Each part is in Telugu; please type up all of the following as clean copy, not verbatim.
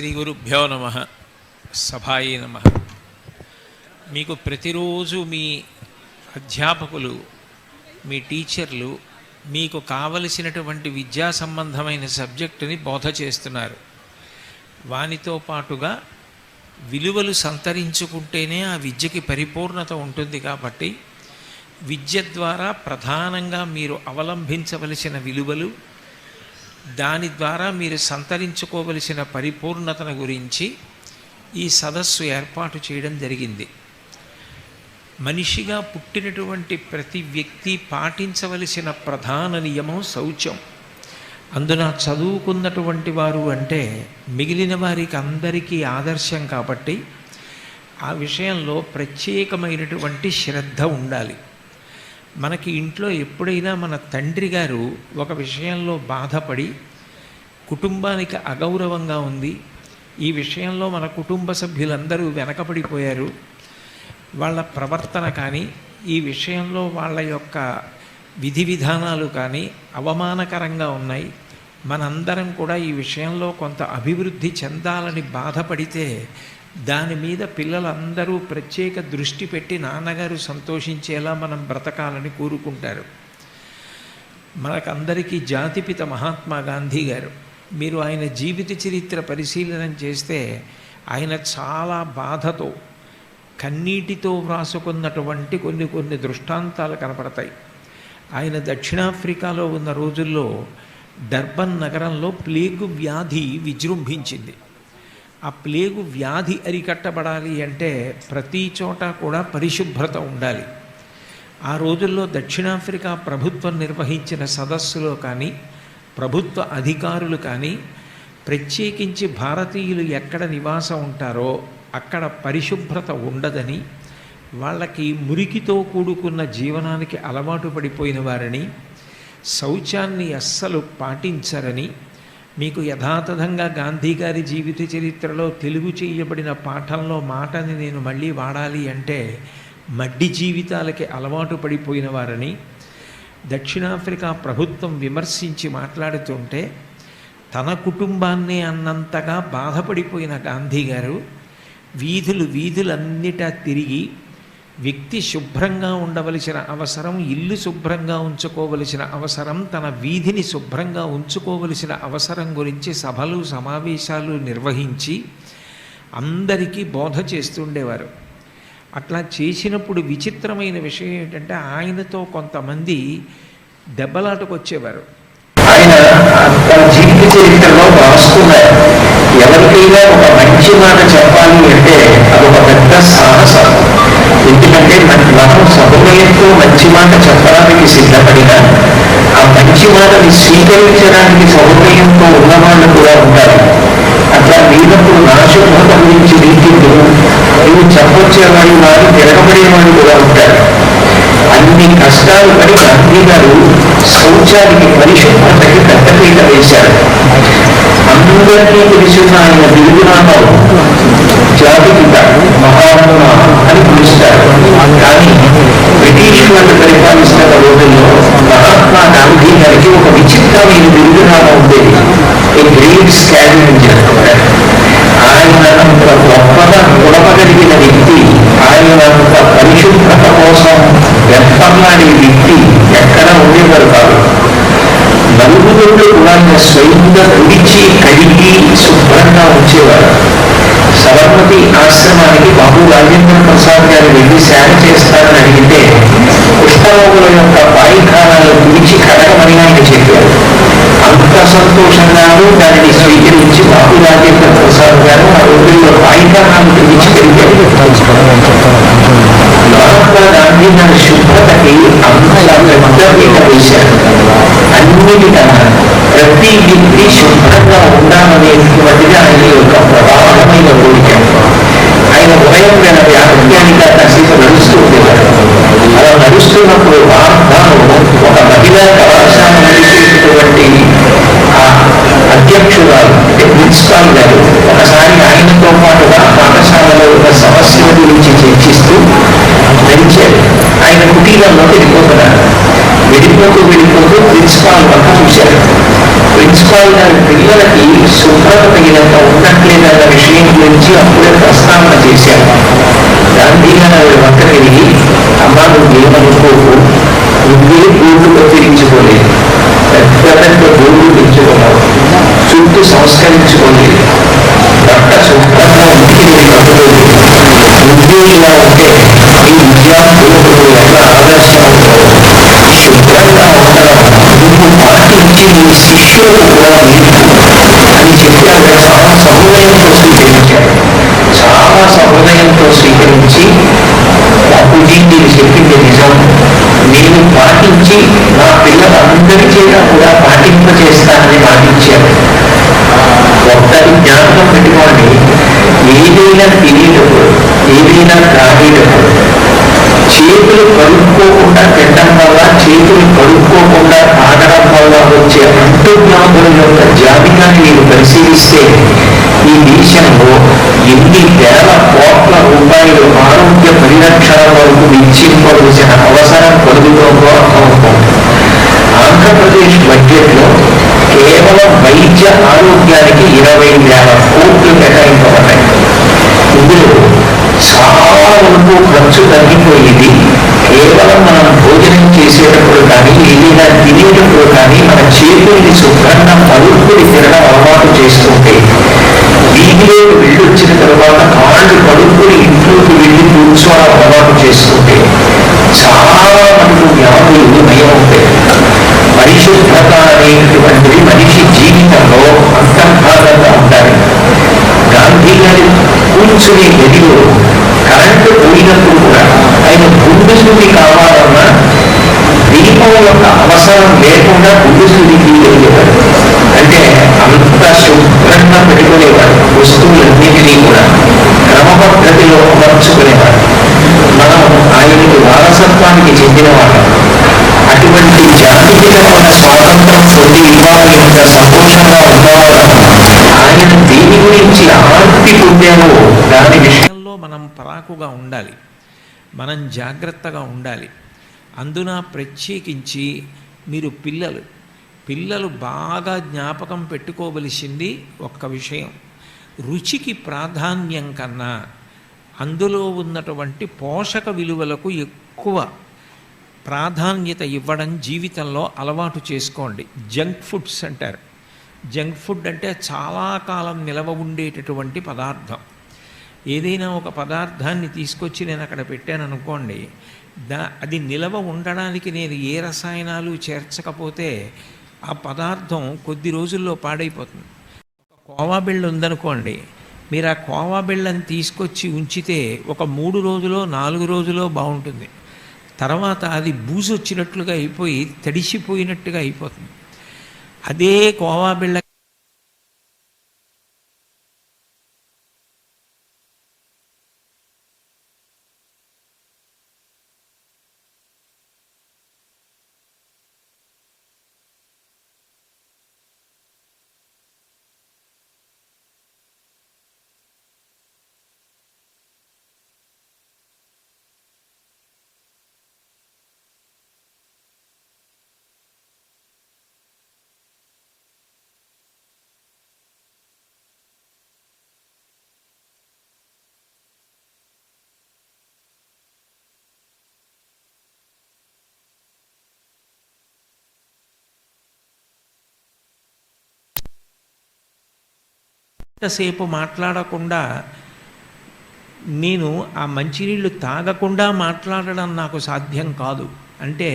శ్రీ గురుభ్యో నమః. సభాయే నమః. మీకు ప్రతిరోజు మీ అధ్యాపకులు, మీ టీచర్లు మీకు కావలసినటువంటి విద్యా సంబంధమైన సబ్జెక్టుని బోధ చేస్తున్నారు. వానితో పాటుగా విలువలు సంతరించుకుంటేనే ఆ విద్యకి పరిపూర్ణత ఉంటుంది. కాబట్టి విద్య ద్వారా ప్రధానంగా మీరు అవలంబించవలసిన విలువలు, దాని ద్వారా మీరు సంతరించుకోవలసిన పరిపూర్ణతను గురించి ఈ సదస్సు ఏర్పాటు చేయడం జరిగింది. మనిషిగా పుట్టినటువంటి ప్రతి వ్యక్తి పాటించవలసిన ప్రధాన నియమం శౌచం. అందున చదువుకున్నటువంటి వారు అంటే మిగిలిన వారికి అందరికీ ఆదర్శం. కాబట్టి ఆ విషయంలో ప్రత్యేకమైనటువంటి శ్రద్ధ ఉండాలి. మనకి ఇంట్లో ఎప్పుడైనా మన తండ్రి గారు ఒక విషయంలో బాధపడి కుటుంబానికి అగౌరవంగా ఉంది, ఈ విషయంలో మన కుటుంబ సభ్యులందరూ వెనకబడిపోయారు, వాళ్ళ ప్రవర్తన కానీ ఈ విషయంలో వాళ్ళ యొక్క విధి విధానాలు కానీ అవమానకరంగా ఉన్నాయి, మనందరం కూడా ఈ విషయంలో కొంత అభివృద్ధి చెందాలని బాధపడితే దాని మీద పిల్లలందరూ ప్రత్యేక దృష్టి పెట్టి నాన్నగారు సంతోషించేలా మనం బ్రతకాలని కోరుకుంటారు. మనకందరికీ జాతిపిత మహాత్మా గాంధీ గారు, మీరు ఆయన జీవిత చరిత్ర పరిశీలన చేస్తే ఆయన చాలా బాధతో కన్నీటితో వ్రాసుకున్నటువంటి కొన్ని దృష్టాంతాలు కనపడతాయి. ఆయన దక్షిణాఫ్రికాలో ఉన్న రోజుల్లో డర్బన్ నగరంలో ప్లేగు వ్యాధి విజృంభించింది. ఆ ప్లేగు వ్యాధి అరికట్టబడాలి అంటే ప్రతి చోట కూడా పరిశుభ్రత ఉండాలి. ఆ రోజుల్లో దక్షిణాఫ్రికా ప్రభుత్వం నిర్వహించిన సదస్సులో కానీ ప్రభుత్వ అధికారులు కానీ ప్రత్యేకించి భారతీయులు ఎక్కడ నివాసం ఉంటారో అక్కడ పరిశుభ్రత ఉండదని, వాళ్ళకి మురికితో కూడుకున్న జీవనానికి అలవాటు పడిపోయిన వారని, శౌచాన్ని అస్సలు పాటించరని, మీకు యథాతథంగా గాంధీ గారి జీవిత చరిత్రలో తెలుగు చేయబడిన పాఠంలో మాటని నేను మళ్ళీ వాడాలి అంటే మడ్డి జీవితాలకి అలవాటు పడిపోయిన వారని దక్షిణాఫ్రికా ప్రభుత్వం విమర్శించి మాట్లాడుతుంటే తన కుటుంబాన్నే అన్నంతగా బాధపడిపోయిన గాంధీ గారు వీధులన్నిటా తిరిగి వ్యక్తి శుభ్రంగా ఉండవలసిన అవసరం, ఇల్లు శుభ్రంగా ఉంచుకోవలసిన అవసరం, తన వీధిని శుభ్రంగా ఉంచుకోవలసిన అవసరం గురించి సభలు సమావేశాలు నిర్వహించి అందరికీ బోధ చేస్తుండేవారు. అట్లా చేసినప్పుడు విచిత్రమైన విషయం ఏంటంటే ఆయనతో కొంతమంది దెబ్బలాటకు వచ్చేవారు. ఆయన తన జీవిత చరిత్రలో రాసుకున్నారు, ఎవరికైనా ఒక మంచి మాట చెప్పాలి అంటే అదొక పెద్ద సాహసం. ఎందుకంటే మనం సహృదయంతో మంచి మాట చెప్పడానికి సిద్ధపడినా ఆ మంచి మాటని స్వీకరించడానికి సహృదయంతో ఉన్నవాళ్ళు కూడా ఉంటారు. అట్లా వీళ్ళప్పుడు నా శుభ్రత గురించి నీతిందు నువ్వు చెప్పొచ్చేవాళ్ళు వారు తిరగబడేవాళ్ళు కూడా ఉంటారు. అన్ని కష్టాలు పడి గాంధీ గారు శౌచానికి పరిశుభ్రతకి పెద్దపీట వేశారు. అందరికీ తెలిసిన ఆయన బిరుదునామం జాతిపిత మహాత్మా అని పిలుస్తారు. కానీ బ్రిటిష్ వాళ్ళు పరిపాలిస్తున్న రోజుల్లో మహాత్మా గాంధీ గారికి ఒక విచిత్రమైన బిరుదునామం ఉండేది, ఏ గ్రేట్ స్కావెంజర్. ఆయన అంత గొప్పగా కొలపగలిగిన వ్యక్తి, ఆయన అంత పరిశుభ్రత కోసం వెప్పలాడే వ్యక్తి ఎక్కడ ఉండేవారు కాదు. నలుగురు కూడా ఆయన స్వయంగా తుడిచి కడిగి శుభ్రంగా ఉంచేవారు. సబర్మతి ఆశ్రమానికి బాబు రాజేంద్ర ప్రసాద్ గారు వెళ్ళి సేవ చేస్తారని అడిగితే కుష్ఠరోగుల యొక్క పాయిఖానాలు తుడిచి కడగమని ఆయన చెప్పారు. అంత సంతోషంగానూ దానిని స్వీకరించి బాబు రాజేంద్ర ప్రసాద్ గారు ఆ రోజుల్లో పాయిఖానాలు తుడిచి పెరిగారు. మహాత్మా గాంధీ గారి శుభ్రతకి అంత వేశారు. అన్నిటికన్నా ప్రతి వ్యక్తి శుభ్రంగా ఉండాలనేటువంటిది ఆయన యొక్క ప్రధానమైన కోరిక. ఆయన ఉదయం వేళ వ్యాఖ్యానిగా కాసేపు నడుస్తూ ఉండేవారు. అలా నడుస్తున్నప్పుడు వార్తను ఒక మహిళా కళాశాల నడిచేటటువంటి అధ్యక్షురాలు అంటే ప్రిన్సిపాల్ గారు ఒకసారి ఆయనతో పాటుగా పాఠశాలలో ఉన్న సమస్యల గురించి చర్చిస్తూ నడిచారు. ఆయన కుటీరంలోకి వెళ్ళిపోతున్నారు. వెళ్ళిపోతూ వెళ్ళిపోతూ ప్రిన్సిపాల్ వద్ద చూశారు. ప్రిన్సిపాల్ గారి పిల్లలకి శుభ్రత తగినంత ఉండట్లేదన్న విషయం గురించి అప్పుడే ప్రస్తావన చేశారు. గాంధీ గారి వద్ద వెళ్ళి, అమ్మా నువ్వేమనుకోకు, నువ్వే బోర్డు కత్తిరించుకోలేదు, పెద్ద పెద్ద బోర్డు పెంచుకున్నావు, చుట్టూ సంస్కరించుకోలేదు, బట్ట శుభ్రంగా ఇంటికి కట్టుకోలేదు, నువ్వే ఇలా ఉంటే ఈ విద్యార్థులకు ఎట్లా ఆదర్శం అవుతావు? శుభ్రంగా ఉండడం నువ్వు పాటించి నీ శిష్యులకు కూడా అని చెప్పాక చాలా సహృదయంతో స్వీకరించాడు. చాలా సహృదయంతో స్వీకరించి, బాపూజీ మీరు చెప్పింది నిజం, నేను పాటించి నా పిల్లలందరి చేత కూడా పాటింపచేస్తానని మాటించారు. ఒక్కరి జ్ఞాపకం పెట్టుకోండి, ఏదైనా తినేటప్పుడు, ఏదైనా తాగేటప్పుడు చేతులు కడుక్కోకుండా తినడం వల్ల, చేతులు కడుక్కోకుండా తాగడం వల్ల వచ్చే అంటువ్యాధుల యొక్క జాబితాని మీరు పరిశీలిస్తే ఈ దేశంలో ఎన్ని వేల కోట్ల రూపాయలు ఆరోగ్య పరిరక్షణ వరకు వెచ్చింపవలసిన అవసరం కలుగుతుందో అర్థమవుతుంది. ఆంధ్రప్రదేశ్ బడ్జెట్లో కేవలం వైద్య ఆరోగ్యానికి 20,000 కోట్లు కేటాయింపబడ్డాయి. ఇందులో చాలా వరకు ఖర్చు తగ్గిపోయేది కేవలం మనం భోజనం చేసేటప్పుడు కానీ, ఏదైనా తినేటప్పుడు కానీ మన చేతుల్ని శుభ్రంగా పలుకుని తినడం అలవాటు చేసుకుంటే, వీధిలోకి వెళ్ళి వచ్చిన తర్వాత కాళ్ళు కడుక్కుని ఇంట్లోకి వెళ్ళి కూర్చోవడం అలవాటు చేసుకుంటే చాలా మనకు వ్యాధులు నయం ఉంటాయి. పరిశుభ్రత అనేటువంటిది మనిషి జీవితంలో అంతర్భాగంగా ఉండాలి. గాంధీ గారి కూర్చునే గదిలో కరెంటు పోయినప్పుడు కూడా ఆయన గుండె శుద్ధి కావాలన్నా దీపం యొక్క అవసరం లేకుండా గుండె శుద్ధి తీయగలిగేవాడు. అంటే అంత శుభ్రంగా పెట్టుకునేవాడు. వస్తువులన్నింటినీ కూడా క్రమపద్ధతిలో అమర్చుకునేవాడు. మనం ఆయనకు వారసత్వానికి చెందినవాడు. అటువంటి జాతీయమైన స్వాతంత్రం పొంది ఇవాళ ఇంత సంతోషంగా ఉన్నవాడు. ఆయన దేని గురించి ఆర్తి పొందామో దాని విషయంలో మనం పరాకుగా ఉండాలి, మనం జాగ్రత్తగా ఉండాలి. అందున ప్రత్యేకించి మీరు పిల్లలు బాగా జ్ఞాపకం పెట్టుకోవలసింది ఒక్క విషయం, రుచికి ప్రాధాన్యం కన్నా అందులో ఉన్నటువంటి పోషక విలువలకు ఎక్కువ ప్రాధాన్యత ఇవ్వడం జీవితంలో అలవాటు చేసుకోండి. జంక్ ఫుడ్స్ అంటారు. జంక్ ఫుడ్ అంటే చాలా కాలం నిలవ ఉండేటటువంటి పదార్థం. ఏదైనా ఒక పదార్థాన్ని తీసుకొచ్చి నేను అక్కడ పెట్టాను అనుకోండి, అది నిలవ ఉండడానికి నేను ఏ రసాయనాలు చేర్చకపోతే ఆ పదార్థం కొద్ది రోజుల్లో పాడైపోతుంది. ఒక కోవా బిళ్ళ ఉందనుకోండి, మీరు ఆ కోవా బిళ్ళని తీసుకొచ్చి ఉంచితే ఒక 3 రోజులో 4 రోజులో బాగుంటుంది. తర్వాత అది బూజు వచ్చినట్లుగా అయిపోయి తడిసిపోయినట్టుగా అయిపోతుంది. అదే కోవా బిళ్ళ ఎంతసేపు మాట్లాడకుండా నేను ఆ మంచినీళ్ళు తాగకుండా మాట్లాడడం నాకు సాధ్యం కాదు అంటే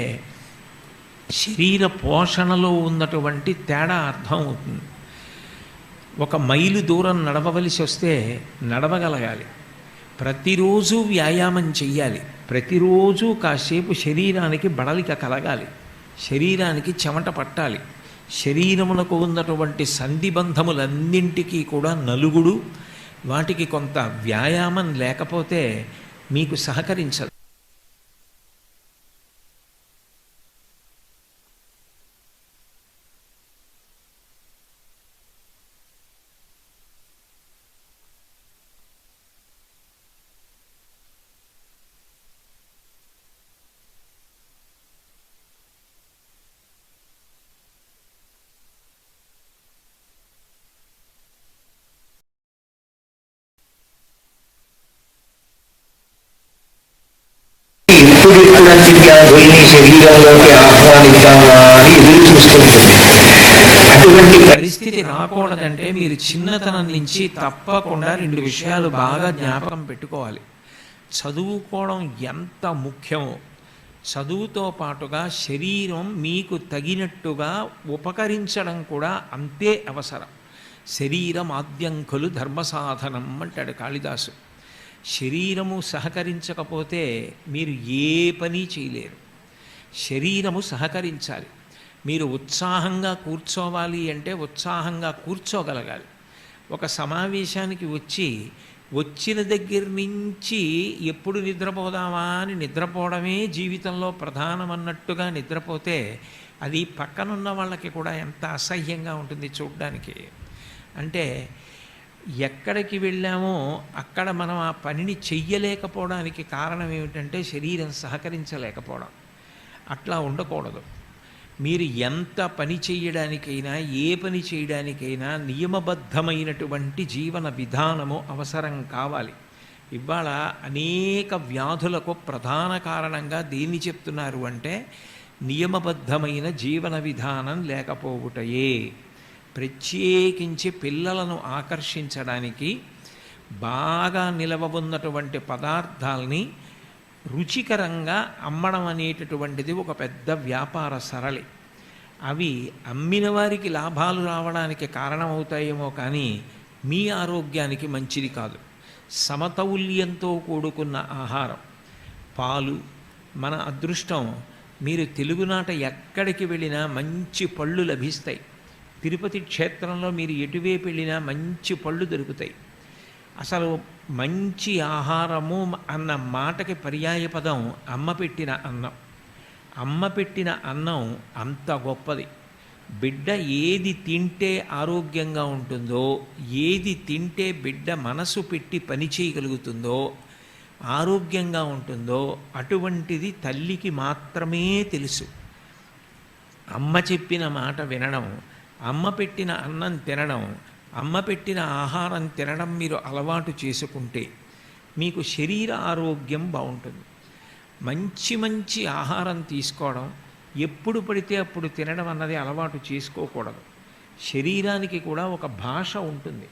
శరీర పోషణలో ఉన్నటువంటి తేడా అర్థం అవుతుంది. 1 మైలు దూరం నడవవలసి వస్తే నడవగలగాలి. ప్రతిరోజు వ్యాయామం చెయ్యాలి. ప్రతిరోజు కాసేపు శరీరానికి బడలిక కలగాలి. శరీరానికి చెమట పట్టాలి. శరీరమునకు ఉన్నటువంటి సంధిబంధములన్నింటికీ కూడా నలుగుడు, వాటికి కొంత వ్యాయామం లేకపోతే మీకు సహకరించదు. ఎలాంటి వ్యాధుల్ని శరీరంలోకి ఆహ్వానిద్దామా అని ఎదురు చూస్తుంటుంది. అటువంటి పరిస్థితి రాకూడదంటే మీరు చిన్నతనం నుంచి తప్పకుండా 2 విషయాలు బాగా జ్ఞాపకం పెట్టుకోవాలి. చదువుకోవడం ఎంత ముఖ్యమో, చదువుతో పాటుగా శరీరం మీకు తగినట్టుగా ఉపకరించడం కూడా అంతే అవసరం. శరీరం ఆద్యంకులు ధర్మ సాధనం అంటాడు కాళిదాసు. శరీరము సహకరించకపోతే మీరు ఏ పని చేయలేరు. శరీరము సహకరించాలి. మీరు ఉత్సాహంగా కూర్చోవాలి అంటే ఉత్సాహంగా కూర్చోగలగాలి. ఒక సమావేశానికి వచ్చిన దగ్గర నుంచి ఎప్పుడు నిద్రపోదామా అని నిద్రపోవడమే జీవితంలో ప్రధానమన్నట్టుగా నిద్రపోతే అది పక్కనున్న వాళ్ళకి కూడా ఎంత అసహ్యంగా ఉంటుంది చూడ్డానికి. అంటే ఎక్కడికి వెళ్ళామో అక్కడ మనం ఆ పనిని చెయ్యలేకపోవడానికి కారణం ఏమిటంటే శరీరం సహకరించలేకపోవడం. అట్లా ఉండకూడదు. మీరు ఎంత పని చేయడానికైనా, ఏ పని చేయడానికైనా నియమబద్ధమైనటువంటి జీవన విధానము అవసరం కావాలి. ఇవాళ అనేక వ్యాధులకు ప్రధాన కారణంగా దేన్ని చెప్తున్నారు అంటే నియమబద్ధమైన జీవన విధానం లేకపోవుటయే. ప్రత్యేకించి పిల్లలను ఆకర్షించడానికి బాగా నిలవ ఉన్నటువంటి పదార్థాలని రుచికరంగా అమ్మడం అనేటటువంటిది ఒక పెద్ద వ్యాపార సరళి. అవి అమ్మిన వారికి లాభాలు రావడానికి కారణమవుతాయేమో కానీ మీ ఆరోగ్యానికి మంచిది కాదు. సమతౌల్యంతో కూడుకున్న ఆహారం, పాలు, మన అదృష్టం మీరు తెలుగునాట ఎక్కడికి వెళ్ళినా మంచి పళ్ళు లభిస్తాయి. తిరుపతి క్షేత్రంలో మీరు ఎటువైపు వెళ్ళినా మంచి పళ్ళు దొరుకుతాయి. అసలు మంచి ఆహారము అన్న మాటకి పర్యాయపదం అమ్మ పెట్టిన అన్నం. అమ్మ పెట్టిన అన్నం అంత గొప్పది. బిడ్డ ఏది తింటే ఆరోగ్యంగా ఉంటుందో, ఏది తింటే బిడ్డ మనసు పెట్టి పని చేయగలుగుతుందో, ఆరోగ్యంగా ఉంటుందో అటువంటిది తల్లికి మాత్రమే తెలుసు. అమ్మ చెప్పిన మాట వినడం, అమ్మ పెట్టిన అన్నం తినడం, అమ్మ పెట్టిన ఆహారం తినడం మీరు అలవాటు చేసుకుంటే మీకు శరీర ఆరోగ్యం బాగుంటుంది. మంచి మంచి ఆహారం తీసుకోవడం, ఎప్పుడు పడితే అప్పుడు తినడం అన్నది అలవాటు చేసుకోకూడదు. శరీరానికి కూడా ఒక భాష ఉంటుంది.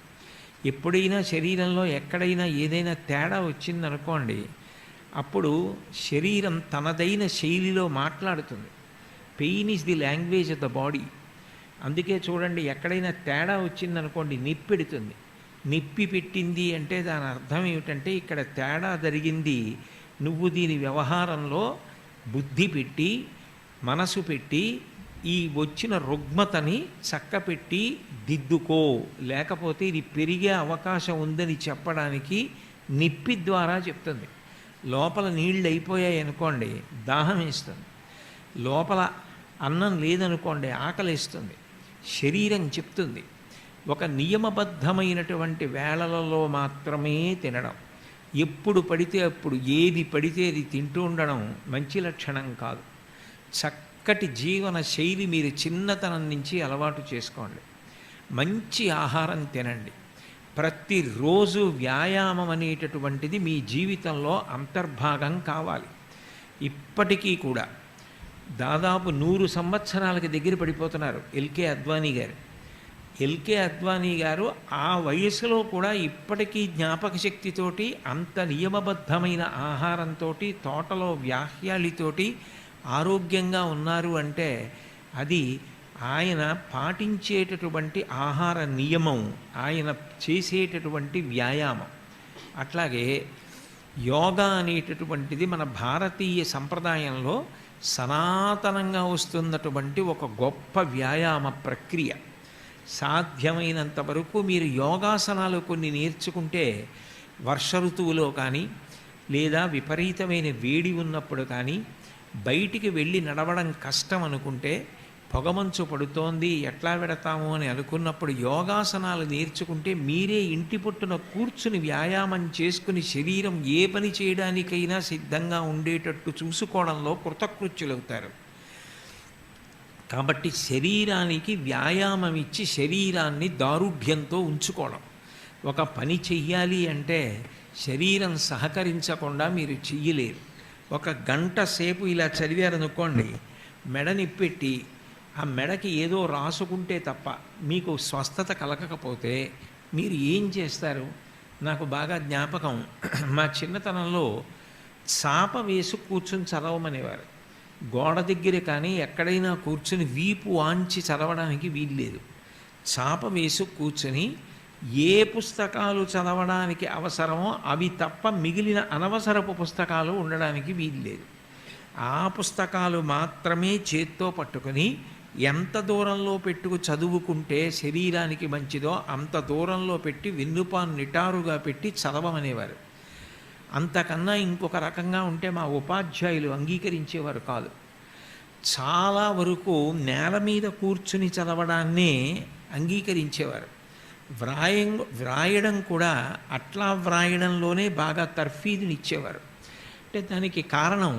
ఎప్పుడైనా శరీరంలో ఎక్కడైనా ఏదైనా తేడా వచ్చిందనుకోండి, అప్పుడు శరీరం తనదైన శైలిలో మాట్లాడుతుంది. Pain is the language of the body. అందుకే చూడండి, ఎక్కడైనా తేడా వచ్చిందనుకోండి నిప్పెడుతుంది. నిప్పి పెట్టింది అంటే దాని అర్థం ఏమిటంటే ఇక్కడ తేడా జరిగింది, నువ్వు దీని వ్యవహారంలో బుద్ధి పెట్టి మనసు పెట్టి ఈ వచ్చిన రుగ్మతని చక్కపెట్టి దిద్దుకో, లేకపోతే ఇది పెరిగే అవకాశం ఉందని చెప్పడానికి నిప్పి ద్వారా చెప్తుంది. లోపల నీళ్ళు అయిపోయాయి అనుకోండి దాహం వేస్తుంది, లోపల అన్నం లేదనుకోండి ఆకలిస్తుంది. శరీరం చెప్తుంది. ఒక నియమబద్ధమైనటువంటి వేళలలో మాత్రమే తినడం, ఎప్పుడు పడితే అప్పుడు ఏది పడితే అది తింటూ ఉండడం మంచి లక్షణం కాదు. చక్కటి జీవన శైలి మీరు చిన్నతనం నుంచి అలవాటు చేసుకోండి. మంచి ఆహారం తినండి. ప్రతిరోజు వ్యాయామం అనేటటువంటిది మీ జీవితంలో అంతర్భాగం కావాలి. ఇప్పటికీ కూడా దాదాపు 100 సంవత్సరాలకి దగ్గర పడిపోతున్నారు ఎల్కే అద్వానీ గారు. ఎల్కే అద్వానీ గారు ఆ వయసులో కూడా ఇప్పటికీ జ్ఞాపక శక్తితోటి, అంత నియమబద్ధమైన ఆహారంతో, తోటలో వ్యాహ్యాలితోటి ఆరోగ్యంగా ఉన్నారు అంటే అది ఆయన పాటించేటటువంటి ఆహార నియమం, ఆయన చేసేటటువంటి వ్యాయామం. అట్లాగే యోగా అనేటటువంటిది మన భారతీయ సంప్రదాయంలో సనాతనంగా వస్తున్నటువంటి ఒక గొప్ప వ్యాయామ ప్రక్రియ. సాధ్యమైనంత వరకు మీరు యోగాసనాలు కొన్ని నేర్చుకుంటే వర్ష ఋతువులో కానీ లేదా విపరీతమైన వేడి ఉన్నప్పుడు కానీ, బయటికి వెళ్ళి నడవడం కష్టం అనుకుంటే, పొగమంచు పడుతోంది ఎట్లా పెడతాము అని అనుకున్నప్పుడు యోగాసనాలు నేర్చుకుంటే మీరే ఇంటి పొట్టున కూర్చుని వ్యాయామం చేసుకుని శరీరం ఏ పని చేయడానికైనా సిద్ధంగా ఉండేటట్టు చూసుకోవడంలో కృతకృత్యులవుతారు. కాబట్టి శరీరానికి వ్యాయామం ఇచ్చి శరీరాన్ని దారుఢ్యంతో ఉంచుకోవడం. ఒక పని చెయ్యాలి అంటే శరీరం సహకరించకుండా మీరు చెయ్యలేరు. ఒక గంట సేపు ఇలా చదివారనుకోండి, మెడ నిప్పెట్టి ఆ మెడకి ఏదో రాసుకుంటే తప్ప మీకు స్వస్థత కలగకపోతే మీరు ఏం చేస్తారు? నాకు బాగా జ్ఞాపకం, మా చిన్నతనంలో చాప వేసి కూర్చొని చదవమనేవారు. గోడ దగ్గర కానీ ఎక్కడైనా కూర్చొని వీపు వాంచి చదవడానికి వీల్లేదు. చాప వేసి కూర్చొని ఏ పుస్తకాలు చదవడానికి అవసరమో అవి తప్ప మిగిలిన అనవసరపు పుస్తకాలు ఉండడానికి వీల్లేదు. ఆ పుస్తకాలు మాత్రమే చేత్తో పట్టుకొని ఎంత దూరంలో పెట్టుకు చదువుకుంటే శరీరానికి మంచిదో అంత దూరంలో పెట్టి వెన్నుపాను నిటారుగా పెట్టి చదవమనేవారు. అంతకన్నా ఇంకొక రకంగా ఉంటే మా ఉపాధ్యాయులు అంగీకరించేవారు కాదు. చాలా వరకు నేల మీద కూర్చుని చదవడాన్నే అంగీకరించేవారు. వ్రాయడం కూడా అట్లా వ్రాయడంలోనే బాగా తర్ఫీదునిచ్చేవారు. అంటే దానికి కారణం,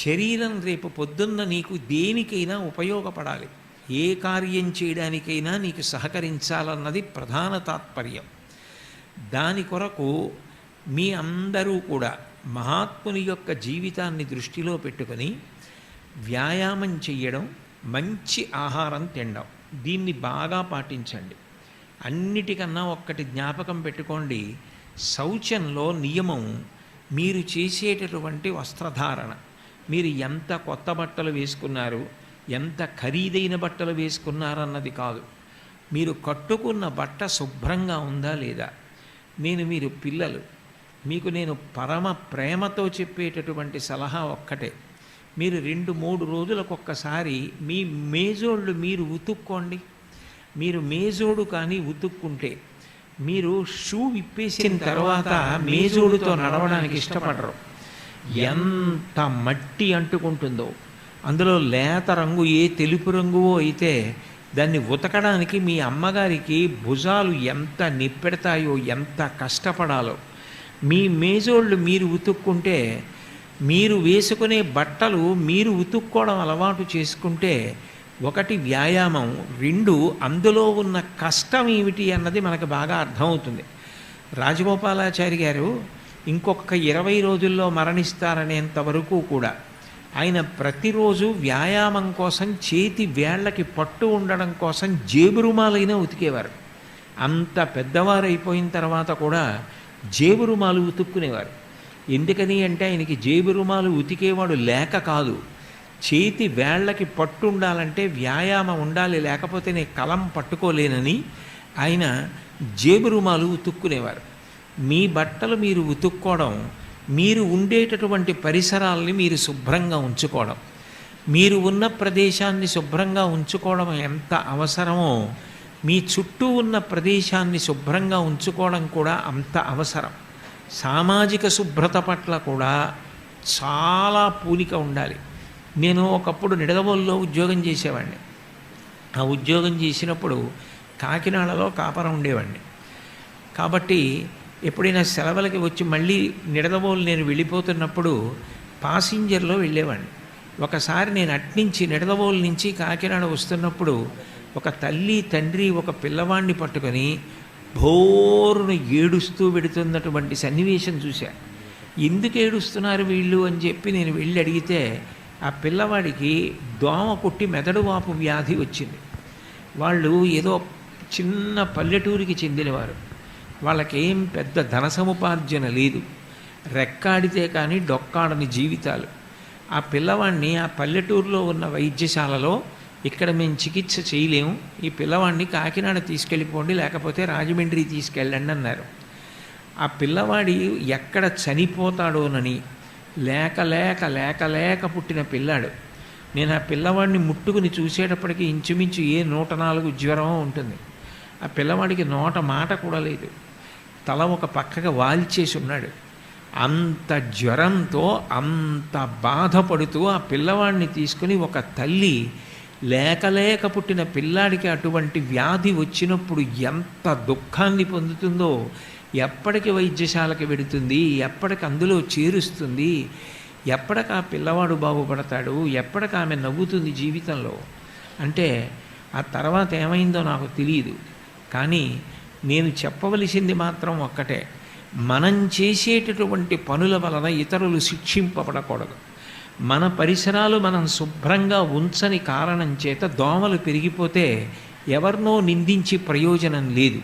శరీరం రేపు పొద్దున్న నీకు దేనికైనా ఉపయోగపడాలి, ఏ కార్యం చేయడానికైనా నీకు సహకరించాలన్నది ప్రధాన తాత్పర్యం. దాని కొరకు మీ అందరూ కూడా మహాత్ముని యొక్క జీవితాన్ని దృష్టిలో పెట్టుకొని వ్యాయామం చెయ్యడం, మంచి ఆహారం తినడం, దీన్ని బాగా పాటించండి. అన్నిటికన్నా ఒక్కటి జ్ఞాపకం పెట్టుకోండి, శౌచంలో నియమం మీరు చేసేటటువంటి వస్త్రధారణ. మీరు ఎంత కొత్త బట్టలు వేసుకున్నారు, ఎంత ఖరీదైన బట్టలు వేసుకున్నారన్నది కాదు, మీరు కట్టుకున్న బట్ట శుభ్రంగా ఉందా లేదా. మీరు పిల్లలు, మీకు నేను పరమ ప్రేమతో చెప్పేటటువంటి సలహా ఒక్కటే, మీరు 2-3 రోజులకొక్కసారి మీ మేజోళ్ళు మీరు ఉతుక్కోండి. మీరు మేజోడు కానీ ఉతుక్కుంటే మీరు షూ విప్పేసిన తర్వాత మేజోడుతో నడవడానికి ఇష్టపడరు. ఎంత మట్టి అంటుకుంటుందో, అందులో లేత రంగు ఏ తెలుపు రంగువో అయితే దాన్ని ఉతకడానికి మీ అమ్మగారికి భుజాలు ఎంత నిప్పెడతాయో, ఎంత కష్టపడాలో. మీ మేజోళ్ళు మీరు ఉతుక్కుంటే, మీరు వేసుకునే బట్టలు మీరు ఉతుక్కోవడం అలవాటు చేసుకుంటే, 1 వ్యాయామం, 2 అందులో ఉన్న కష్టం ఏమిటి అన్నది మనకు బాగా అర్థమవుతుంది. రాజగోపాలాచారి గారు ఇంకొక 20 రోజుల్లో మరణిస్తారనేంత వరకు కూడా ఆయన ప్రతిరోజు వ్యాయామం కోసం చేతి వేళ్లకి పట్టు ఉండడం కోసం జేబురుమాలైనా ఉతికేవారు. అంత పెద్దవారైపోయిన తర్వాత కూడా జేబురుమాలు ఉతుక్కునేవారు. ఎందుకని అంటే ఆయనకి జేబురుమాలు ఉతికేవాడు లేక కాదు, చేతి వేళ్లకి పట్టు ఉండాలంటే వ్యాయామం ఉండాలి, లేకపోతే నేను కలం పట్టుకోలేనని ఆయన జేబురుమాలు ఉతుక్కునేవారు. మీ బట్టలు మీరు ఉతుక్కోవడం, మీరు ఉండేటటువంటి పరిసరాల్ని మీరు శుభ్రంగా ఉంచుకోవడం, మీరు ఉన్న ప్రదేశాన్ని శుభ్రంగా ఉంచుకోవడం ఎంత అవసరమో మీ చుట్టూ ఉన్న ప్రదేశాన్ని శుభ్రంగా ఉంచుకోవడం కూడా అంత అవసరం. సామాజిక శుభ్రత పట్ల కూడా చాలా పూనిక ఉండాలి. నేను ఒకప్పుడు నిడదవోలులో ఉద్యోగం చేసేవాడిని. ఆ ఉద్యోగం చేసినప్పుడు కాకినాడలో కాపరం ఉండేవాడిని. కాబట్టి ఎప్పుడైనా సెలవులకి వచ్చి మళ్ళీ నిడదవోలు నేను వెళ్ళిపోతున్నప్పుడు పాసింజర్లో వెళ్ళేవాడిని. ఒకసారి నేను అట్నుంచి నిడదవోలు నుంచి కాకినాడ వస్తున్నప్పుడు ఒక తల్లి తండ్రి ఒక పిల్లవాడిని పట్టుకొని భోరును ఏడుస్తూ పెడుతున్నటువంటి సన్నివేశం చూశా. ఎందుకు ఏడుస్తున్నారు వీళ్ళు అని చెప్పి నేను వెళ్ళి అడిగితే ఆ పిల్లవాడికి దోమ కుట్టి మెదడు వాపు వ్యాధి వచ్చింది. వాళ్ళు ఏదో చిన్న పల్లెటూరికి చెందినవారు, వాళ్ళకేం పెద్ద ధన సముపార్జన లేదు, రెక్కాడితే కానీ డొక్కాడని జీవితాలు. ఆ పిల్లవాడిని ఆ పల్లెటూరులో ఉన్న వైద్యశాలలో, ఇక్కడ మేము చికిత్స చేయలేము, ఈ పిల్లవాడిని కాకినాడ తీసుకెళ్ళిపోండి, లేకపోతే రాజమండ్రి తీసుకెళ్ళండి అన్నారు. ఆ పిల్లవాడి ఎక్కడ చనిపోతాడోనని లేక లేక లేక లేక పుట్టిన పిల్లాడు. నేను ఆ పిల్లవాడిని ముట్టుకుని చూసేటప్పటికి ఇంచుమించు 104 జ్వరం ఉంటుంది. ఆ పిల్లవాడికి నోట మాట కూడా లేదు, తల ఒక పక్కగా వాల్చేసి ఉన్నాడు. అంత జ్వరంతో అంత బాధపడుతూ ఆ పిల్లవాడిని తీసుకుని ఒక తల్లి లేక లేక పుట్టిన పిల్లాడికి అటువంటి వ్యాధి వచ్చినప్పుడు ఎంత దుఃఖాన్ని పొందుతుందో, ఎప్పటికి వైద్యశాలకు వెడుతుంది, ఎప్పటికి అందులో చేరుస్తుంది, ఎప్పటికి ఆ పిల్లవాడు బాగుపడతాడు, ఎప్పటికి ఆమె నవ్వుతుంది జీవితంలో. అంటే ఆ తర్వాత ఏమైందో నాకు తెలియదు, కానీ నేను చెప్పవలసింది మాత్రం ఒక్కటే, మనం చేసేటటువంటి పనుల వలన ఇతరులు శిక్షింపబడకూడదు. మన పరిసరాలు మనం శుభ్రంగా ఉంచని కారణం చేత దోమలు పెరిగిపోతే ఎవరినో నిందించి ప్రయోజనం లేదు.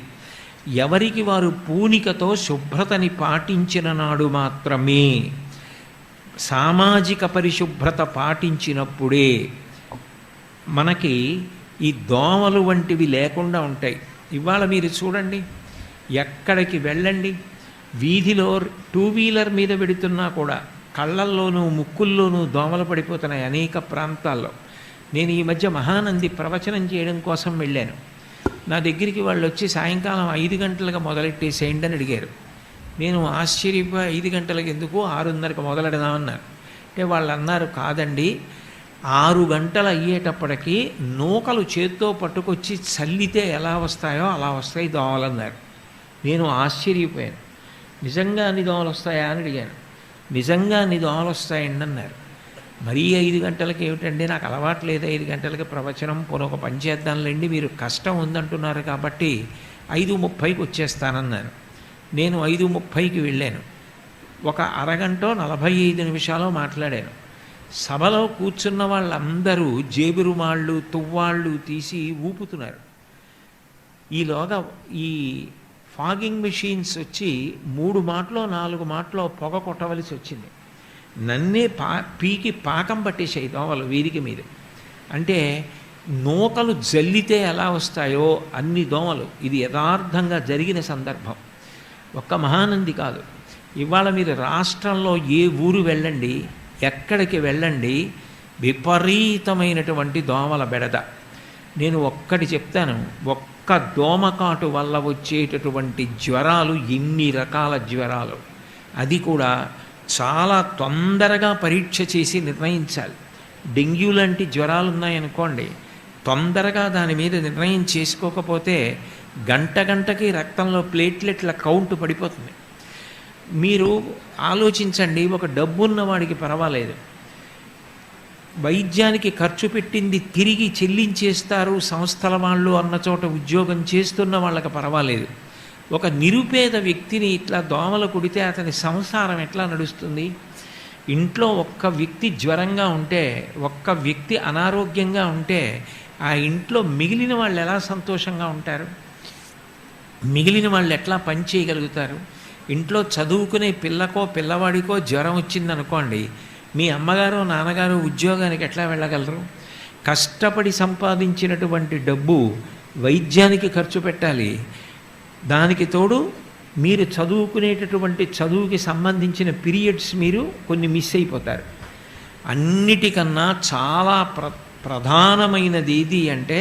ఎవరికి వారు పూనికతో శుభ్రతని పాటించిన నాడు మాత్రమే, సామాజిక పరిశుభ్రత పాటించినప్పుడే మనకి ఈ దోమలు వంటివి లేకుండా ఉంటాయి. ఇవాళ మీరు చూడండి, ఎక్కడికి వెళ్ళండి, వీధిలో 2 వీలర్ మీద వెడుతున్నా కూడా కళ్ళల్లోనూ ముక్కుల్లోనూ దోమలు పడిపోతున్నాయి అనేక ప్రాంతాల్లో. నేను ఈ మధ్య మహానంది ప్రవచనం చేయడం కోసం వెళ్ళాను. నా దగ్గరికి వాళ్ళు వచ్చి సాయంకాలం 5 గంటలుగా మొదలెట్టేసేయండి అని అడిగారు. నేను ఆశ్చర్యపోయి 5 గంటలకు ఎందుకు, 6:30కి మొదలెడదామన్నారు. అంటే వాళ్ళు అన్నారు, కాదండి 6 గంటలు అయ్యేటప్పటికీ నూకలు చేత్తో పట్టుకొచ్చి చల్లితే ఎలా వస్తాయో అలా వస్తాయి దోమలన్నారు. నేను ఆశ్చర్యపోయాను. నిజంగా అన్ని దోమలు వస్తాయా అని అడిగాను. నిజంగా అన్ని దోమలు వస్తాయండి అన్నారు. మరీ 5 గంటలకి ఏమిటండి, నాకు అలవాటు లేదు 5 గంటలకి ప్రవచనం, ఒక పని చేద్దాంలేండి, మీరు కష్టం ఉందంటున్నారు కాబట్టి 5:30కి వచ్చేస్తానన్నారు. నేను 5:30కి వెళ్ళాను. ఒక అరగంట 45 నిమిషాలు మాట్లాడాను. సభలో కూర్చున్న వాళ్ళందరూ జేబురుమాళ్ళు తువ్వాళ్ళు తీసి ఊపుతున్నారు. ఈలోగా ఈ ఫాగింగ్ మెషిన్స్ వచ్చి 3 మాటలో 4 మాటలో పొగ కొట్టవలసి వచ్చింది. నన్నే పీకి పాకం పట్టేసాయి దోమలు వీరికి మీద. అంటే నూకలు జల్లితే ఎలా వస్తాయో అన్ని దోమలు. ఇది యథార్థంగా జరిగిన సందర్భం. ఒక్క మహానంది కాదు, ఇవాళ మీరు రాష్ట్రంలో ఏ ఊరు వెళ్ళండి, ఎక్కడికి వెళ్ళండి, విపరీతమైనటువంటి దోమల బెడద. నేను ఒక్కటి చెప్తాను, ఒక్క దోమకాటు వల్ల వచ్చేటటువంటి జ్వరాలు ఎన్ని రకాల జ్వరాలు, అది కూడా చాలా తొందరగా పరీక్ష చేసి నిర్ణయించాలి. డెంగ్యూ లాంటి జ్వరాలు ఉన్నాయనుకోండి, తొందరగా దాని మీద నిర్ణయం చేసుకోకపోతే గంటకి రక్తంలో ప్లేట్లెట్ల కౌంట్ పడిపోతుంది. మీరు ఆలోచించండి, ఒక డబ్బున్న వాడికి పర్వాలేదు, వైద్యానికి ఖర్చు పెట్టింది తిరిగి చెల్లించేస్తారు సంస్థల వాళ్ళు అన్న చోట ఉద్యోగం చేస్తున్న వాళ్ళకి పర్వాలేదు. ఒక నిరుపేద వ్యక్తిని ఇట్లా దోమలు కుడితే అతని సంసారం ఎట్లా నడుస్తుంది? ఇంట్లో ఒక్క వ్యక్తి జ్వరంగా ఉంటే, ఒక్క వ్యక్తి అనారోగ్యంగా ఉంటే ఆ ఇంట్లో మిగిలిన వాళ్ళు ఎలా సంతోషంగా ఉంటారు? మిగిలిన వాళ్ళు ఎట్లా పని చేయగలుగుతారు? ఇంట్లో చదువుకునే పిల్లకో పిల్లవాడికో జ్వరం వచ్చిందనుకోండి, మీ అమ్మగారు నాన్నగారు ఉద్యోగానికి ఎట్లా వెళ్ళగలరు? కష్టపడి సంపాదించినటువంటి డబ్బు వైద్యానికి ఖర్చు పెట్టాలి. దానికి తోడు మీరు చదువుకునేటటువంటి చదువుకి సంబంధించిన పీరియడ్స్ మీరు కొన్ని మిస్ అయిపోతారు. అన్నిటికన్నా చాలా ప్రధానమైనది ఏది అంటే,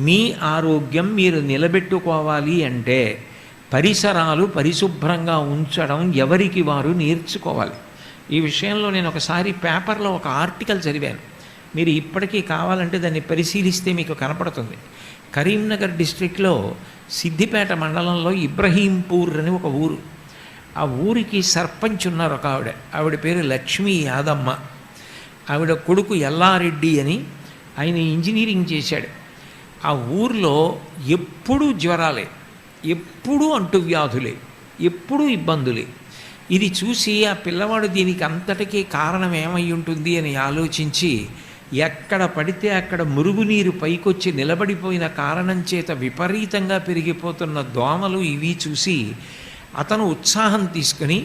మీ ఆరోగ్యం మీరు నిలబెట్టుకోవాలి అంటే పరిసరాలు పరిశుభ్రంగా ఉంచడం ఎవరికి వారు నేర్చుకోవాలి. ఈ విషయంలో నేను ఒకసారి పేపర్లో ఒక ఆర్టికల్ చదివాను. మీరు ఇప్పటికీ కావాలంటే దాన్ని పరిశీలిస్తే మీకు కనపడుతుంది. కరీంనగర్ డిస్ట్రిక్ట్లో సిద్దిపేట మండలంలో ఇబ్రహీంపూర్ అని ఒక ఊరు. ఆ ఊరికి సర్పంచ్ ఉన్నారు ఒక ఆవిడ. ఆవిడ పేరు లక్ష్మీ యాదమ్మ. ఆవిడ కొడుకు ఎల్లారెడ్డి అని, ఆయన ఇంజనీరింగ్ చేశాడు. ఆ ఊర్లో ఎప్పుడూ జ్వరాలే, ఎప్పుడూ అంటువ్యాధులే, ఎప్పుడూ ఇబ్బందులే. ఇది చూసి ఆ పిల్లవాడు దీనికి అంతటికీ కారణం ఏమై ఉంటుంది అని ఆలోచించి, ఎక్కడ పడితే అక్కడ మురుగునీరు పైకొచ్చి నిలబడిపోయిన కారణం చేత విపరీతంగా పెరిగిపోతున్న దోమలు ఇవి చూసి అతను ఉత్సాహం తీసుకుని,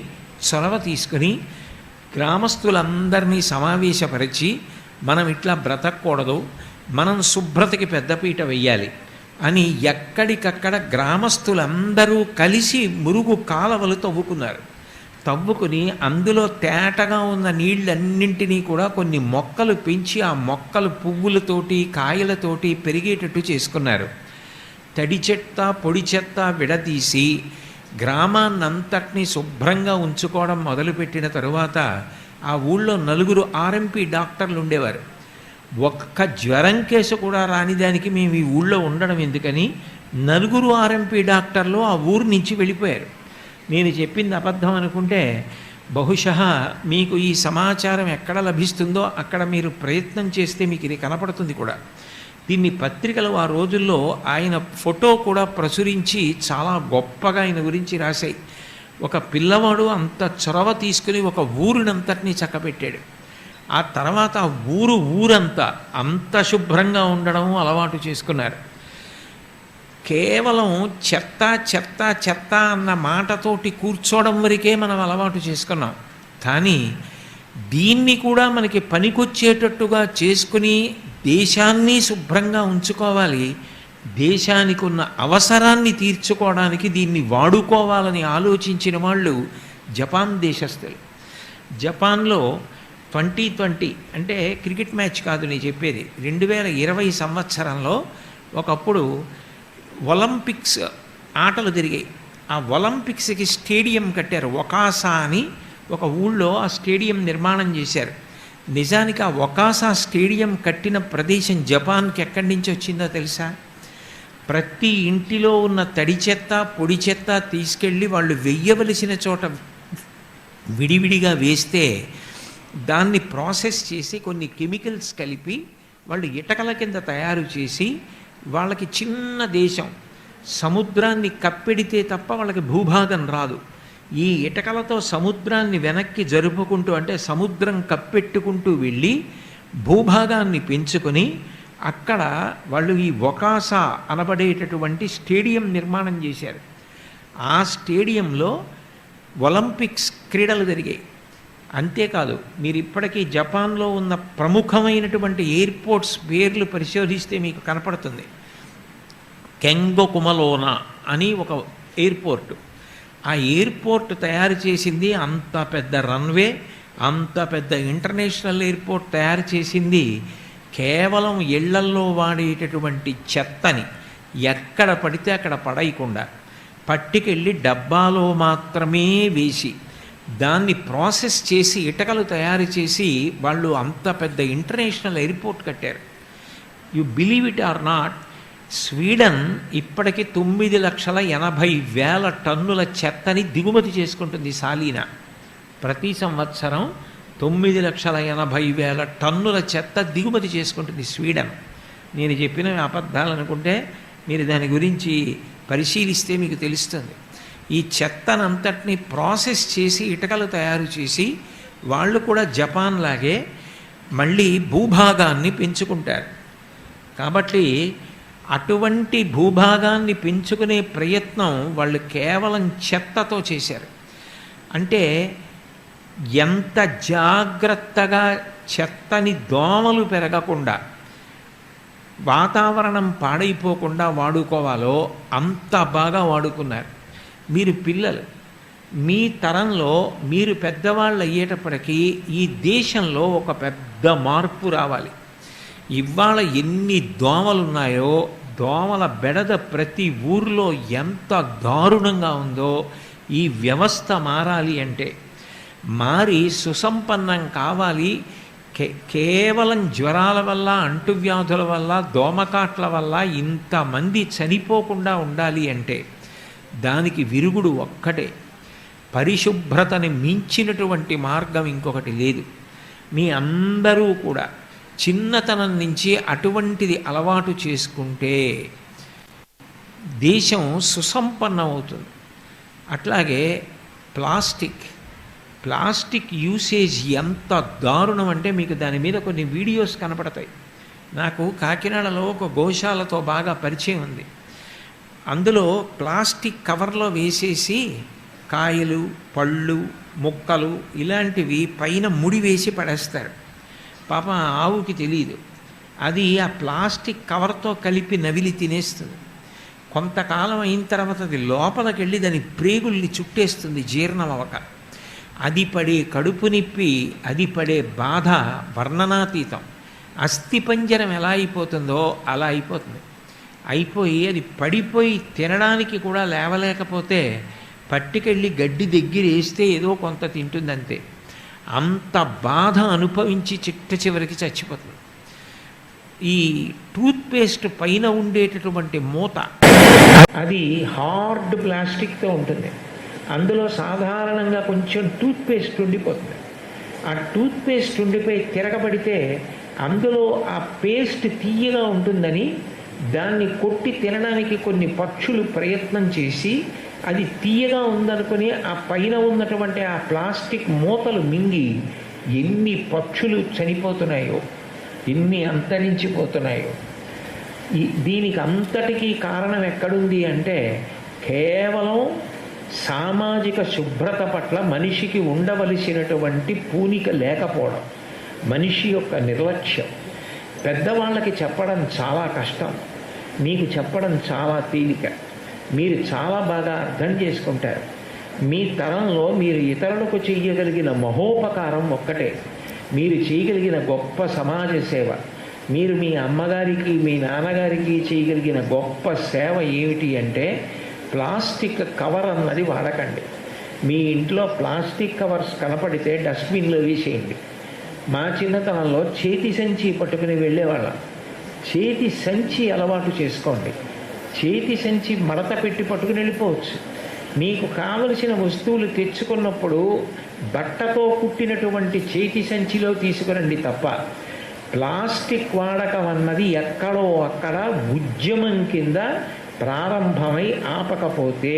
చొరవ తీసుకుని గ్రామస్తులందరినీ సమావేశపరిచి, మనం ఇట్లా బ్రతకూడదు, మనం శుభ్రతకి పెద్దపీట వెయ్యాలి అని ఎక్కడికక్కడ గ్రామస్తులందరూ కలిసి మురుగు కాలవలు తవ్వుకున్నారు. తవ్వుకుని అందులో తేటగా ఉన్న నీళ్ళన్నింటినీ కూడా కొన్ని మొక్కలు పెంచి ఆ మొక్కలు పువ్వులతోటి కాయలతోటి పెరిగేటట్టు చేసుకున్నారు. తడి చెత్త పొడి చెత్త విడదీసి గ్రామాన్నంతటినీ శుభ్రంగా ఉంచుకోవడం మొదలుపెట్టిన తరువాత ఆ ఊళ్ళో 4 ఆర్ఎంపీ డాక్టర్లు ఉండేవారు. ఒక్క జ్వరం కేసు కూడా రాని దానికి మేము ఈ ఊళ్ళో ఉండడం ఎందుకని 4 ఆర్ఎంపీ డాక్టర్లు ఆ ఊరు నుంచి వెళ్ళిపోయారు. నేను చెప్పింది అబద్ధం అనుకుంటే బహుశः మీకు ఈ సమాచారం ఎక్కడ లభిస్తుందో అక్కడ మీరు ప్రయత్నం చేస్తే మీకు ఇది కనపడుతుంది కూడా. దీన్ని పత్రికలు ఆ రోజుల్లో ఆయన ఫోటో కూడా ప్రచురించి చాలా గొప్పగా ఆయన గురించి రాశాయి. ఒక పిల్లవాడు అంత చొరవ తీసుకుని ఒక ఊరినంతటినీ చక్కబెట్టాడు. ఆ తర్వాత ఆ ఊరంతా అంత శుభ్రంగా ఉండడం అలవాటు చేసుకున్నారు. కేవలం చెత్త చెత్త చెత్త అన్న మాటతోటి కూర్చోవడం వరకే మనం అలవాటు చేసుకున్నాం. కానీ దీన్ని కూడా మనకి పనికొచ్చేటట్టుగా చేసుకుని దేశాన్ని శుభ్రంగా ఉంచుకోవాలి, దేశానికి ఉన్న అవసరాన్ని తీర్చుకోవడానికి దీన్ని వాడుకోవాలని ఆలోచించిన వాళ్ళు జపాన్ దేశస్థులు. జపాన్లో 2020 అంటే క్రికెట్ మ్యాచ్ కాదు నేను చెప్పేది, 2020 సంవత్సరంలో ఒకప్పుడు ఒలింపిక్స్ ఆటలు జరిగాయి. ఆ ఒలింపిక్స్కి స్టేడియం కట్టారు. ఒకాసా అని ఒక ఊళ్ళో ఆ స్టేడియం నిర్మాణం చేశారు. నిజానికి ఆ ఒకాసా స్టేడియం కట్టిన ప్రదేశం జపాన్కి ఎక్కడి నుంచి వచ్చిందో తెలుసా? ప్రతి ఇంటిలో ఉన్న తడి చెత్త పొడి చెత్త తీసుకెళ్ళి వాళ్ళు వెయ్యవలసిన చోట విడివిడిగా వేస్తే దాన్ని ప్రాసెస్ చేసి కొన్ని కెమికల్స్ కలిపి వాళ్ళు ఇటకల కింద తయారు చేసి, వాళ్ళకి చిన్న దేశం, సముద్రాన్ని కప్పెడితే తప్ప వాళ్ళకి భూభాగం రాదు. ఈ ఇటకలతో సముద్రాన్ని వెనక్కి జరుపుకుంటూ, అంటే సముద్రం కప్పెట్టుకుంటూ వెళ్ళి భూభాగాన్ని పెంచుకొని అక్కడ వాళ్ళు ఈ ఒకాసా అనబడేటటువంటి స్టేడియం నిర్మాణం చేశారు. ఆ స్టేడియంలో ఒలింపిక్స్ క్రీడలు జరిగాయి. అంతేకాదు, మీరు ఇప్పటికీ జపాన్లో ఉన్న ప్రముఖమైనటువంటి ఎయిర్పోర్ట్స్ పేర్లు పరిశోధిస్తే మీకు కనపడుతుంది. కెంగో కుమలోనా అని ఒక ఎయిర్పోర్టు. ఆ ఎయిర్పోర్ట్ తయారు చేసింది, అంత పెద్ద రన్వే, అంత పెద్ద ఇంటర్నేషనల్ ఎయిర్పోర్ట్ తయారు చేసింది కేవలం ఇళ్లల్లో వాడేటటువంటి చెత్తని ఎక్కడ పడితే అక్కడ పడేయకుండా పట్టుకెళ్ళి డబ్బాలో మాత్రమే వేసి దాన్ని ప్రాసెస్ చేసి ఇటకలు తయారు చేసి వాళ్ళు అంత పెద్ద ఇంటర్నేషనల్ ఎయిర్పోర్ట్ కట్టారు. You believe it or not, Sweden ఇప్పటికీ 9,80,000 టన్నుల చెత్తని దిగుమతి చేసుకుంటుంది. సాలీనా ప్రతి సంవత్సరం 9,80,000 టన్నుల చెత్త దిగుమతి చేసుకుంటుంది స్వీడన్. నేను చెప్పిన అబద్ధాలు అనుకుంటే మీరు దాని గురించి పరిశీలిస్తే మీకు తెలుస్తుంది. ఈ చెత్తనంతటిని ప్రాసెస్ చేసి ఇటకలు తయారు చేసి వాళ్ళు కూడా జపాన్ లాగే మళ్ళీ భూభాగాన్ని పెంచుకుంటారు. కాబట్టి అటువంటి భూభాగాన్ని పెంచుకునే ప్రయత్నం వాళ్ళు కేవలం చెత్తతో చేశారు. అంటే ఎంత జాగ్రత్తగా చెత్తని దోమలు పెరగకుండా, వాతావరణం పాడైపోకుండా వాడుకోవాలో అంత బాగా వాడుకున్నారు. మీరు పిల్లలు, మీ తరంలో మీరు పెద్దవాళ్ళు అయ్యేటప్పటికీ ఈ దేశంలో ఒక పెద్ద మార్పు రావాలి. ఇవాళ ఎన్ని దోమలు ఉన్నాయో, దోమల బెడద ప్రతి ఊర్లో ఎంత దారుణంగా ఉందో, ఈ వ్యవస్థ మారాలి అంటే మారి సుసంపన్నం కావాలి. కేవలం జ్వరాల వల్ల, అంటువ్యాధుల వల్ల, దోమకాట్ల వల్ల ఇంతమంది చనిపోకుండా ఉండాలి అంటే దానికి విరుగుడు ఒక్కటే. పరిశుభ్రతని మించినటువంటి మార్గం ఇంకొకటి లేదు. మీ అందరూ కూడా చిన్నతనం నుంచి అటువంటిది అలవాటు చేసుకుంటే దేశం సుసంపన్నమవుతుంది. అట్లాగే ప్లాస్టిక్ యూసేజ్ ఎంత దారుణం అంటే మీకు దాని మీద కొన్ని వీడియోస్ కనపడతాయి. నాకు కాకినాడలో ఒక గోశాలతో బాగా పరిచయం ఉంది. అందులో ప్లాస్టిక్ కవర్లో వేసేసి కాయలు, పళ్ళు, ముక్కలు ఇలాంటివి పైన ముడి వేసి పడేస్తారు. పాపం ఆవుకి తెలియదు, అది ఆ ప్లాస్టిక్ కవర్తో కలిపి నవిలి తినేస్తుంది. కొంతకాలం అయిన తర్వాత అది లోపలికి వెళ్ళి దాని ప్రేగుల్ని చుట్టేస్తుంది జీర్ణం అవ్వక. అది పడే కడుపు నొప్పి, అది పడే బాధ వర్ణనాతీతం. అస్థిపంజరం ఎలా అయిపోతుందో అలా అయిపోతుంది. అయిపోయి అది పడిపోయి తినడానికి కూడా లేవలేకపోతే పట్టుకెళ్ళి గడ్డి దగ్గర వేస్తే ఏదో కొంత తింటుందంతే. అంత బాధ అనుభవించి చిట్ట చివరికి చచ్చిపోతుంది. ఈ టూత్పేస్ట్ పైన ఉండేటటువంటి మూత అది హార్డ్ ప్లాస్టిక్తో ఉంటుంది. అందులో సాధారణంగా కొంచెం టూత్పేస్ట్ ఉండిపోతుంది. ఆ టూత్పేస్ట్ ఉండిపోయి తిరగబడితే అందులో ఆ పేస్ట్ తీయగా ఉంటుందని దాన్ని కొట్టి తినడానికి కొన్ని పక్షులు ప్రయత్నం చేసి అది తీయగా ఉందనుకుని ఆ పైన ఉన్నటువంటి ఆ ప్లాస్టిక్ మూతలు మింగి ఎన్ని పక్షులు చనిపోతున్నాయో, ఎన్ని అంతరించిపోతున్నాయో. దీనికి అంతటికీ కారణం ఎక్కడుంది అంటే కేవలం సామాజిక శుభ్రత పట్ల మనిషికి ఉండవలసినటువంటి పూనిక లేకపోవడం, మనిషి యొక్క నిర్లక్ష్యం. పెద్దవాళ్ళకి చెప్పడం చాలా కష్టం, మీకు చెప్పడం చాలా తేలిక. మీరు చాలా బాగా అర్థం చేసుకుంటారు. మీ తరంలో మీరు ఇతరులకు చేయగలిగిన మహోపకారం ఒక్కటే, మీరు చేయగలిగిన గొప్ప సమాజ సేవ. మీరు మీ అమ్మగారికి మీ నాన్నగారికి చేయగలిగిన గొప్ప సేవ ఏమిటి అంటే ప్లాస్టిక్ కవర్ అన్నది వాడకండి. మీ ఇంట్లో ప్లాస్టిక్ కవర్స్ కనపడితే డస్ట్బిన్లో వేసేయండి. మా చిన్నతనంలో చేతి సంచి పట్టుకుని వెళ్ళేవాళ్ళం. చేతి సంచి అలవాటు చేసుకోండి. చేతి సంచి మడత పెట్టి పట్టుకుని వెళ్ళిపోవచ్చు. మీకు కావలసిన వస్తువులు తెచ్చుకున్నప్పుడు బట్టతో కుట్టినటువంటి చేతి సంచిలో తీసుకురండి తప్ప ప్లాస్టిక్ వాడకం అన్నది ఎక్కడో అక్కడ ఉద్యమం కింద ప్రారంభమై ఆపకపోతే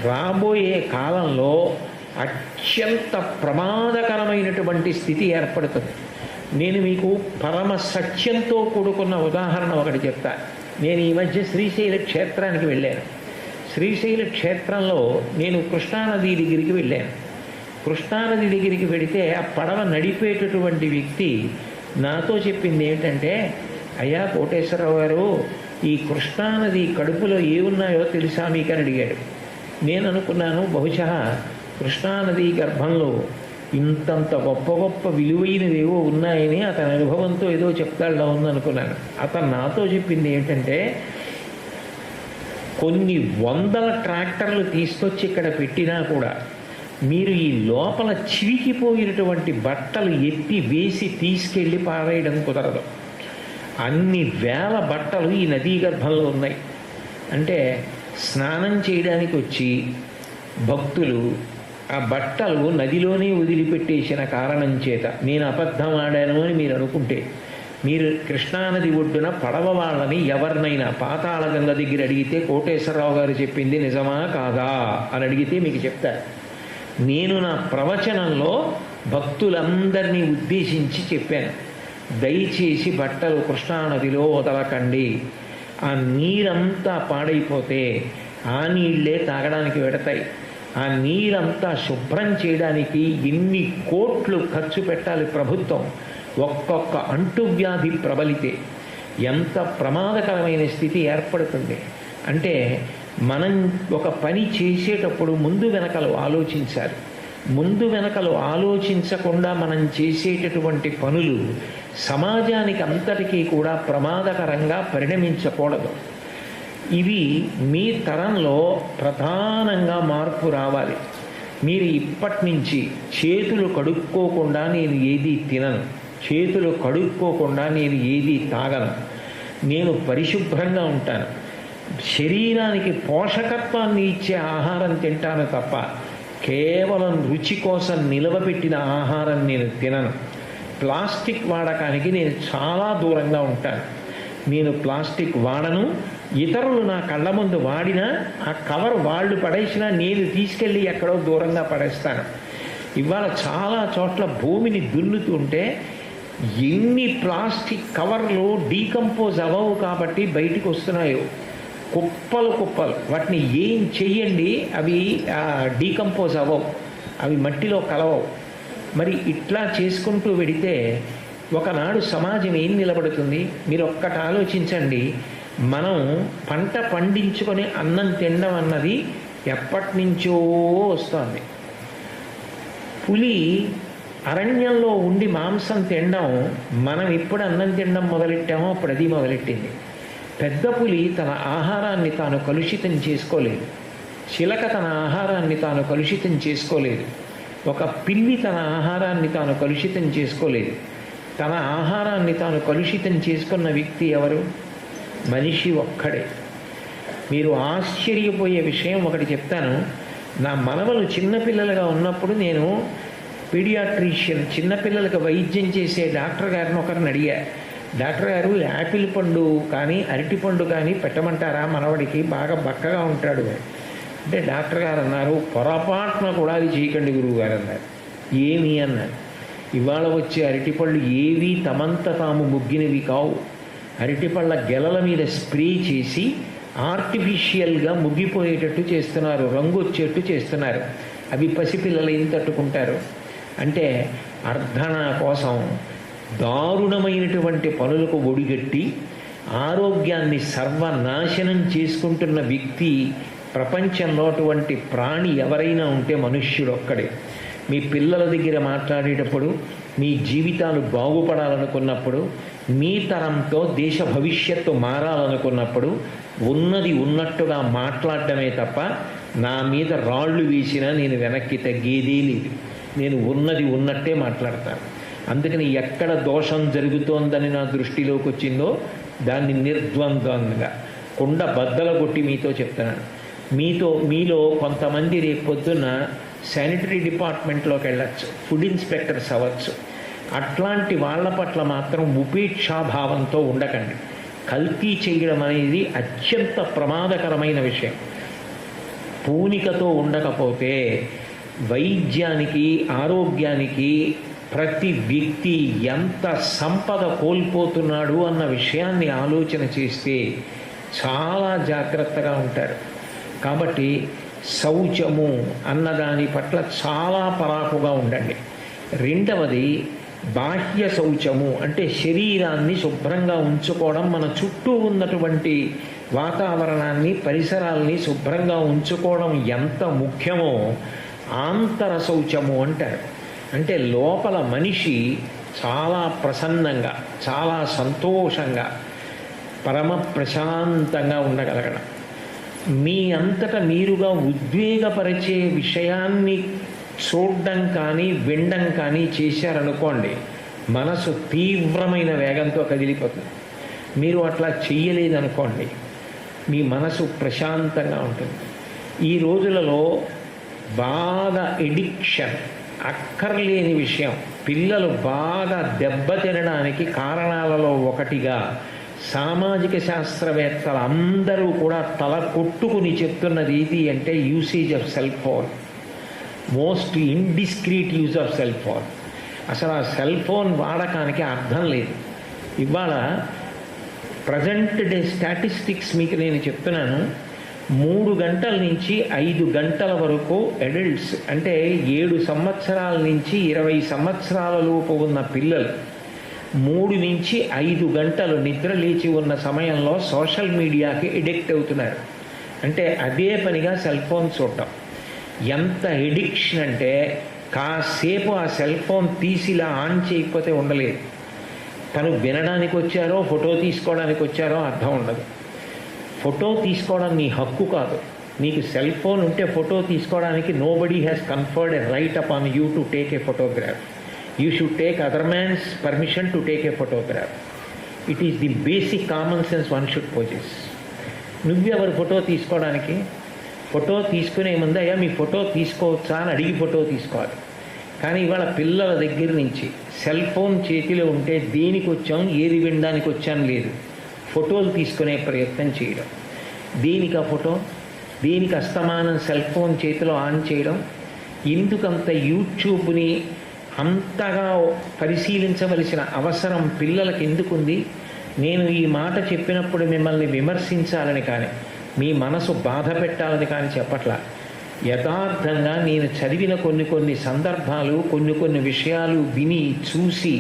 రాబోయే కాలంలో అత్యంత ప్రమాదకరమైనటువంటి స్థితి ఏర్పడుతుంది. నేను మీకు పరమ సత్యంతో కూడుకున్న ఉదాహరణ ఒకటి చెప్తా. నేను ఈ మధ్య శ్రీశైల క్షేత్రానికి వెళ్ళాను. శ్రీశైల క్షేత్రంలో నేను కృష్ణానది దగ్గరికి వెళ్ళాను. కృష్ణానది దగ్గరికి వెడితే ఆ పడవ నడిపేటటువంటి వ్యక్తి నాతో చెప్పింది ఏమిటంటే, అయ్యా కోటేశ్వరరావు గారు, ఈ కృష్ణానది కడుపులో ఏమున్నాయో తెలుసా మీకు అని అడిగాడు. నేను అనుకున్నాను బహుశా కృష్ణానది గర్భంలో ఇంతంత గొప్ప గొప్ప విలువైనవేవో ఉన్నాయని అతని అనుభవంతో ఏదో చెప్తాడా ఉందనుకున్నాను. అతను నాతో చెప్పింది ఏంటంటే, కొన్ని వందల ట్రాక్టర్లు తీసుకొచ్చి ఇక్కడ పెట్టినా కూడా మీరు ఈ లోపల చిరికిపోయినటువంటి బట్టలు ఎత్తి వేసి తీసుకెళ్ళి పారేయడం కుదరదు. అన్ని వేల బట్టలు ఈ నదీ గర్భంలో ఉన్నాయి. అంటే స్నానం చేయడానికి వచ్చి భక్తులు ఆ బట్టలు నదిలోనే వదిలిపెట్టేసిన కారణం చేత నేను అబద్ధం ఆడాను అని మీరు అనుకుంటే, మీరు కృష్ణానది ఒడ్డున పడవ వాళ్ళని ఎవరినైనా పాతాళగంగ దగ్గర అడిగితే కోటేశ్వరరావు గారు చెప్పింది నిజమా కాదా అని అడిగితే మీకు చెప్తారు. నేను నా ప్రవచనంలో భక్తులందరినీ ఉద్దేశించి చెప్పాను, దయచేసి బట్టలు కృష్ణానదిలో వదలకండి. ఆ నీరంతా పాడైపోతే ఆ నీళ్లే తాగడానికి పెడతాయి. ఆ నీరంతా శుభ్రం చేయడానికి ఎన్ని కోట్లు ఖర్చు పెట్టాలి ప్రభుత్వం. ఒక్కొక్క అంటువ్యాధి ప్రబలితే ఎంత ప్రమాదకరమైన స్థితి ఏర్పడుతుంది అంటే, మనం ఒక పని చేసేటప్పుడు ముందు వెనకలు ఆలోచించాలి. ముందు వెనకలు ఆలోచించకుండా మనం చేసేటటువంటి పనులు సమాజానికి అంతటికీ కూడా ప్రమాదకరంగా పరిణమించకూడదు. ఇవి మీ తరంలో ప్రధానంగా మార్పు రావాలి. మీరు ఇప్పటి నుంచి చేతులు కడుక్కోకుండా నేను ఏదీ తినను, చేతులు కడుక్కోకుండా నేను ఏదీ తాగను, నేను పరిశుభ్రంగా ఉంటాను, శరీరానికి పోషకత్వాన్ని ఇచ్చే ఆహారం తింటాను తప్ప కేవలం రుచి కోసం నిలవబెట్టిన ఆహారం నేను తినను, ప్లాస్టిక్ వాడకానికి నేను చాలా దూరంగా ఉంటాను, నేను ప్లాస్టిక్ వాడను, ఇతరులు నా కళ్ళ ముందు వాడినా ఆ కవర్ వాళ్ళు పడేసినా నేను తీసుకెళ్ళి ఎక్కడో దూరంగా పడేస్తాను. ఇవాళ చాలా చోట్ల భూమిని దున్నుతుంటే ఎన్ని ప్లాస్టిక్ కవర్లు డీకంపోజ్ అవ్వవు కాబట్టి బయటికి వస్తున్నాయో, కుప్పలు కుప్పలు. వాటిని ఏం చెయ్యండి అవి డీకంపోజ్ అవ్వవు, అవి మట్టిలో కలవవు. మరి ఇట్లా చేసుకుంటూ వెడితే ఒకనాడు సమాజం ఏం నిలబడుతుంది? మీరు ఒక్కటి ఆలోచించండి. మనం పంట పండించుకొని అన్నం తినడం అన్నది ఎప్పటి నుంచో వస్తుంది. పులి అరణ్యంలో ఉండి మాంసం తినడం మనం ఇప్పుడు అన్నం తినడం మొదలెట్టామో అప్పుడు అది మొదలెట్టింది. పెద్ద పులి తన ఆహారాన్ని తాను కలుషితం చేసుకోలేదు, చిలక తన ఆహారాన్ని తాను కలుషితం చేసుకోలేదు, ఒక పిల్లి తన ఆహారాన్ని తాను కలుషితం చేసుకోలేదు. తన ఆహారాన్ని తాను కలుషితం చేసుకున్న వ్యక్తి ఎవరు? మనిషి ఒక్కడే. మీరు ఆశ్చర్యపోయే విషయం ఒకటి చెప్తాను. నా మనవలు చిన్నపిల్లలుగా ఉన్నప్పుడు నేను పీడియాట్రిషియన్, చిన్నపిల్లలకు వైద్యం చేసే డాక్టర్ గారిని ఒకరిని అడిగా, డాక్టర్ గారు యాపిల్ పండు కానీ అరటి పండు కానీ పెట్టమంటారా, మనవడికి బాగా బక్కగా ఉంటాడు. అంటే డాక్టర్ గారు అన్నారు, పొరపాటున కూడా అది చేయకండి గురువు గారు అన్నారు. ఏమి అన్నారు, ఇవాళ వచ్చే అరటిపళ్ళు ఏవి తమంత తాము ముగ్గినవి కావు. అరటిపళ్ళ గెలల మీద స్ప్రే చేసి ఆర్టిఫిషియల్గా ముగ్గిపోయేటట్టు చేస్తున్నారు, రంగు వచ్చేట్టు చేస్తున్నారు. అవి పసిపిల్లలు ఏం తట్టుకుంటారు? అంటే అర్ధన కోసం దారుణమైనటువంటి పనులకు ఒడిగట్టి ఆరోగ్యాన్ని సర్వనాశనం చేసుకుంటున్న వ్యక్తి ప్రపంచంలో అటువంటి ప్రాణి ఎవరైనా ఉంటే మనుష్యుడు ఒక్కడే. మీ పిల్లల దగ్గర మాట్లాడేటప్పుడు, మీ జీవితాలు బాగుపడాలనుకున్నప్పుడు, మీ తరంతో దేశ భవిష్యత్తు మారాలనుకున్నప్పుడు ఉన్నది ఉన్నట్టుగా మాట్లాడటమే తప్ప నా మీద రాళ్ళు వేసినా నేను వెనక్కి తగ్గేదే లేదు. నేను ఉన్నది ఉన్నట్టే మాట్లాడతాను. అందుకని ఎక్కడ దోషం జరుగుతోందని నా దృష్టిలోకి వచ్చిందో దాన్ని నిర్ద్వంద్వంగా కుండ బద్దల కొట్టి మీతో చెప్తున్నాను. మీలో కొంతమంది రేపు పొద్దున్న శానిటరీ డిపార్ట్మెంట్లోకి వెళ్ళచ్చు, ఫుడ్ ఇన్స్పెక్టర్స్ అవ్వచ్చు. అట్లాంటి వాళ్ళ పట్ల మాత్రం ఉపేక్షాభావంతో ఉండకండి. కల్తీ చేయడం అనేది అత్యంత ప్రమాదకరమైన విషయం. పూనికతో ఉండకపోతే వైద్యానికి, ఆరోగ్యానికి ప్రతి వ్యక్తి ఎంత సంపద కోల్పోతున్నాడు అన్న విషయాన్ని ఆలోచన చేస్తే చాలా జాగ్రత్తగా ఉంటారు. కాబట్టి శౌచము అన్నదాని పట్ల చాలా పరాకుగా ఉండండి. రెండవది బాహ్య శౌచము, అంటే శరీరాన్ని శుభ్రంగా ఉంచుకోవడం, మన చుట్టూ ఉన్నటువంటి వాతావరణాన్ని, పరిసరాల్ని శుభ్రంగా ఉంచుకోవడం ఎంత ముఖ్యమో ఆంతర శౌచము అంటారు. అంటే లోపల మనిషి చాలా ప్రసన్నంగా, చాలా సంతోషంగా, పరమ ప్రశాంతంగా ఉండగలగడం. మీ అంతటా మీరుగా ఉద్వేగపరిచే విషయాన్ని చూడడం కానీ వినడం కానీ చేశారనుకోండి, మనసు తీవ్రమైన వేగంతో కదిలిపోతుంది. మీరు అట్లా చెయ్యలేదనుకోండి, మీ మనసు ప్రశాంతంగా ఉంటుంది. ఈ రోజులలో బాగా ఎడిక్షన్, అక్కర్లేని విషయం, పిల్లలు బాగా దెబ్బతినడానికి కారణాలలో ఒకటిగా సామాజిక శాస్త్రవేత్తలు అందరూ కూడా తల కొట్టుకుని చెప్తున్నది ఏది అంటే usage of cell phone, most indiscreet use of cell phone. అసలు ఆ సెల్ ఫోన్ వాడకానికి అర్థం లేదు. ఇవాళ ప్రజెంట్ డే స్టాటిస్టిక్స్ మీకు నేను చెప్తున్నాను. 3 గంటల నుంచి 5 గంటల వరకు అడల్ట్స్, అంటే 7 సంవత్సరాల నుంచి 20 సంవత్సరాల లోపు ఉన్న పిల్లలు 3 నుంచి 5 గంటలు నిద్ర లేచి ఉన్న సమయంలో సోషల్ మీడియాకి ఎడిక్ట్ అవుతున్నారు. అంటే అదే పనిగా సెల్ ఫోన్ చూడటం. ఎంత ఎడిక్షన్ అంటే కాసేపు ఆ సెల్ ఫోన్ తీసిలా ఆన్ చేయకపోతే ఉండలేదు. తను వినడానికి వచ్చారో ఫోటో తీసుకోవడానికి వచ్చారో అర్థం ఉండదు. ఫోటో తీసుకోవడం నీ హక్కు కాదు. నీకు సెల్ ఫోన్ ఉంటే ఫోటో తీసుకోవడానికి nobody has conferred a right upon you to take a photograph. You should take other man's permission to take a photograph. It is the basic common sense one should possess. నువ్వెవరు ఫోటో తీసుకోవడానికి? ఫోటో తీసుకునే ముందు అయ్యా మీ ఫోటో తీసుకోవచ్చా అని అడిగి ఫోటో తీసుకోవాలి. కానీ ఇవాళ పిల్లల దగ్గర నుంచి సెల్ ఫోన్ చేతిలో ఉంటే దేనికి వచ్చాం, ఏది వినడానికి వచ్చాను లేదు, ఫోటోలు తీసుకునే ప్రయత్నం చేయడం. దేనికి ఆ ఫోటో, దేనికి అస్తమానం సెల్ ఫోన్ చేతిలో ఆన్ చేయడం? ఎందుకంత యూట్యూబ్ని అంతగా పరిశీలించవలసిన అవసరం పిల్లలకి ఎందుకుంది? నేను ఈ మాట చెప్పినప్పుడు మిమ్మల్ని విమర్శించాలని కానీ మీ మనసు బాధ పెట్టాలని కానీ చెప్పట్లా. యథార్థంగా నేను చదివిన కొన్ని సందర్భాలు, కొన్ని విషయాలు విని చూసి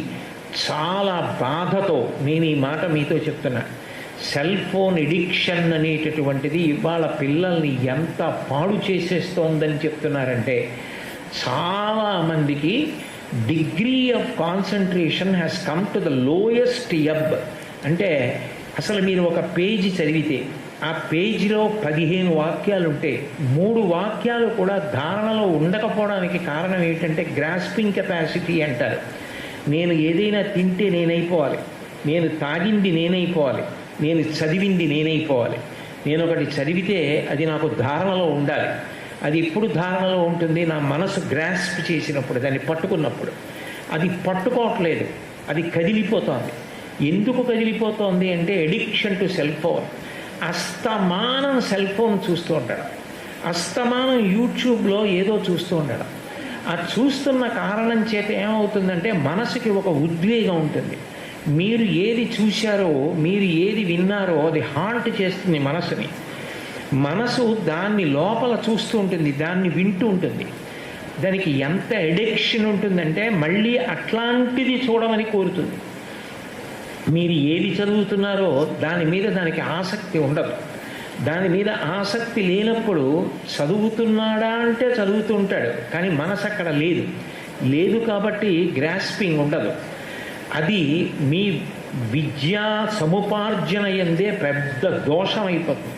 చాలా బాధతో నేను ఈ మాట మీతో చెప్తున్నా. సెల్ ఫోన్ ఎడిక్షన్ అనేటటువంటిది ఇవాళ పిల్లల్ని ఎంత పాడు చేసేస్తోందని చెప్తున్నారంటే, చాలామందికి degree of concentration has come to the lowest ebb. అంటే అసలు మీరు ఒక పేజీ చదివితే ఆ పేజీలో 15 వాక్యాలు ఉంటే 3 వాక్యాలు కూడా ధారణలో ఉండకపోవడానికి కారణం ఏంటంటే గ్రాస్పింగ్ కెపాసిటీ అంటారు. నేను ఏదైనా తింటే నేనైపోవాలి, నేను తాగింది నేనైపోవాలి, నేను చదివింది నేనైపోవాలి. నేను ఒకటి చదివితే అది నాకు ధారణలో ఉండాలి. అది ఎప్పుడు ధారణలో ఉంటుంది? నా మనసు గ్రాస్ప్ చేసినప్పుడు, దాన్ని పట్టుకున్నప్పుడు. అది పట్టుకోవట్లేదు, అది కదిలిపోతోంది. ఎందుకు కదిలిపోతోంది అంటే ఎడిక్షన్ టు సెల్ ఫోన్. అస్తమానం సెల్ ఫోన్ చూస్తూ ఉంటాడు. అస్తమానం యూట్యూబ్లో ఏదో చూస్తూ ఉండడం. ఆ చూస్తున్న కారణం చేత ఏమవుతుందంటే మనసుకి ఒక ఉద్వేగం ఉంటుంది. మీరు ఏది చూశారో, మీరు ఏది విన్నారో అది హాంట్ చేస్తుంది మనసుని. మనసు దాన్ని లోపల చూస్తూ ఉంటుంది, దాన్ని వింటూ ఉంటుంది. దానికి ఎంత ఎడిక్షన్ ఉంటుందంటే మళ్ళీ అట్లాంటిది చూడమని కోరుతుంది. మీరు ఏది చదువుతున్నారో దాని మీద దానికి ఆసక్తి ఉండదు. దాని మీద ఆసక్తి లేనప్పుడు చదువుతున్నాడా అంటే చదువుతూ ఉంటాడు, కానీ మనసు అక్కడ లేదు కాబట్టి గ్రాస్పింగ్ ఉండదు. అది మీ విద్యా సముపార్జన యందే పెద్ద దోషం అయిపోతుంది.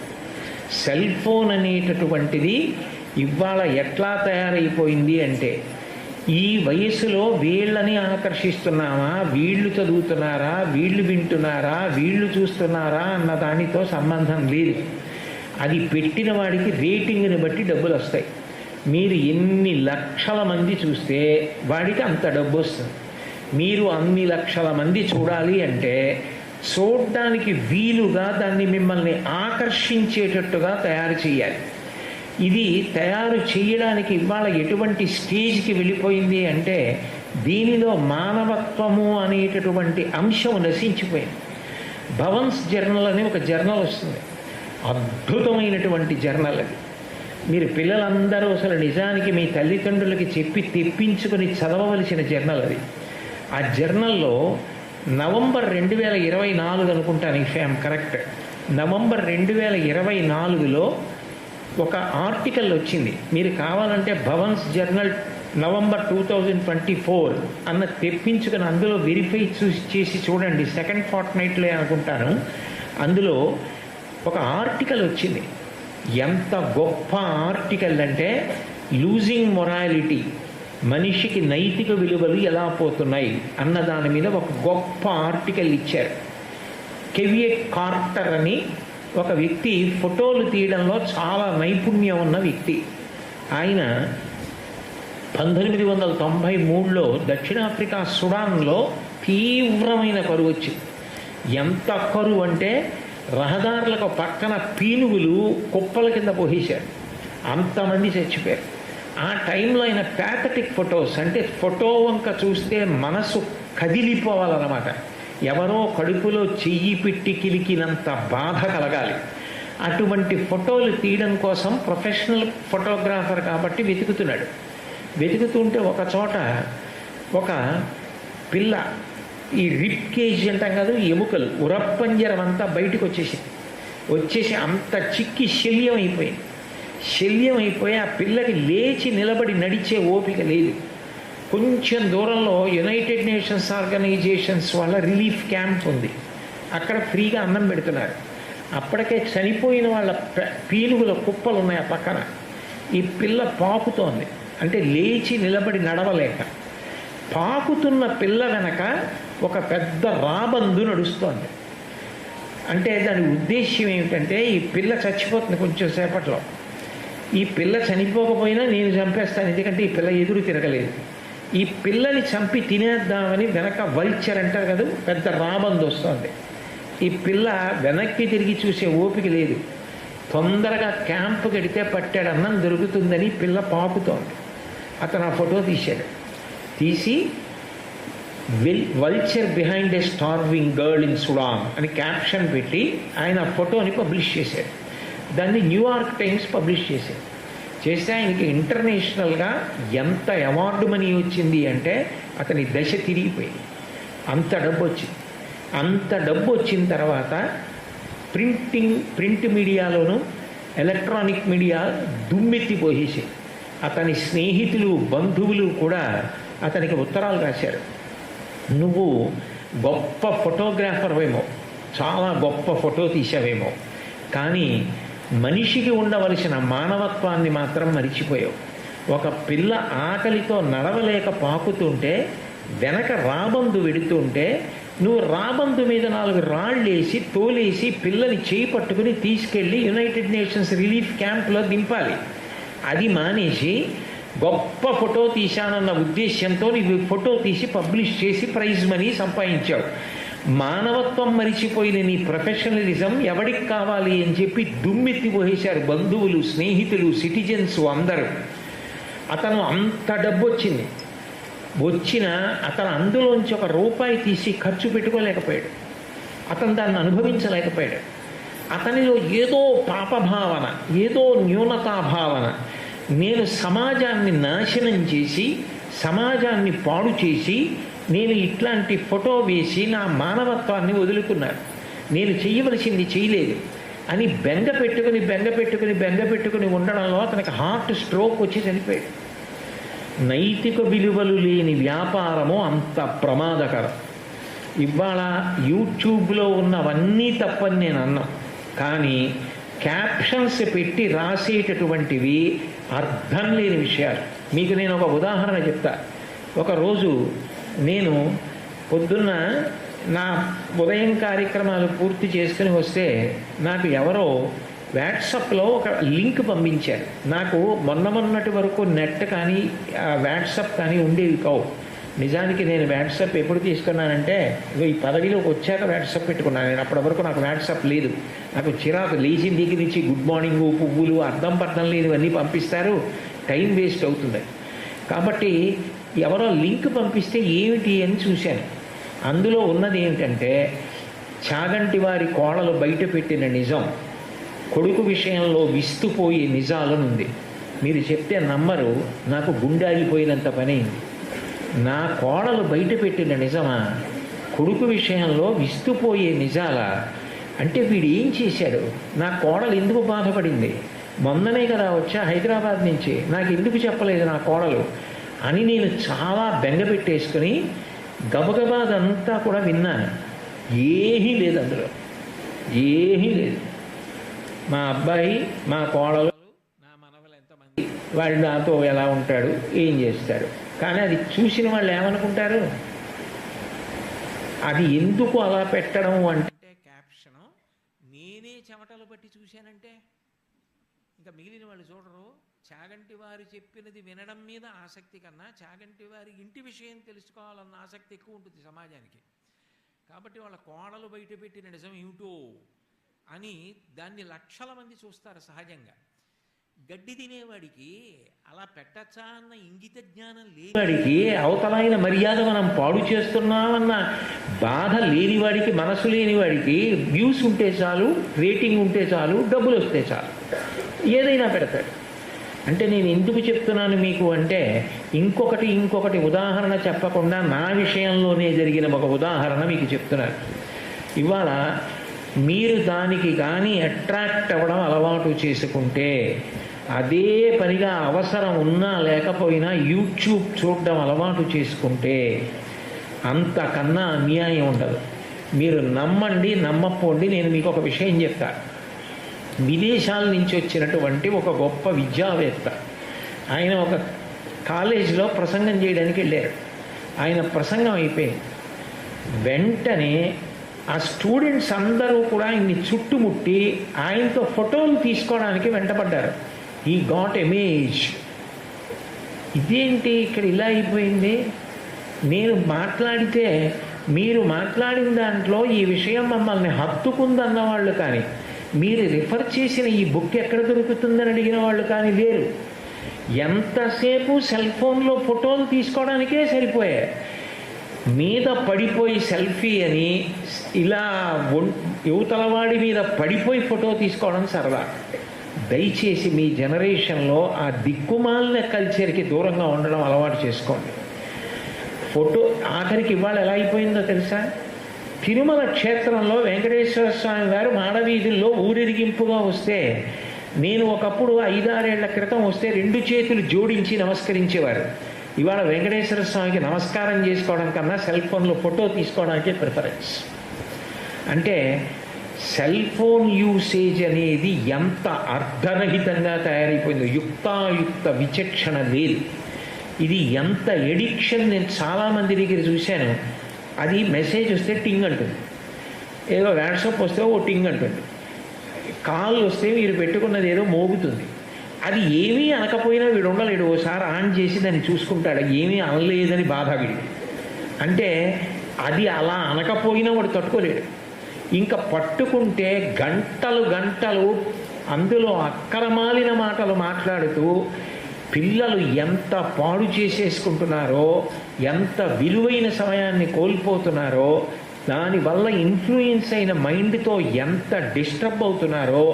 సెల్ ఫోన్ అనేటటువంటిది ఇవాళ ఎట్లా తయారైపోయింది అంటే, ఈ వయసులో వీళ్ళని ఆకర్షిస్తున్నామా, వీళ్ళు చదువుతున్నారా, వీళ్ళు వింటున్నారా, వీళ్ళు చూస్తున్నారా అన్న దానితో సంబంధం లేదు. అది పెట్టిన వాడికి రేటింగ్ని బట్టి డబ్బులు వస్తాయి. మీరు ఎన్ని లక్షల మంది చూస్తే వాడికి అంత డబ్బు వస్తుంది. మీరు అన్ని లక్షల మంది చూడాలి అంటే చూడడానికి వీలుగా దాన్ని మిమ్మల్ని ఆకర్షించేటట్టుగా తయారు చేయాలి. ఇది తయారు చేయడానికి ఇవాళ ఎటువంటి స్టేజ్కి వెళ్ళిపోయింది అంటే దీనిలో మానవత్వము అనేటటువంటి అంశం నశించిపోయింది. భవన్స్ జర్నల్ అని ఒక జర్నల్ వస్తుంది, అద్భుతమైనటువంటి జర్నల్ అది. మీరు పిల్లలందరూ అసలు నిజానికి మీ తల్లిదండ్రులకి చెప్పి తెప్పించుకొని చదవవలసిన జర్నల్ అది. ఆ జర్నల్లో నవంబర్ 2024 అనుకుంటాను, ఇఫ్ ఐఎమ్ కరెక్ట్, నవంబర్ 2024లో ఒక ఆర్టికల్ వచ్చింది. మీరు కావాలంటే భవన్స్ జర్నల్ నవంబర్ 2024 అన్న తెప్పించుకొని అందులో వెరిఫై చేసి చూడండి. సెకండ్ ఫార్ట్నైట్లో అనుకుంటాను. అందులో ఒక ఆర్టికల్ వచ్చింది. ఎంత గొప్ప ఆర్టికల్ అంటే లూజింగ్ మొరాలిటీ, మనిషికి నైతిక విలువలు ఎలా పోతున్నాయి అన్న దాని మీద ఒక గొప్ప ఆర్టికల్ ఇచ్చారు. కెవియట్ కార్టర్ అని ఒక వ్యక్తి, ఫోటోలు తీయడంలో చాలా నైపుణ్యం ఉన్న వ్యక్తి. ఆయన 1993లో దక్షిణాఫ్రికా సుడాన్లో తీవ్రమైన కరువు వచ్చింది. ఎంత కరువు అంటే రహదారులకు పక్కన పీనుగులు కుప్పల కింద పోసేశారు, అంతమంది చచ్చిపోయారు. ఆ టైంలో ఆయన ప్యాథటిక్ ఫొటోస్, అంటే ఫోటో వంక చూస్తే మనసు కదిలిపోవాలన్నమాట. ఎవరో కడుపులో చెయ్యి పెట్టి కిలికినంత బాధ కలగాలి. అటువంటి ఫోటోలు తీయడం కోసం ప్రొఫెషనల్ ఫోటోగ్రాఫర్ కాబట్టి వెతుకుతుంటే ఒక చోట ఒక పిల్ల, ఈ రిప్ కేజ్ అంటాం కదా, ఎముకలు, ఉరప్పంజరం అంతా బయటకు వచ్చేసి అంత చిక్కి శల్యం అయిపోయి ఆ పిల్లకి లేచి నిలబడి నడిచే ఓపిక లేదు. కొంచెం దూరంలో యునైటెడ్ నేషన్స్ ఆర్గనైజేషన్స్ వాళ్ళ రిలీఫ్ క్యాంప్ ఉంది, అక్కడ ఫ్రీగా అన్నం పెడుతున్నారు. అప్పటికే చనిపోయిన వాళ్ళ పీనుగుల కుప్పలు ఉన్నాయి ఆ పక్కన. ఈ పిల్ల పాకుతోంది, అంటే లేచి నిలబడి నడవలేక. పాకుతున్న పిల్ల వెనక ఒక పెద్ద రాబందు నడుస్తోంది. అంటే దాని ఉద్దేశ్యం ఏమిటంటే ఈ పిల్ల చచ్చిపోతుంది కొంచెం సేపట్లో. ఈ పిల్ల చనిపోకపోయినా నేను చంపేస్తాను, ఎందుకంటే ఈ పిల్ల ఎదురు తిరగలేదు. ఈ పిల్లని చంపి తినేద్దామని వెనక వల్చర్ అంటారు కదా, పెద్ద రాబందు వస్తుంది. ఈ పిల్ల వెనక్కి తిరిగి చూసే ఓపిక లేదు. తొందరగా క్యాంపు కడితే పట్టాడు అన్నం దొరుకుతుందని పిల్ల పాకుతోంది. అతను ఆ ఫోటో తీసి vulture behind A starving girl in Sudan అని క్యాప్షన్ పెట్టి ఆయన ఆ ఫోటోని పబ్లిష్ చేశాడు. దాన్ని న్యూయార్క్ టైమ్స్ పబ్లిష్ చేస్తే ఆయనకి ఇంటర్నేషనల్గా ఎంత అవార్డు మనీ వచ్చింది అంటే అతని దశ తిరిగిపోయింది. అంత డబ్బు వచ్చిన తర్వాత ప్రింట్ మీడియాలోనూ ఎలక్ట్రానిక్ మీడియా దుమ్మెత్తిపోయేసి అతని స్నేహితులు బంధువులు కూడా అతనికి ఉత్తరాలు రాశారు. నువ్వు గొప్ప ఫోటోగ్రాఫర్వేమో, చాలా గొప్ప ఫోటో తీసావేమో, కానీ మనిషికి ఉండవలసిన మానవత్వాన్ని మాత్రం మరిచిపోయావు. ఒక పిల్ల ఆకలితో నడవలేక పాకుతుంటే వెనక రాబందు వెడుతుంటే నువ్వు రాబందు మీద 4 రాళ్ళేసి తోలేసి పిల్లని చేయి పట్టుకుని తీసుకెళ్ళి యునైటెడ్ నేషన్స్ రిలీఫ్ క్యాంప్లో దింపాలి. అది మానేసి గొప్ప ఫోటో తీశానన్న ఉద్దేశ్యంతో నీవు ఫోటో తీసి పబ్లిష్ చేసి ప్రైజ్ మనీ సంపాదించావు. మానవత్వం మరిచిపోయిన నీ ప్రొఫెషనలిజం ఎవడికి కావాలి అని చెప్పి దుమ్మెత్తిపోయేశారు బంధువులు, స్నేహితులు, సిటిజన్స్ అందరూ. అతను అంత డబ్బు వచ్చిన అతను అందులోంచి ₹1 తీసి ఖర్చు పెట్టుకోలేకపోయాడు. అతను దాన్ని అనుభవించలేకపోయాడు. అతనిలో ఏదో పాపభావన, ఏదో న్యూనతాభావన, నేను సమాజాన్ని నాశనం చేసి, సమాజాన్ని పాడు చేసి, నేను ఇట్లాంటి ఫోటో వేసి నా మానవత్వాన్ని వదులుకున్నాను, నేను చెయ్యవలసింది చేయలేదు అని బెంగ పెట్టుకుని ఉండడంలో అతనికి హార్ట్ స్ట్రోక్ వచ్చి చనిపోయాడు. నైతిక విలువలు లేని వ్యాపారము అంత ప్రమాదకరం. ఇవాళ యూట్యూబ్లో ఉన్నవన్నీ తప్పని నేను అన్నా, కానీ క్యాప్షన్స్ పెట్టి రాసేటటువంటివి అర్థం లేని విషయాలు. మీకు నేను ఒక ఉదాహరణ చెప్తా. ఒకరోజు నేను పొద్దున్న నా ఉదయం కార్యక్రమాలు పూర్తి చేసుకుని వస్తే నాకు ఎవరో వాట్సాప్లో ఒక లింక్ పంపించారు. నాకు మొన్నటి వరకు నెట్ కానీ వాట్సాప్ కానీ ఉండేవి కావు. నిజానికి నేను వాట్సాప్ ఎప్పుడు తీసుకున్నానంటే ఈ పదవిలోకి వచ్చాక వాట్సాప్ పెట్టుకున్నాను. నేను అప్పటి వరకు నాకు వాట్సాప్ లేదు. నాకు చిరాకు, లేచిన దగ్గర నుంచి గుడ్ మార్నింగ్, పువ్వులు, అర్థం లేనివన్నీ పంపిస్తారు, టైం వేస్ట్ అవుతుంది. కాబట్టి ఎవరో లింక్ పంపిస్తే ఏమిటి అని చూశాను. అందులో ఉన్నది ఏమిటంటే చాగంటి వారి కోడలు బయట పెట్టిన నిజం, కొడుకు విషయంలో విస్తుపోయే నిజాలనుంది. మీరు చెప్తే నమ్మరు, నాకు గుండాగిపోయినంత పనైంది. నా కోడలు బయట పెట్టిన నిజమా, కొడుకు విషయంలో విస్తుపోయే నిజాలా? అంటే వీడు ఏం చేశాడు? నా కోడలు ఎందుకు బాధపడింది? మొన్ననే కదా వచ్చా హైదరాబాద్ నుంచి, నాకు ఎందుకు చెప్పలేదు నా కోడలు అని నేను చాలా బెంగ పెట్టేసుకుని గబగబాదంతా కూడా విన్నాను. ఏమీ లేదు అందులో, ఏమీ లేదు. మా అబ్బాయి, మా కోడలు, నా మనవలు ఎంతమంది, వాడు నాతో ఎలా ఉంటాడు, ఏం చేస్తాడు. కానీ అది చూసిన వాళ్ళు ఏమనుకుంటారు? అది ఎందుకు అలా పెట్టడం అంటే క్యాప్షను నేనే చెమటలు బట్టి చూశానంటే ఇంకా మిగిలిన వాళ్ళు చూడరు. చాగంటి వారు చెప్పినది వినడం మీద ఆసక్తి కన్నా చాగంటి వారి ఇంటి విషయం తెలుసుకోవాలన్న ఆసక్తి ఎక్కువ ఉంటుంది సమాజానికి. కాబట్టి వాళ్ళ కోడలు బయట పెట్టిన నిజం ఏమిటో అని దాన్ని లక్షల మంది చూస్తారు సహజంగా. గడ్డి తినేవాడికి అలా పెట్టచ్చా అన్న ఇంగిత జ్ఞానం లేనివాడికి, అవతలైన మర్యాద మనం పాడు చేస్తున్నామన్న బాధ లేనివాడికి, మనసు లేనివాడికి వ్యూస్ ఉంటే చాలు, రేటింగ్ ఉంటే చాలు, డబ్బులు వస్తే చాలు, ఏదైనా పెడతాడు. అంటే నేను ఎందుకు చెప్తున్నాను మీకు అంటే ఇంకొకటి ఉదాహరణ చెప్పకుండా నా విషయంలోనే జరిగిన ఒక ఉదాహరణ మీకు చెప్తున్నాను. ఇవాళ మీరు దానికి కానీ అట్రాక్ట్ అవ్వడం అలవాటు చేసుకుంటే, అదే పనిగా అవసరం ఉన్నా లేకపోయినా యూట్యూబ్ చూడడం అలవాటు చేసుకుంటే అంతకన్నా అన్యాయం ఉండదు. మీరు నమ్మండి, నమ్మపోండి. నేను మీకు ఒక విషయం చెప్తాను. విదేశాల నుంచి వచ్చినటువంటి ఒక గొప్ప విద్యావేత్త, ఆయన ఒక కాలేజీలో ప్రసంగం చేయడానికి వెళ్ళారు. ఆయన ప్రసంగం అయిపోయింది. వెంటనే ఆ స్టూడెంట్స్ అందరూ కూడా ఆయన్ని చుట్టుముట్టి ఆయనతో ఫోటోలు తీసుకోవడానికి వెంటపడ్డారు. He got amaze. ఇదేంటి ఇక్కడ ఇలా అయిపోయింది? నేను మాట్లాడితే మీరు మాట్లాడిన దాంట్లో ఈ విషయం మమ్మల్ని హత్తుకుందన్నవాళ్ళు కానీ, మీరు రిఫర్ చేసిన ఈ బుక్ ఎక్కడ దొరుకుతుందని అడిగిన వాళ్ళు కానీ లేరు. ఎంతసేపు సెల్ ఫోన్లో ఫోటోలు తీసుకోవడానికే సరిపోయాయి. మీద పడిపోయి సెల్ఫీ అని ఇలా యువతలవాడి మీద పడిపోయి ఫోటో తీసుకోవడం సరదా. దయచేసి మీ జనరేషన్లో ఆ దిక్కుమాలిన కల్చర్కి దూరంగా ఉండడం అలవాటు చేసుకోండి. ఫోటో ఆఖరికి ఇవాళ ఎలా అయిపోయిందో తెలుసా? తిరుమల క్షేత్రంలో వెంకటేశ్వర స్వామి గారు మాడవీధుల్లో ఊరిరిగింపుగా వస్తే, నేను ఒకప్పుడు 5-6 ఏళ్ల క్రితం వస్తే 2 చేతులు జోడించి నమస్కరించేవారు. ఇవాళ వెంకటేశ్వర స్వామికి నమస్కారం చేసుకోవడం కన్నా సెల్ ఫోన్లో ఫోటో తీసుకోవడానికే ప్రిఫరెన్స్. అంటే సెల్ ఫోన్ యూసేజ్ అనేది ఎంత అర్ధరహితంగా తయారైపోయిందో, యుక్తాయుక్త విచక్షణ లేదు. ఇది ఎంత ఎడిక్షన్. నేను చాలామంది దగ్గర చూశాను. అది మెసేజ్ వస్తే టింగ్ అంటుంది, ఏదో వాట్సాప్ వస్తే ఓ టింగ్ అంటుంది, కాల్ వస్తే మీరు పెట్టుకున్నది ఏదో మోగుతుంది. అది ఏమీ అనకపోయినా వీడు ఉండలేడు. ఓసారి ఆన్ చేసి దాన్ని చూసుకుంటాడు, ఏమీ అనలేదని బాధ వీడి. అంటే అది అలా అనకపోయినా వాడు తట్టుకోలేడు. ఇంకా పట్టుకుంటే గంటలు గంటలు అందులో అక్కరమాలిన మాటలు మాట్లాడుతూ పిల్లలు ఎంత పాడు చేసేసుకుంటున్నారో, ఎంత విలువైన సమయాన్ని కోల్పోతున్నారో, దానివల్ల ఇన్ఫ్లుయెన్స్ అయిన మైండ్తో ఎంత డిస్టర్బ్ అవుతున్నారో,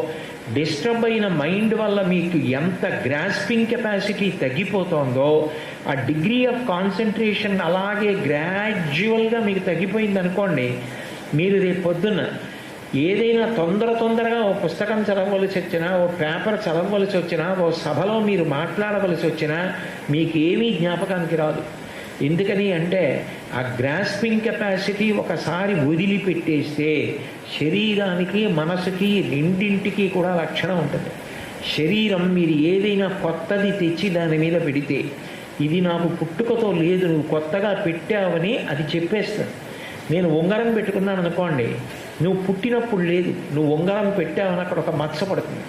డిస్టర్బ్ అయిన మైండ్ వల్ల మీకు ఎంత గ్రాస్పింగ్ కెపాసిటీ తగ్గిపోతుందో, ఆ డిగ్రీ ఆఫ్ కాన్సన్ట్రేషన్ అలాగే గ్రాడ్యువల్గా మీకు తగ్గిపోయింది అనుకోండి, మీరు రేపు పొద్దున్న ఏదైనా తొందరగా ఓ పుస్తకం చదవవలసి వచ్చినా, ఓ పేపర్ చదవవలసి వచ్చినా, ఓ సభలో మీరు మాట్లాడవలసి వచ్చినా మీకేమీ జ్ఞాపకానికి రాదు. ఎందుకని అంటే ఆ గ్రాస్పింగ్ కెపాసిటీ ఒకసారి వదిలిపెట్టేస్తే శరీరానికి మనసుకి రెండింటికి కూడా లక్షణం ఉంటుంది. శరీరం మీరు ఏదైనా కొత్తది తెచ్చి దాని మీద పెడితే, ఇది నాకు పుట్టుకతో లేదు, నువ్వు కొత్తగా పెట్టావని అది చెప్పేస్తుంది. నేను ఉంగరం పెట్టుకున్నాను అనుకోండి, నువ్వు పుట్టినప్పుడు లేదు, నువ్వు ఉంగరం పెట్టావని అక్కడ ఒక మచ్చ పడుతుంది.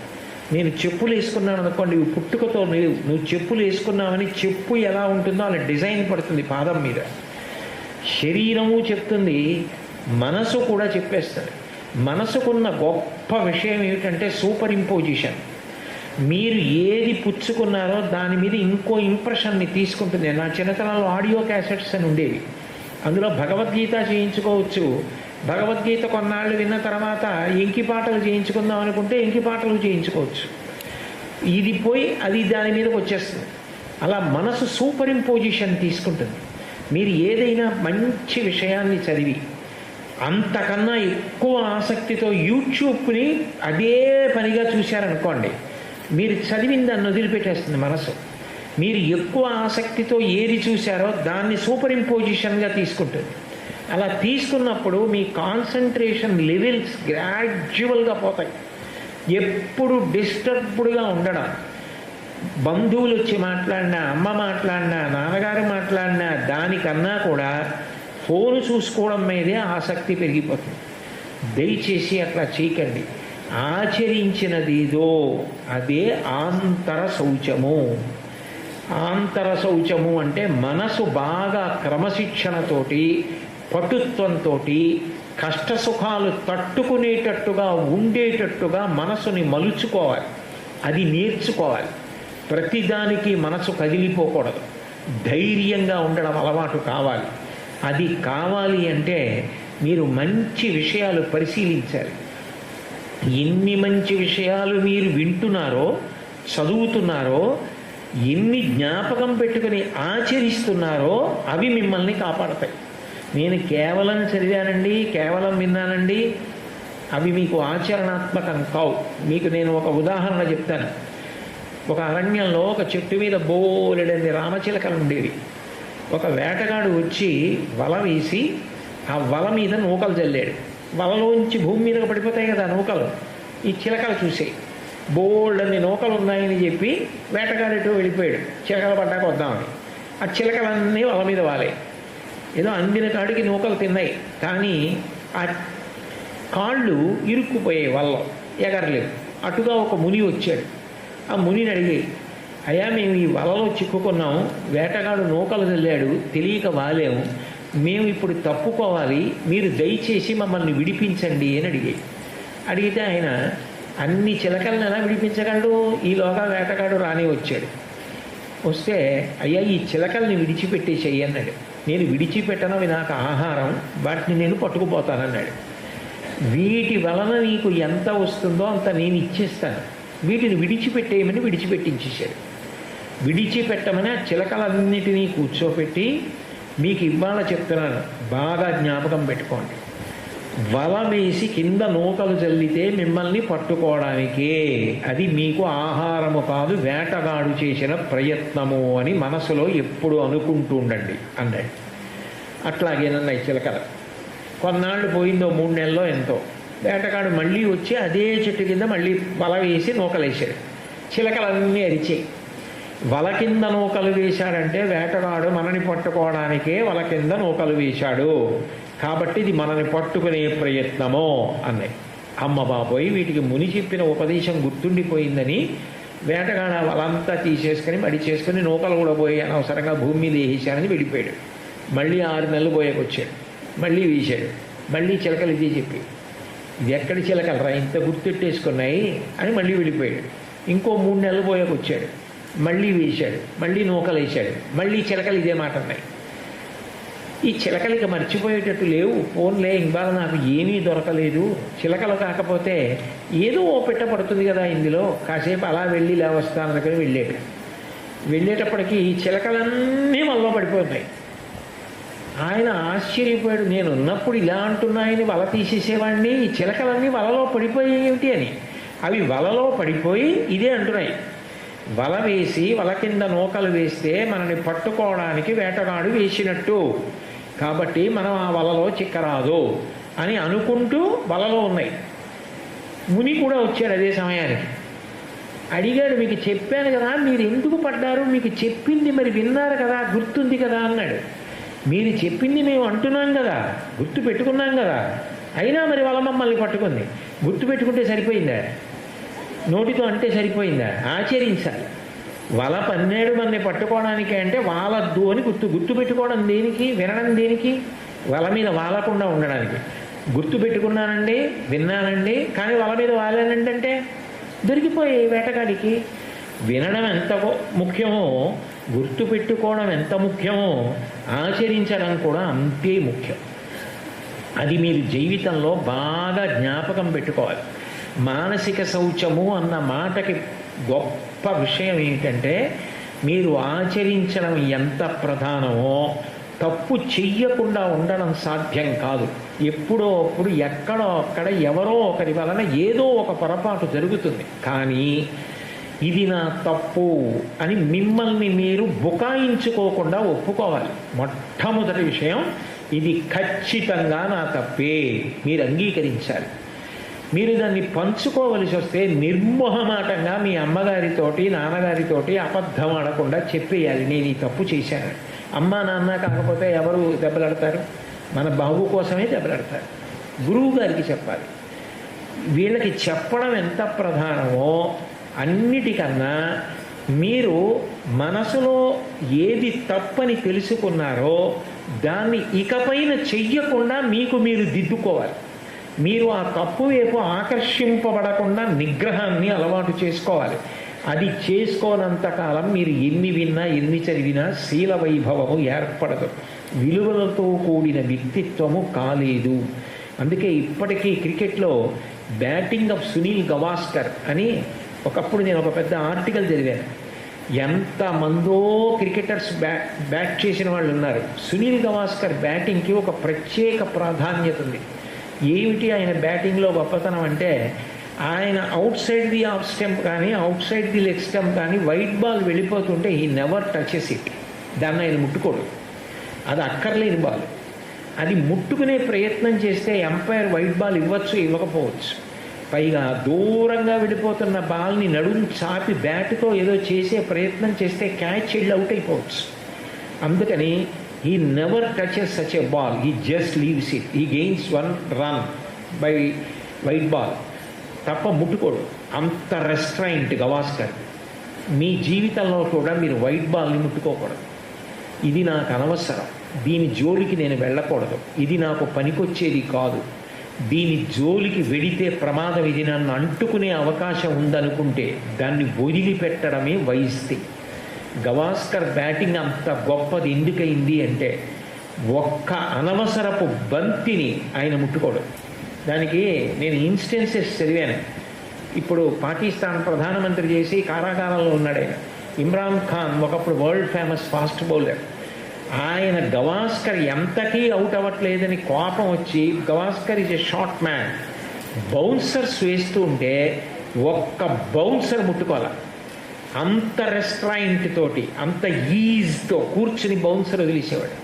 నేను చెప్పులు వేసుకున్నాను అనుకోండి, నువ్వు పుట్టుకతో లేవు, నువ్వు చెప్పులు వేసుకున్నావని చెప్పు ఎలా ఉంటుందో అలా డిజైన్ పడుతుంది పాదం మీద. శరీరము చెప్తుంది, మనసు కూడా చెప్పేస్తుంది. మనసుకున్న గొప్ప విషయం ఏమిటంటే సూపర్ ఇంపోజిషన్. మీరు ఏది పుచ్చుకున్నారో దాని మీద ఇంకో ఇంప్రెషన్ని తీసుకుంటుంది. నా చిన్నతనంలో ఆడియో క్యాసెట్స్ అని ఉండేవి, అందులో భగవద్గీత చేయించుకోవచ్చు. భగవద్గీత కొన్నాళ్ళు విన్న తర్వాత ఎంకి పాటలు చేయించుకుందాం అనుకుంటే ఎంకి పాటలు చేయించుకోవచ్చు. ఇది పోయి అది దాని మీదకి వచ్చేస్తుంది. అలా మనసు సూపర్ ఇంపోజిషన్ తీసుకుంటుంది. మీరు ఏదైనా మంచి విషయాన్ని చదివి అంతకన్నా ఎక్కువ ఆసక్తితో యూట్యూబ్ని అదే పనిగా చూశారనుకోండి, మీరు చదివిన దాన్ని వదిలిపెట్టేస్తుంది మనసు. మీరు ఎక్కువ ఆసక్తితో ఏది చూశారో దాన్ని సూపర్ ఇంపోజిషన్గా తీసుకుంటుంది. అలా తీసుకున్నప్పుడు మీ కాన్సన్ట్రేషన్ లెవెల్స్ గ్రాడ్యువల్గా పోతాయి. ఎప్పుడు డిస్టర్బ్డ్గా ఉండడం, బంధువులు వచ్చి మాట్లాడినా, అమ్మ మాట్లాడినా, నాన్నగారు మాట్లాడినా, దానికన్నా కూడా ఫోను చూసుకోవడం మీదే ఆసక్తి పెరిగిపోతుంది. దయచేసి అట్లా చేయకండి. ఆచరించినదిదో అదే ఆంతర శౌచము. ఆంతర శౌచము అంటే మనసు బాగా క్రమశిక్షణతోటి, పటుత్వంతో, కష్టసుఖాలు తట్టుకునేటట్టుగా ఉండేటట్టుగా మనసుని మలుచుకోవాలి. అది నేర్చుకోవాలి. ప్రతిదానికి మనసు కదిలిపోకూడదు. ధైర్యంగా ఉండడం అలవాటు కావాలి. అది కావాలి అంటే మీరు మంచి విషయాలు పరిశీలించాలి. ఎన్ని మంచి విషయాలు మీరు వింటున్నారో, చదువుతున్నారో, ఎన్ని జ్ఞాపకం పెట్టుకుని ఆచరిస్తున్నారో అవి మిమ్మల్ని కాపాడతాయి. నేను కేవలం చదివానండి, కేవలం విన్నానండి, అవి మీకు ఆచరణాత్మకం కావు. మీకు నేను ఒక ఉదాహరణ చెప్తాను. ఒక అరణ్యంలో ఒక చెట్టు మీద బోలెడన్ని రామచిలకలు ఉండేవి. ఒక వేటగాడు వచ్చి వల వేసి ఆ వల మీద నూకలు చల్లాడు. వలలోంచి భూమి మీదకి పడిపోతాయి కదా నూకలు. ఈ చిలకలు చూసాయి, బోల్డన్ని నూకలు ఉన్నాయని చెప్పి వేటగాడితో వెళ్ళిపోయాడు. చిలకలు పడ్డాక వద్దామని. ఆ చిలకలన్నీ వల మీద వాలాయి. ఏదో అందిన కాడికి నూకలు తిన్నాయి, కానీ ఆ కాళ్ళు ఇరుక్కుపోయాయి, వల్ల ఎగరలేవు. అటుగా ఒక ముని వచ్చాడు. ఆ మునిని అడిగి, అయ్యా మేము ఈ వలలో చిక్కుకున్నాం, వేటగాడు నూకలు చల్లాడు, తెలియక వాలేము, మేము ఇప్పుడు తప్పుకోవాలి, మీరు దయచేసి మమ్మల్ని విడిపించండి అని అడిగితే ఆయన అన్ని చిలకలను ఎలా విడిపించగలడు? ఈలోగా వేటగాడు రాని వచ్చాడు. వస్తే అయ్యా ఈ చిలకల్ని విడిచిపెట్టేసేయి అన్నాడు. నేను విడిచిపెట్టనవి నాకు ఆహారం, వాటిని నేను పట్టుకుపోతానన్నాడు. వీటి వలన నీకు ఎంత వస్తుందో అంత నేను ఇచ్చేస్తాను, వీటిని విడిచిపెట్టేయమని విడిచిపెట్టించేశాడు. విడిచిపెట్టమని ఆ చిలకలన్నిటినీ కూర్చోపెట్టి, మీకు ఇవాళ చెప్తున్నాను, బాగా జ్ఞాపకం పెట్టుకోండి, వల వేసి కింద నూకలు చల్లితే మిమ్మల్ని పట్టుకోవడానికే, అది మీకు ఆహారము కాదు, వేటగాడు చేసిన ప్రయత్నము అని మనసులో ఎప్పుడు అనుకుంటూ ఉండండి అన్నాడు. అట్లాగేనన్నాయి చిలకలు. కొన్నాళ్ళు పోయిందో 3 నెలల్లో ఎంతో, వేటగాడు మళ్ళీ వచ్చి అదే చెట్టు కింద మళ్ళీ వల వేసి నూకలు వేసాడు. చిలకలన్నీ అరిచాయి. వల కింద నూకలు వేశాడంటే వేటగాడు మనని పట్టుకోవడానికే వల కింద నూకలు వేశాడు, కాబట్టి ఇది మనని పట్టుకునే ప్రయత్నమో అన్నాయి. అమ్మ బాబోయ్, వీటికి ముని చెప్పిన ఉపదేశం గుర్తుండిపోయిందని వేటగాడు వలంతా తీసేసుకొని మడి చేసుకుని నూకలు కూడా పోయి అనవసరంగా భూమి మీద వేసానని వెళ్ళిపోయాడు. మళ్ళీ 6 నెలలు పోయాకొచ్చాడు. మళ్ళీ వేశాడు. మళ్ళీ చిలకలు ఇదే చెప్పి, ఇది ఎక్కడి చిలకలరా ఇంత గుర్తెట్టేసుకున్నాయి అని మళ్ళీ వెళ్ళిపోయాడు. ఇంకో 3 నెలలు పోయాక వచ్చాడు, మళ్ళీ వేశాడు, మళ్ళీ నూకలు వేశాడు, మళ్ళీ చిలకలు ఇదే మాట ఉన్నాయి. ఈ చిలకలకి మర్చిపోయేటట్టు లేవు, ఫోన్లే ఇవాళ నాకు ఏమీ దొరకలేదు, చిలకలు కాకపోతే ఏదో ఓ పెట్ట పడుతుంది కదా ఇందులో, కాసేపు అలా వెళ్ళి ఇలా వస్తాను దగ్గర వెళ్ళేటప్పటికీ ఈ చిలకలన్నీ వల్ల పడిపోతాయి. ఆయన ఆశ్చర్యపోయాడు, నేను ఉన్నప్పుడు ఇలా అంటున్నాయని వల తీసేసేవాడిని, ఈ చిలకలన్నీ వలలో పడిపోయేమిటి అని. అవి వలలో పడిపోయి ఇదే అంటున్నాయి. వల వేసి వల కింద నూకలు వేస్తే మనని పట్టుకోవడానికి వేటగాడు వేసినట్టు, కాబట్టి మనం ఆ వలలో చిక్కరాదు అని అనుకుంటూ వలలో ఉన్నాయి. ముని కూడా వచ్చాడు అదే సమయానికి. అడిగాడు, మీకు చెప్పాను కదా, మీరు ఎందుకు పడ్డారు, మీకు చెప్పింది మరి విన్నారు కదా, గుర్తుంది కదా అన్నాడు. మీరు చెప్పింది మేము అంటున్నాం కదా, గుర్తు పెట్టుకున్నాం కదా, అయినా మరి వల మమ్మల్ని పట్టుకుంది. గుర్తు పెట్టుకుంటే సరిపోయిందా, నోటితో అంటే సరిపోయిందా, ఆచరించాలి. వల పన్నేడు మంది పట్టుకోవడానికి అంటే వాలద్దు అని గుర్తు పెట్టుకోవడం దేనికి, వినడం దేనికి, వల మీద వాలకుండా ఉండడానికి. గుర్తు పెట్టుకున్నానండి, విన్నానండి, కానీ వల మీద వాలానండి అంటే దొరికిపోయి వేటగాడికి. వినడం ఎంత ముఖ్యమో, గుర్తు పెట్టుకోవడం ఎంత ముఖ్యమో, ఆచరించడం కూడా అంతే ముఖ్యం. అది మీరు జీవితంలో బాగా జ్ఞాపకం పెట్టుకోవాలి. మానసిక శౌచము అన్న మాటకి గొప్ప విషయం ఏంటంటే, మీరు ఆచరించడం ఎంత ప్రధానమో తప్పు చెయ్యకుండా ఉండడం సాధ్యం కాదు. ఎప్పుడో అప్పుడు ఎక్కడో అక్కడ ఎవరో ఒకరి వలన ఏదో ఒక పొరపాటు జరుగుతుంది, కానీ ఇది నా తప్పు అని మిమ్మల్ని మీరు బుకాయించుకోకుండా ఒప్పుకోవాలి. మొట్టమొదటి విషయం ఇది ఖచ్చితంగా నా తప్పే మీరు అంగీకరించాలి. మీరు దాన్ని పంచుకోవలసి వస్తే నిర్మోహమాటంగా మీ అమ్మగారితోటి నాన్నగారితోటి అబద్ధం ఆడకుండా చెప్పేయాలి, నేను ఈ తప్పు చేశాను. అమ్మ నాన్న కాకపోతే ఎవరు దెబ్బలాడతారు, మన బాబు కోసమే దెబ్బలాడతారు. గురువు గారికి చెప్పాలి. వీళ్ళకి చెప్పడం ఎంత ప్రధానమో అన్నిటికన్నా మీరు మనసులో ఏది తప్పని తెలుసుకున్నారో దాన్ని ఇకపైన చెయ్యకుండా మీకు మీరు దిద్దుకోవాలి. మీరు ఆ తప్పు వైపు ఆకర్షింపబడకుండా నిగ్రహాన్ని అలవాటు చేసుకోవాలి. అది చేసుకోనంతకాలం మీరు ఎన్ని విన్నా ఎన్ని చదివినా శీల వైభవము ఏర్పడదు, విలువలతో కూడిన వ్యక్తిత్వము కాలేదు. అందుకే ఇప్పటికీ క్రికెట్లో బ్యాటింగ్ ఆఫ్ సునీల్ గవాస్కర్ అని ఒకప్పుడు నేను ఒక పెద్ద ఆర్టికల్ చదివాను. ఎంతమందో క్రికెటర్స్ బ్యాట్ చేసిన వాళ్ళు ఉన్నారు. సునీల్ గవాస్కర్ బ్యాటింగ్కి ఒక ప్రత్యేక ప్రాధాన్యత ఉంది. ఏమిటి ఆయన బ్యాటింగ్లో గొప్పతనం అంటే, ఆయన outside the off stump కానీ outside the leg stump కానీ వైట్ బాల్ వెళ్ళిపోతుంటే హీ నెవర్ టచెస్ ఇట్. దాన్ని ఆయన ముట్టుకోడు, అది అక్కర్లేని బాల్. అది ముట్టుకునే ప్రయత్నం చేస్తే ఎంపైర్ వైట్ బాల్ ఇవ్వచ్చు ఇవ్వకపోవచ్చు. పైగా దూరంగా వెళ్ళిపోతున్న బాల్ని నడుము చాపి బ్యాట్తో ఏదో చేసే ప్రయత్నం చేస్తే క్యాచ్ వెళ్ళి అవుట్ అయిపోవచ్చు. అందుకని he never touches such a ball, he just leaves it, he gains 1 run by white ball, తప్ప ముట్టుకోడు. అంత రెస్ట్రైంట్ గవాస్కర్. మీ జీవితంలో కూడా మీరు వైట్ బాల్ని ముట్టుకోకూడదు. ఇది నాకు అనవసరం, దీని జోలికి నేను వెళ్ళకూడదు, ఇది నాకు పనికొచ్చేది కాదు, దీని జోలికి వెడితే ప్రమాదం, ఇది నన్ను అంటుకునే అవకాశం ఉందనుకుంటే దాన్ని వదిలిపెట్టడమే వైస్తి. గవాస్కర్ బ్యాటింగ్ అంత గొప్పది ఎందుకయింది అంటే, ఒక్క అనవసరపు బంతిని ఆయన ముట్టుకోడు. దానికి నేను ఇన్స్టెన్సెస్ చదివాను. ఇప్పుడు పాకిస్తాన్ ప్రధానమంత్రి చేసి కారాగారంలో ఉన్నాడు ఆయన. ఇమ్రాన్ ఖాన్ ఒకప్పుడు వరల్డ్ ఫేమస్ ఫాస్ట్ బౌలర్. ఆయన గవాస్కర్ ఎంతకీ అవుట్ అవ్వట్లేదని కోపం వచ్చి, Gavaskar is a short man, bouncers వేస్తూ ఉంటే ఒక్క బౌన్సర్ ముట్టుకోవాలి. అంత రెస్ట్రాయింట్ తోటి అంత ఈజ్తో కూర్చుని బౌన్సర్ వదిలేసేవాడు.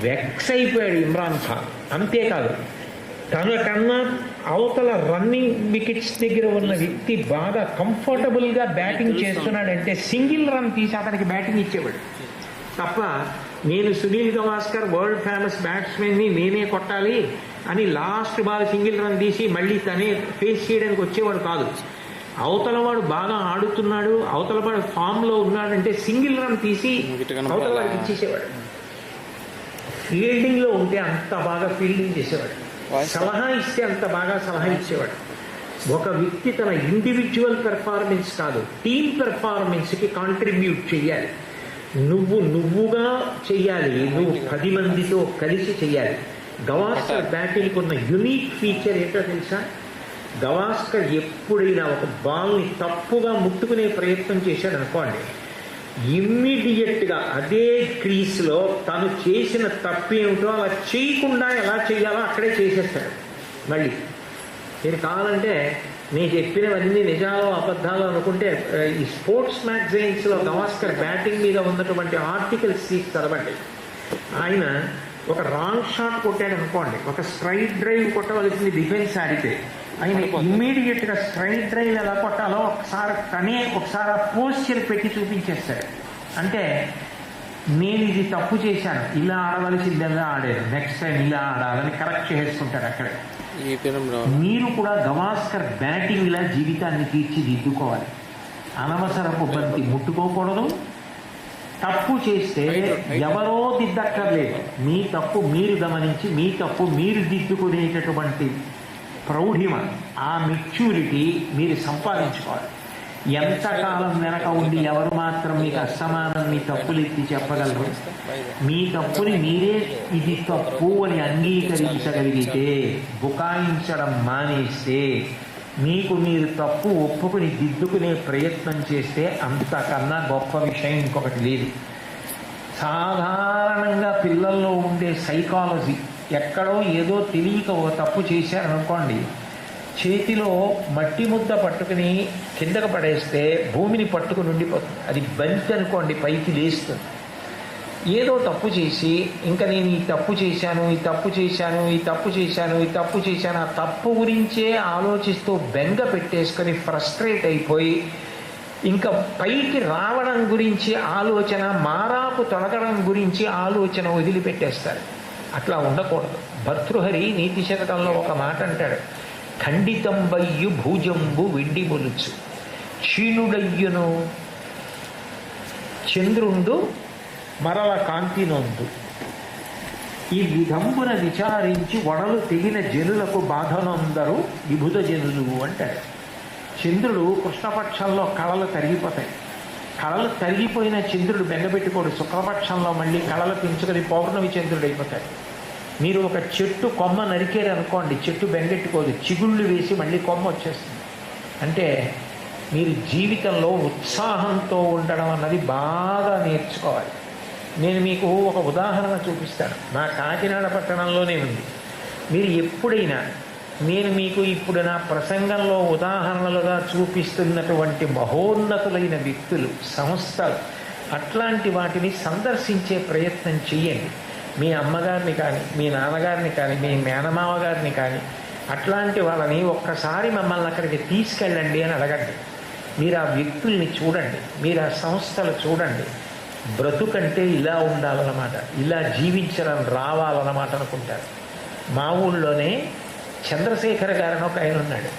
వెక్స్ అయిపోయాడు ఇమ్రాన్ ఖాన్. అంతేకాదు, తనకన్నా అవతల రన్నింగ్ వికెట్స్ దగ్గర ఉన్న వ్యక్తి బాగా కంఫర్టబుల్గా బ్యాటింగ్ చేస్తున్నాడంటే సింగిల్ రన్ తీసి అతనికి బ్యాటింగ్ ఇచ్చేవాడు తప్ప, నేను సునీల్ గవాస్కర్ వరల్డ్ ఫేమస్ బ్యాట్స్మెన్ని నేనే కొట్టాలి అని లాస్ట్ బాల్ సింగిల్ రన్ తీసి మళ్ళీ తనే ఫేస్ చేయడానికి వచ్చేవాడు కాదు. అవతల వాడు బాగా ఆడుతున్నాడు, అవతల వాడు ఫామ్లో ఉన్నాడంటే సింగిల్ రన్ తీసి అవతల వాడికి ఇచ్చేసేవాడు. ఫీల్డింగ్లో ఉంటే అంత బాగా ఫీల్డింగ్ చేసేవాడు, సలహా ఇస్తే అంత బాగా సలహా ఇచ్చేవాడు. ఒక వ్యక్తి తన ఇండివిజువల్ పెర్ఫార్మెన్స్ కాదు, టీమ్ పెర్ఫార్మెన్స్కి కాంట్రిబ్యూట్ చేయాలి. నువ్వుగా చెయ్యాలి, నువ్వు 10 మందితో కలిసి చెయ్యాలి. గవాస్కర్ బ్యాటింగ్కి ఉన్న యునీక్ ఫీచర్ ఏంటో తెలుసా? గవాస్కర్ ఎప్పుడైనా ఒక బాల్ని తప్పుగా ముట్టుకునే ప్రయత్నం చేశాడు అనుకోండి, ఇమ్మీడియట్గా అదే క్రీస్లో తను చేసిన తప్పేమిటో అలా చేయకుండా ఎలా చేయాలో అక్కడే చేసేస్తాడు. మళ్ళీ మీరు కావాలంటే నేను చెప్పినవన్నీ నిజాలు అబద్ధాలు అనుకుంటే ఈ స్పోర్ట్స్ మ్యాగజైన్స్లో గవాస్కర్ బ్యాటింగ్ మీద ఉన్నటువంటి ఆర్టికల్స్ తీసి చదవండి. ఆయన ఒక రాంగ్ షాట్ కొట్టాడు అనుకోండి, ఒక స్ట్రైట్ డ్రైవ్ కొట్టవలసింది డిఫెన్స్ ఆడితే ఆయన ఇమ్మీడియట్గా స్ట్రైట్ డ్రైవ్ ఎలా కొట్టాలో ఒకసారి పోస్చర్ పెట్టి చూపించేస్తాడు. అంటే నేను ఇది తప్పు చేశాను, ఇలా ఆడవలసిందిగా ఆడాను, నెక్స్ట్ టైం ఇలా ఆడాలని కరెక్ట్ చేసుకుంటాడు అక్కడే. మీరు కూడా గవాస్కర్ బ్యాటింగ్ ఇలా జీవితాన్ని తీర్చిదిద్దుకోవాలి. అనవసరపు బంతి ముట్టుకోకూడదు. తప్పు చేస్తే ఎవరో దిద్దక్కర్లేదు, మీ తప్పు మీరు గమనించి మీ తప్పు మీరు దిద్దుకునేటటువంటి ప్రౌఢిమ, ఆ మెచ్యూరిటీ మీరు సంపాదించుకోవాలి. ఎంతకాలం వెనక ఉండి ఎవరు మాత్రం మీకు అసమానం మీ తప్పులు ఎత్తి చెప్పగలరు? మీ తప్పుని మీరే ఇది తప్పు అని అంగీకరించగలిగితే, బుకాయించడం మానేస్తే, మీకు మీరు తప్పు ఒప్పుకుని దిద్దుకునే ప్రయత్నం చేస్తే అంతకన్నా గొప్ప విషయం ఇంకొకటి లేదు. సాధారణంగా పిల్లల్లో ఉండే సైకాలజీ, ఎక్కడో ఏదో తెలియక ఒక తప్పు చేశారనుకోండి, చేతిలో మట్టి ముద్ద పట్టుకుని కిందకు పడేస్తే భూమిని పట్టుకుని ఉండిపోతుంది. అది బంతి అనుకోండి పైకి లేస్తుంది. ఏదో తప్పు చేసి ఇంకా నేను ఈ తప్పు చేశాను, ఈ తప్పు చేశాను, ఈ తప్పు చేశాను, ఈ తప్పు చేశాను, ఆ తప్పు గురించే ఆలోచిస్తూ బెంగ పెట్టేసుకొని ఫ్రస్ట్రేట్ అయిపోయి ఇంకా పైకి రావడం గురించి ఆలోచన, మారాకు తొలగడం గురించి ఆలోచన వదిలిపెట్టేస్తారు. అట్లా ఉండకూడదు. భర్తృహరి నీతి శతకంలో ఒక మాట అంటాడు, ఖండితంబయ్యు భూజంబు వెండి మొలుచు క్షీణుడయ్యును చంద్రుండు మరల కాంతినొందు. ఈ విధంబున విచారించి వడలు తెగిన జనులకు బాధనందరూ విభుత జనులు అంటాడు. చంద్రుడు కృష్ణపక్షంలో కళలు తరిగిపోతాయి. కళలు తరిగిపోయిన చంద్రుడు బెంగపెట్టుకోడు. శుక్లపక్షంలో మళ్ళీ కళలు పెంచుకొని పౌర్ణమి చంద్రుడు అయిపోతాడు. మీరు ఒక చెట్టు కొమ్మ నరికేరు అనుకోండి, చెట్టు బెంగెట్టుకోదు, చిగుళ్ళు వేసి మళ్ళీ కొమ్మ వచ్చేస్తుంది. అంటే మీరు జీవితంలో ఉత్సాహంతో ఉండడం అన్నది బాగా నేర్చుకోవాలి. నేను మీకు ఒక ఉదాహరణ చూపిస్తాను. నా కాకినాడ పట్టణంలోనే ఉంది. మీరు ఎప్పుడైనా నేను మీకు ఇప్పుడు నా ప్రసంగంలో ఉదాహరణలుగా చూపిస్తున్నటువంటి మహోన్నతులైన వ్యక్తులు, సంస్థలు, అట్లాంటి వాటిని సందర్శించే ప్రయత్నం చేయండి. మీ అమ్మగారిని కానీ, మీ నాన్నగారిని కానీ, మీ మేనమామ గారిని కానీ, అట్లాంటి వాళ్ళని ఒక్కసారి మమ్మల్ని అక్కడికి తీసుకెళ్ళండి అని అడగండి. మీరు ఆ వ్యక్తుల్ని చూడండి, మీరు ఆ సంస్థలు చూడండి. బ్రతుకంటే ఇలా ఉండాలన్నమాట, ఇలా జీవించడం రావాలన్నమాట అనుకుంటారు. మా ఊళ్ళోనే చంద్రశేఖర్ గారని ఒక ఆయన ఉన్నాడు,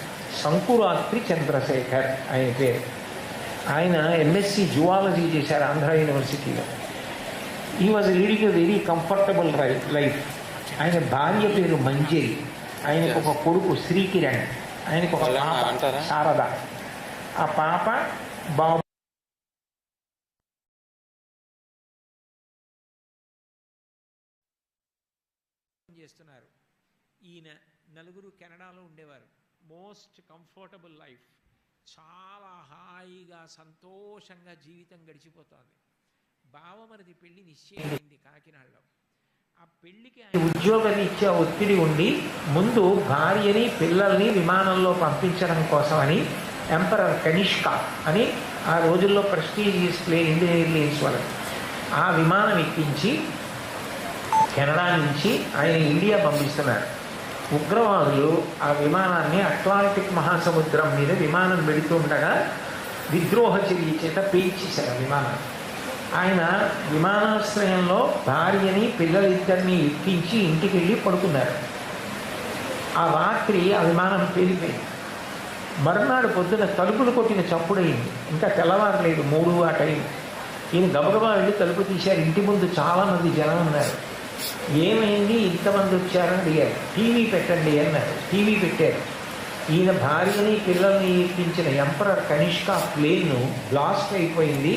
సంకురాత్రి చంద్రశేఖర్ ఆయన పేరు. ఆయన ఎంఎస్సి జువాలజీ చేశారు ఆంధ్ర యూనివర్సిటీలో. ఈ was leading a very comfortable life. ఆయన భార్య పేరు మంజరి, ఆయనకు ఒక కొడుకు శ్రీకిరణ్, ఆయనకు ఒక పాప శారద. ఆ పాప బాబు చేస్తున్నారు. ఈయన నలుగురు కెనడాలో ఉండేవారు. మోస్ట్ కంఫర్టబుల్ లైఫ్, చాలా హాయిగా సంతోషంగా జీవితం గడిచిపోతుంది. బావమరిది పెళ్లి నిశ్చయమైంది కాకినాడలో. ఆ పెళ్లికి ఉద్యోగాన్ని ఇచ్చే ఒత్తిడి ఉండి ముందు భార్యని పిల్లల్ని విమానంలో పంపించడం కోసమని ఎంపరర్ కనిష్కా అని ఆ రోజుల్లో ప్రెస్టీజియస్ ఇండియన్ ఎయిర్లైన్స్ వాళ్ళని ఆ విమానం ఎక్కించి కెనడా నుంచి ఆయన ఇండియా పంపిస్తున్నారు. ఉగ్రవాదులు ఆ విమానాన్ని అట్లాంటిక్ మహాసముద్రం మీద విమానం వెళుతుండగా విద్రోహ చర్య చేత పేల్చేశారు విమానాన్ని. ఆయన విమానాశ్రయంలో భార్యని పిల్లలిద్దరినీ ఎక్కించి ఇంటికి వెళ్ళి పడుకున్నారు. ఆ రాత్రి ఆ విమానం పేలిపోయింది. మరునాడు పొద్దున తలుపులు కొట్టిన చప్పుడైంది. ఇంకా తెల్లవారలేదు, 3 ఆ టైం. ఈయన గబగబా వెళ్ళి తలుపు తీశారు. ఇంటి ముందు చాలామంది జనం ఉన్నారు. ఏమైంది ఇంతమంది వచ్చారని అడిగారు. టీవీ పెట్టండి అన్నారు. టీవీ పెట్టారు. ఈయన భార్యని పిల్లల్ని ఎక్కించిన ఎంపరర్ కనిష్క ప్లేన్ బ్లాస్ట్ అయిపోయింది,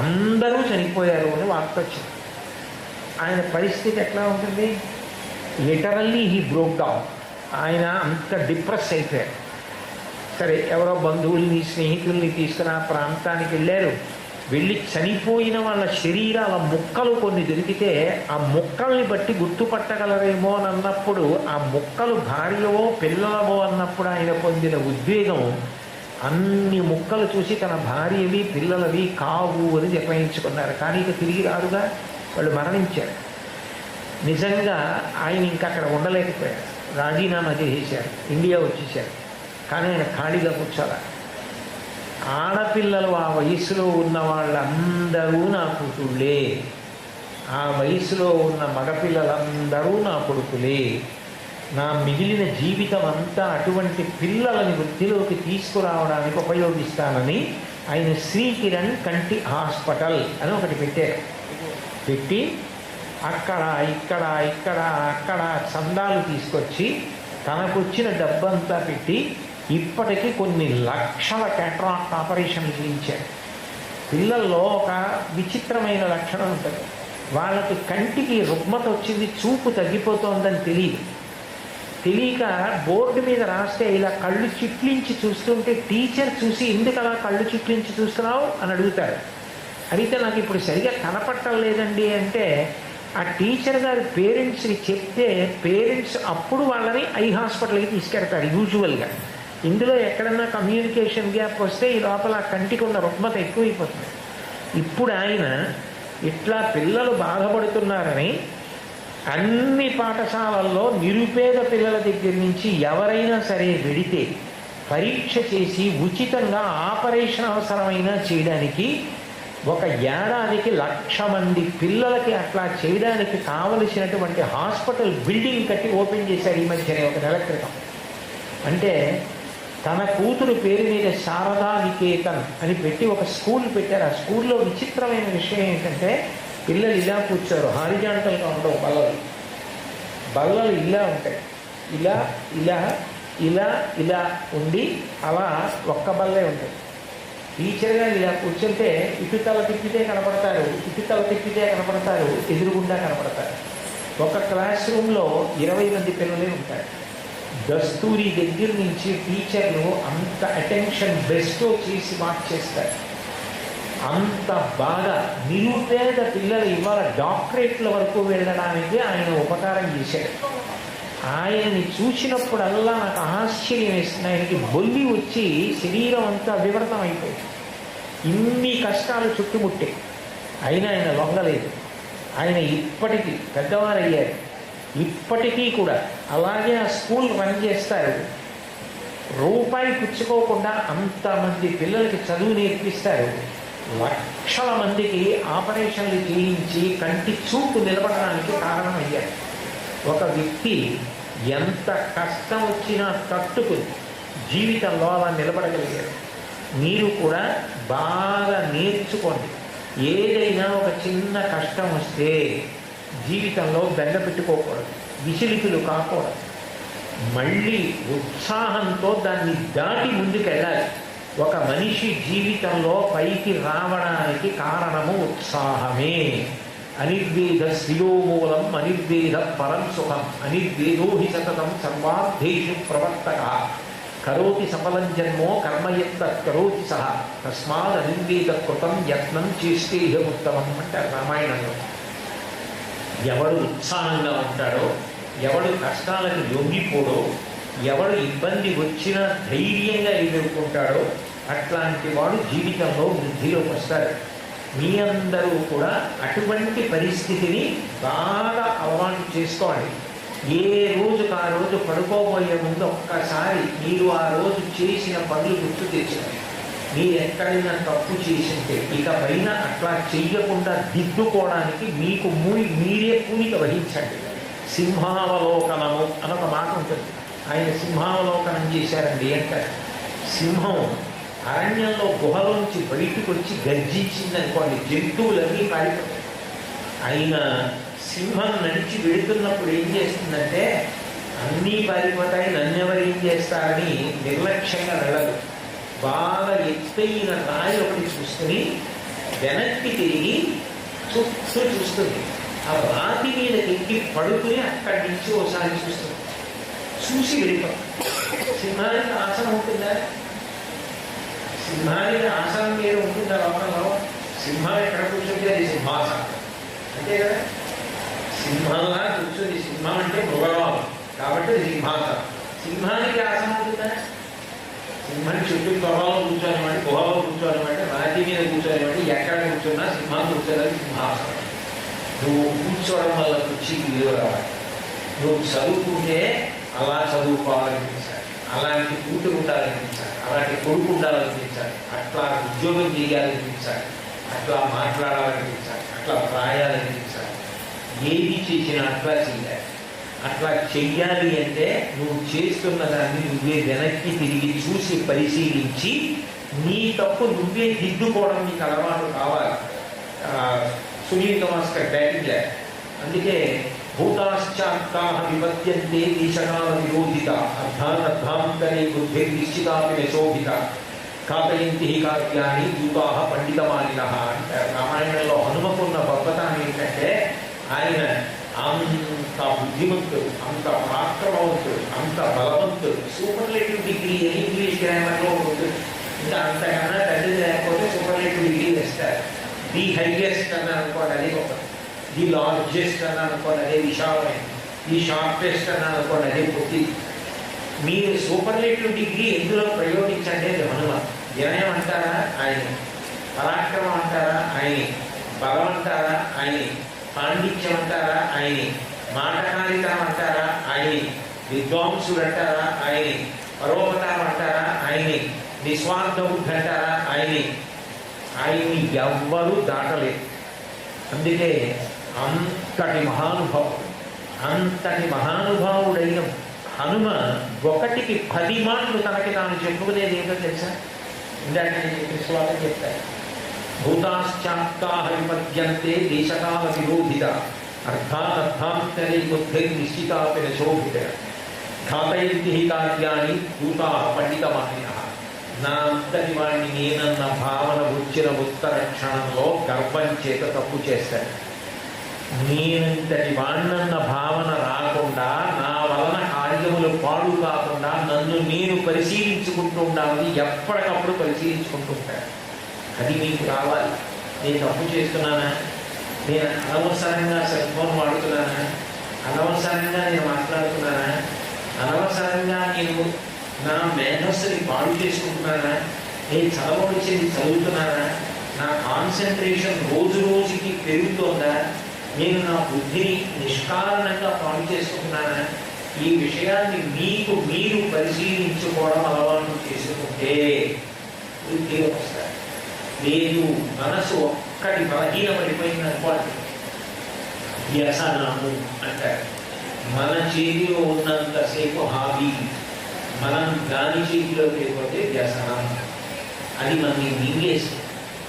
అందరూ చనిపోయారు అని వార్త వచ్చింది. ఆయన పరిస్థితి ఎట్లా ఉంటుంది? Literally he broke down. ఆయన అంత డిప్రెస్ అయిపోయారు. సరే, ఎవరో బంధువుల్ని స్నేహితుల్ని తీసుకుని ఆ ప్రాంతానికి వెళ్ళారు. వెళ్ళి చనిపోయిన వాళ్ళ శరీరాల ముక్కలు కొన్ని దొరికితే ఆ ముక్కల్ని బట్టి గుర్తుపట్టగలరేమో అని అన్నప్పుడు, ఆ ముక్కలు భార్యవో పిల్లలవో అన్నప్పుడు ఆయన పొందిన ఉద్వేగం, అన్ని ముక్కలు చూసి తన భార్యవి పిల్లలవి కావు అని నిర్ణయించుకున్నారు. కానీ ఇక తిరిగి రారుగా, వాళ్ళు మరణించారు. నిజంగా ఆయన ఇంకా అక్కడ ఉండలేకపోయారు, రాజీనామా చేసేశారు, ఇండియా వచ్చేసారు. కానీ ఆయన ఖాళీగా కూర్చోాల. ఆడపిల్లలు ఆ వయసులో ఉన్న వాళ్ళందరూ నా కూతుళ్ళే, ఆ వయసులో ఉన్న మగపిల్లలందరూ నా కొడుకులే. నా మిగిలిన జీవితం అంతా అటువంటి పిల్లలని వృద్ధిలోకి తీసుకురావడానికి ఉపయోగిస్తానని ఆయన శ్రీకిరణ్ కంటి హాస్పిటల్ అని ఒకటి పెట్టారు. పెట్టి అక్కడ ఇక్కడ ఇక్కడ అక్కడ చందాలు తీసుకొచ్చి తనకొచ్చిన డబ్బంతా పెట్టి ఇప్పటికీ కొన్ని లక్షల క్యాటరాక్ట్ ఆపరేషన్లు చేయించారు. పిల్లల్లో ఒక విచిత్రమైన లక్షణం ఉంటుంది. వాళ్ళకి కంటికి రుగ్మత వచ్చింది, చూపు తగ్గిపోతోందని తెలియక బోర్డు మీద రాస్తే ఇలా కళ్ళు చిట్లించి చూస్తుంటే టీచర్ చూసి ఎందుకు అలా కళ్ళు చిట్లించి చూస్తున్నావు అని అడుగుతారు. అడిగితే నాకు ఇప్పుడు సరిగా కనపట్టం లేదండి అంటే, ఆ టీచర్ గారి పేరెంట్స్కి చెప్తే పేరెంట్స్ అప్పుడు వాళ్ళని ఐ హాస్పిటల్కి తీసుకెడతారు యూజువల్గా. ఇందులో ఎక్కడన్నా కమ్యూనికేషన్ గ్యాప్ వస్తే ఈ లోపల కంటికి ఉన్న రుగ్మత ఎక్కువైపోతుంది. ఇప్పుడు ఆయన ఇట్లా పిల్లలు బాధపడుతున్నారని అన్ని పాఠశాలల్లో నిరుపేద పిల్లల దగ్గర నుంచి ఎవరైనా సరే వెడితే పరీక్ష చేసి ఉచితంగా ఆపరేషన్ అవసరమైనా చేయడానికి ఒక ఏడాదికి 1,00,000 మంది పిల్లలకి అట్లా చేయడానికి కావలసినటువంటి హాస్పిటల్ బిల్డింగ్ కట్టి ఓపెన్ చేశారు ఈ మధ్యనే, ఒక నెల క్రితం. అంటే తన కూతురు పేరు మీద శారదా నికేతన్ అని పెట్టి ఒక స్కూల్ పెట్టారు. ఆ స్కూల్లో విచిత్రమైన విషయం ఏంటంటే, పిల్లలు ఇలా కూర్చోరు, హారిజాంటల్గా ఉండవు బల్లలు ఇలా ఉంటాయి. ఇలా ఇలా ఇలా ఇలా ఉండి అలా ఒక్క బల్లే ఉంటుంది. టీచర్గా ఇలా కూర్చుంటే ఇటు తల తిప్పితే కనపడతారు, ఇటు తల తిప్పితే కనపడతారు, ఎదురుగుండా కనపడతారు. ఒక క్లాస్ రూమ్లో 20 మంది పిల్లలే ఉంటారు. దస్తూరి దగ్గర నుంచి టీచర్లు అంత అటెన్షన్ బెస్టో చేసి మార్చేస్తారు. అంత బాగా నిరుపేద పిల్లలు ఇవాళ డాక్టరేట్ల వరకు వెళ్ళడానికి ఆయన ఉపకారం చేశాడు. ఆయనని చూసినప్పుడల్లా నాకు ఆశ్చర్యం వేస్తుంది. ఆయనకి బొల్లి వచ్చి శరీరం అంతా వివృతం అయిపోయింది. ఇన్ని కష్టాలు చుట్టుముట్టే అయినా ఆయన లొంగలేదు. ఆయన ఇప్పటికీ పెద్దవారయ్యారు, ఇప్పటికీ కూడా అలాగే ఆ స్కూల్ రన్ చేస్తారు. రూపాయి పుచ్చుకోకుండా అంతమంది పిల్లలకి చదువు నేర్పిస్తారు. లక్షల మందికి ఆపరేషన్లు చేయించి కంటి చూపు నిలబడడానికి కారణమయ్యారు. ఒక వ్యక్తి ఎంత కష్టం వచ్చినా తట్టుకుని జీవితంలో అలా నిలబడగలిగారు. మీరు కూడా బాగా నేర్చుకోండి. ఏదైనా ఒక చిన్న కష్టం వస్తే జీవితంలో బెంగ పెట్టుకోకూడదు, విచలితులు కాకూడదు. మళ్ళీ ఉత్సాహంతో దాన్ని దాటి ముందుకెళ్ళాలి. ఒక మనిషి జీవితంలో పైకి రావడానికి కారణము ఉత్సాహమే. అనిర్వేద శ్రియోమూలం అనిర్వేద పరం సుఖం అనిర్వేదో హి సతతం సర్వార్థేషు ప్రవర్తక కరోతి సఫలం జన్మో కర్మయత్త కరోతి సహ తస్మాత్ అనిర్వేద కృతం యత్నం చేస్తేహముత్తమం అంటారు రామాయణంలో. ఎవడు ఉత్సాహంగా ఉంటాడో, ఎవడు కష్టాలకు లొంగిపోడో, ఎవడు ఇబ్బంది వచ్చినా ధైర్యంగా ఎదుర్కొంటాడో అట్లాంటి వాడు జీవితంలో వృద్ధిలోకి వస్తాడు. మీ అందరూ కూడా అటువంటి పరిస్థితిని బాగా అలవాటు చేసుకోవాలి. ఏ రోజుకు ఆ రోజు పడుకోబోయే ముందు ఒక్కసారి మీరు ఆ రోజు చేసిన పనులు గుర్తు తెచ్చుకోండి. మీరు ఎక్కడైనా తప్పు చేసింటే ఇక పైన అట్లా చెయ్యకుండా దిద్దుకోవడానికి మీకు మీరే పూనిక వహించండి. సింహావలోకనము అని ఒక మాట ఉంటుంది. ఆయన సింహావలోకనం చేశారండి అంటారు. సింహం అరణ్యంలో గుహలోంచి బయటకు వచ్చి గర్జించింది అనుకోండి, జంతువులన్నీ పారిపోతాయి. ఆయన సింహం నడిచి వెళుతున్నప్పుడు ఏం చేస్తుందంటే అన్నీ పారిపోతాయి, నన్నెవరు ఏం చేస్తారని నిర్లక్ష్యంగా వెళ్ళదు. బాగా ఎత్తైన రాయి ఒకటి చూసుకుని వెనక్కి తిరిగి చుట్టూ చూస్తుంది. ఆ రాతి మీద ఎక్కి పడుకుని అక్కడి నుంచి ఒకసారి చూస్తుంది. చూసి వెళ్ళిపోతుంది. సింహానికి ఆసనం ఉంటుందా? సింహానికి ఆసనం మీద ఉంటుందా లోకంలో? సింహం ఎక్కడ కూర్చుంటే అది సింహాసనం అంతే కదా. సింహంలా కూర్చుంది. సింహం అంటే మృగలోకం కాబట్టి అది సింహాసనం. సింహానికి ఆసనం ఉంటుందా? సింహాన్ని చుట్టూ పొగలో కూర్చోనివ్వండి, గుహలో కూర్చోనివ్వండి, రాతి మీద కూర్చోనివ్వండి, ఎక్కడ కూర్చున్నా సింహం కూర్చోలేదు సింహాసనం. నువ్వు కూర్చోవడం వల్ల కుర్చీకి విలువ రావాలి. నువ్వు చదువుకుంటే అలా చదువుకోవాలనిపించాలి, అలాంటి కూతురు ఉండాలనిపించాలి, అలాంటి కొడుకు ఉండాలనిపించాలి, అట్లా ఉద్యోగం చేయాలనిపించాలి, అట్లా మాట్లాడాలనిపించాలి, అట్లా రాయాలనిపించాలి. ఏది చేసినా అట్లా చెయ్యాలి. అట్లా చెయ్యాలి అంటే నువ్వు చేస్తున్న దాన్ని నువ్వే వెనక్కి తిరిగి చూసి పరిశీలించి నీ తప్పు నువ్వే దిద్దుకోవడం నీకు అలవాటు కావాలి. సునీల్ గవాస్కర్ బ్యాటింగ్. అందుకే భూతాశ్చాత్తా విపద్యంతే దేశకాల విరోధిత అర్ధానర్ధాంతరే బుద్ధి నిశ్చితాపి శోభిత కాపయంతి కావ్యాన్ని దూతా పండితమాలిన అంటారు. రామాయణంలో హనుమకున్న గొప్పతనం ఏంటంటే ఆయన అంత బుద్ధిమంతుడు, అంత పరాక్రమవంతుడు, అంత బలవంతుడు. సూపర్లేటివ్ డిగ్రీ అని ఇంగ్లీష్ గ్రామర్లో ఉంటుంది. ఇంకా అంతకన్నా తండ్రి లేకపోతే సూపర్లేటివ్ డిగ్రీ వేస్తారు. ది హైయెస్ట్ అని అనుకోండి అదే గొప్పది, ది లార్జెస్ట్ అని అనుకోండి అదే విశాలమైంది, ది షార్పెస్ట్ అని అనుకోండి అదే పొట్టి. మీరు సూపర్లేటివ్ డిగ్రీ ఎందులో ప్రయోగించండి అది హనుమ. వినయం అంటారా ఆయన, పరాక్రమం అంటారా ఆయన, బలం అంటారా ఆయన, పాండిత్యం అంటారా ఆయన, మాటకారితనం అంటారా ఆయన, విద్వాంసుడు అంటారా ఆయన, పరోపకారం అంటారా ఆయన, నిస్వార్థ బుద్ధి అంటారా ఆయన. ఆయన్ని ఎవ్వరూ దాటలేదు. అందుకే అంతటి మహానుభావుడు, అంతటి మహానుభావుడైన హనుమ ఒకటికి 10 మాటలు తనకి తాను చెప్పుకునేది ఏదో తెలుసా? ఇందాక నేను చెప్పిన శ్లోకం చెప్తాను. భూతాశ్చాత్తా విపద్యంతే దేశకాల విరోధిత అర్థానర్థాంతరే బుద్ధి నిశ్చితాపి శోభిత ఘాతయంతి కార్యాన్ని దూతా పండితమాలిన. నా అంతటి వాడిని నేనన్న భావన వచ్చిన ఉత్తర క్షణంలో గర్వం చేత తప్పు చేస్తాను. నేనంతటి వాణ్ణన్న భావన రాకుండా, నా వలన కార్యములు పాడు కాకుండా నన్ను నేను పరిశీలించుకుంటూ ఉండాలని ఎప్పటికప్పుడు పరిశీలించుకుంటూ ఉంటాను. అది మీకు రావాలి. నేను తప్పు చేస్తున్నానా? నేను అనవసరంగా సెల్ ఫోన్ వాడుతున్నానా? అనవసరంగా నేను మాట్లాడుతున్నానా? అనవసరంగా నేను నా మేధస్సుని పాడు చేసుకుంటున్నానా? నేను చదవవలసింది చదువుతున్నానా? నా కాన్సన్ట్రేషన్ రోజు రోజుకి పెరుగుతోందా? నేను నా బుద్ధిని నిష్కారణంగా పాడు చేసుకుంటున్నానా? ఈ విషయాన్ని మీకు మీరు పరిశీలించుకోవడం అలవాటు చేసుకుంటే బుద్ధిగా వస్తారు. లేదు, మనసు ఒక్కటి బలహీనపడిపోయింది అనుకోండి, వ్యసనము అంటారు. మన చేతిలో ఉన్నంతసేపు హాబీ, మనం దాని చేతిలో లేకపోతే వ్యసనం. అది మనకి మింగేసి.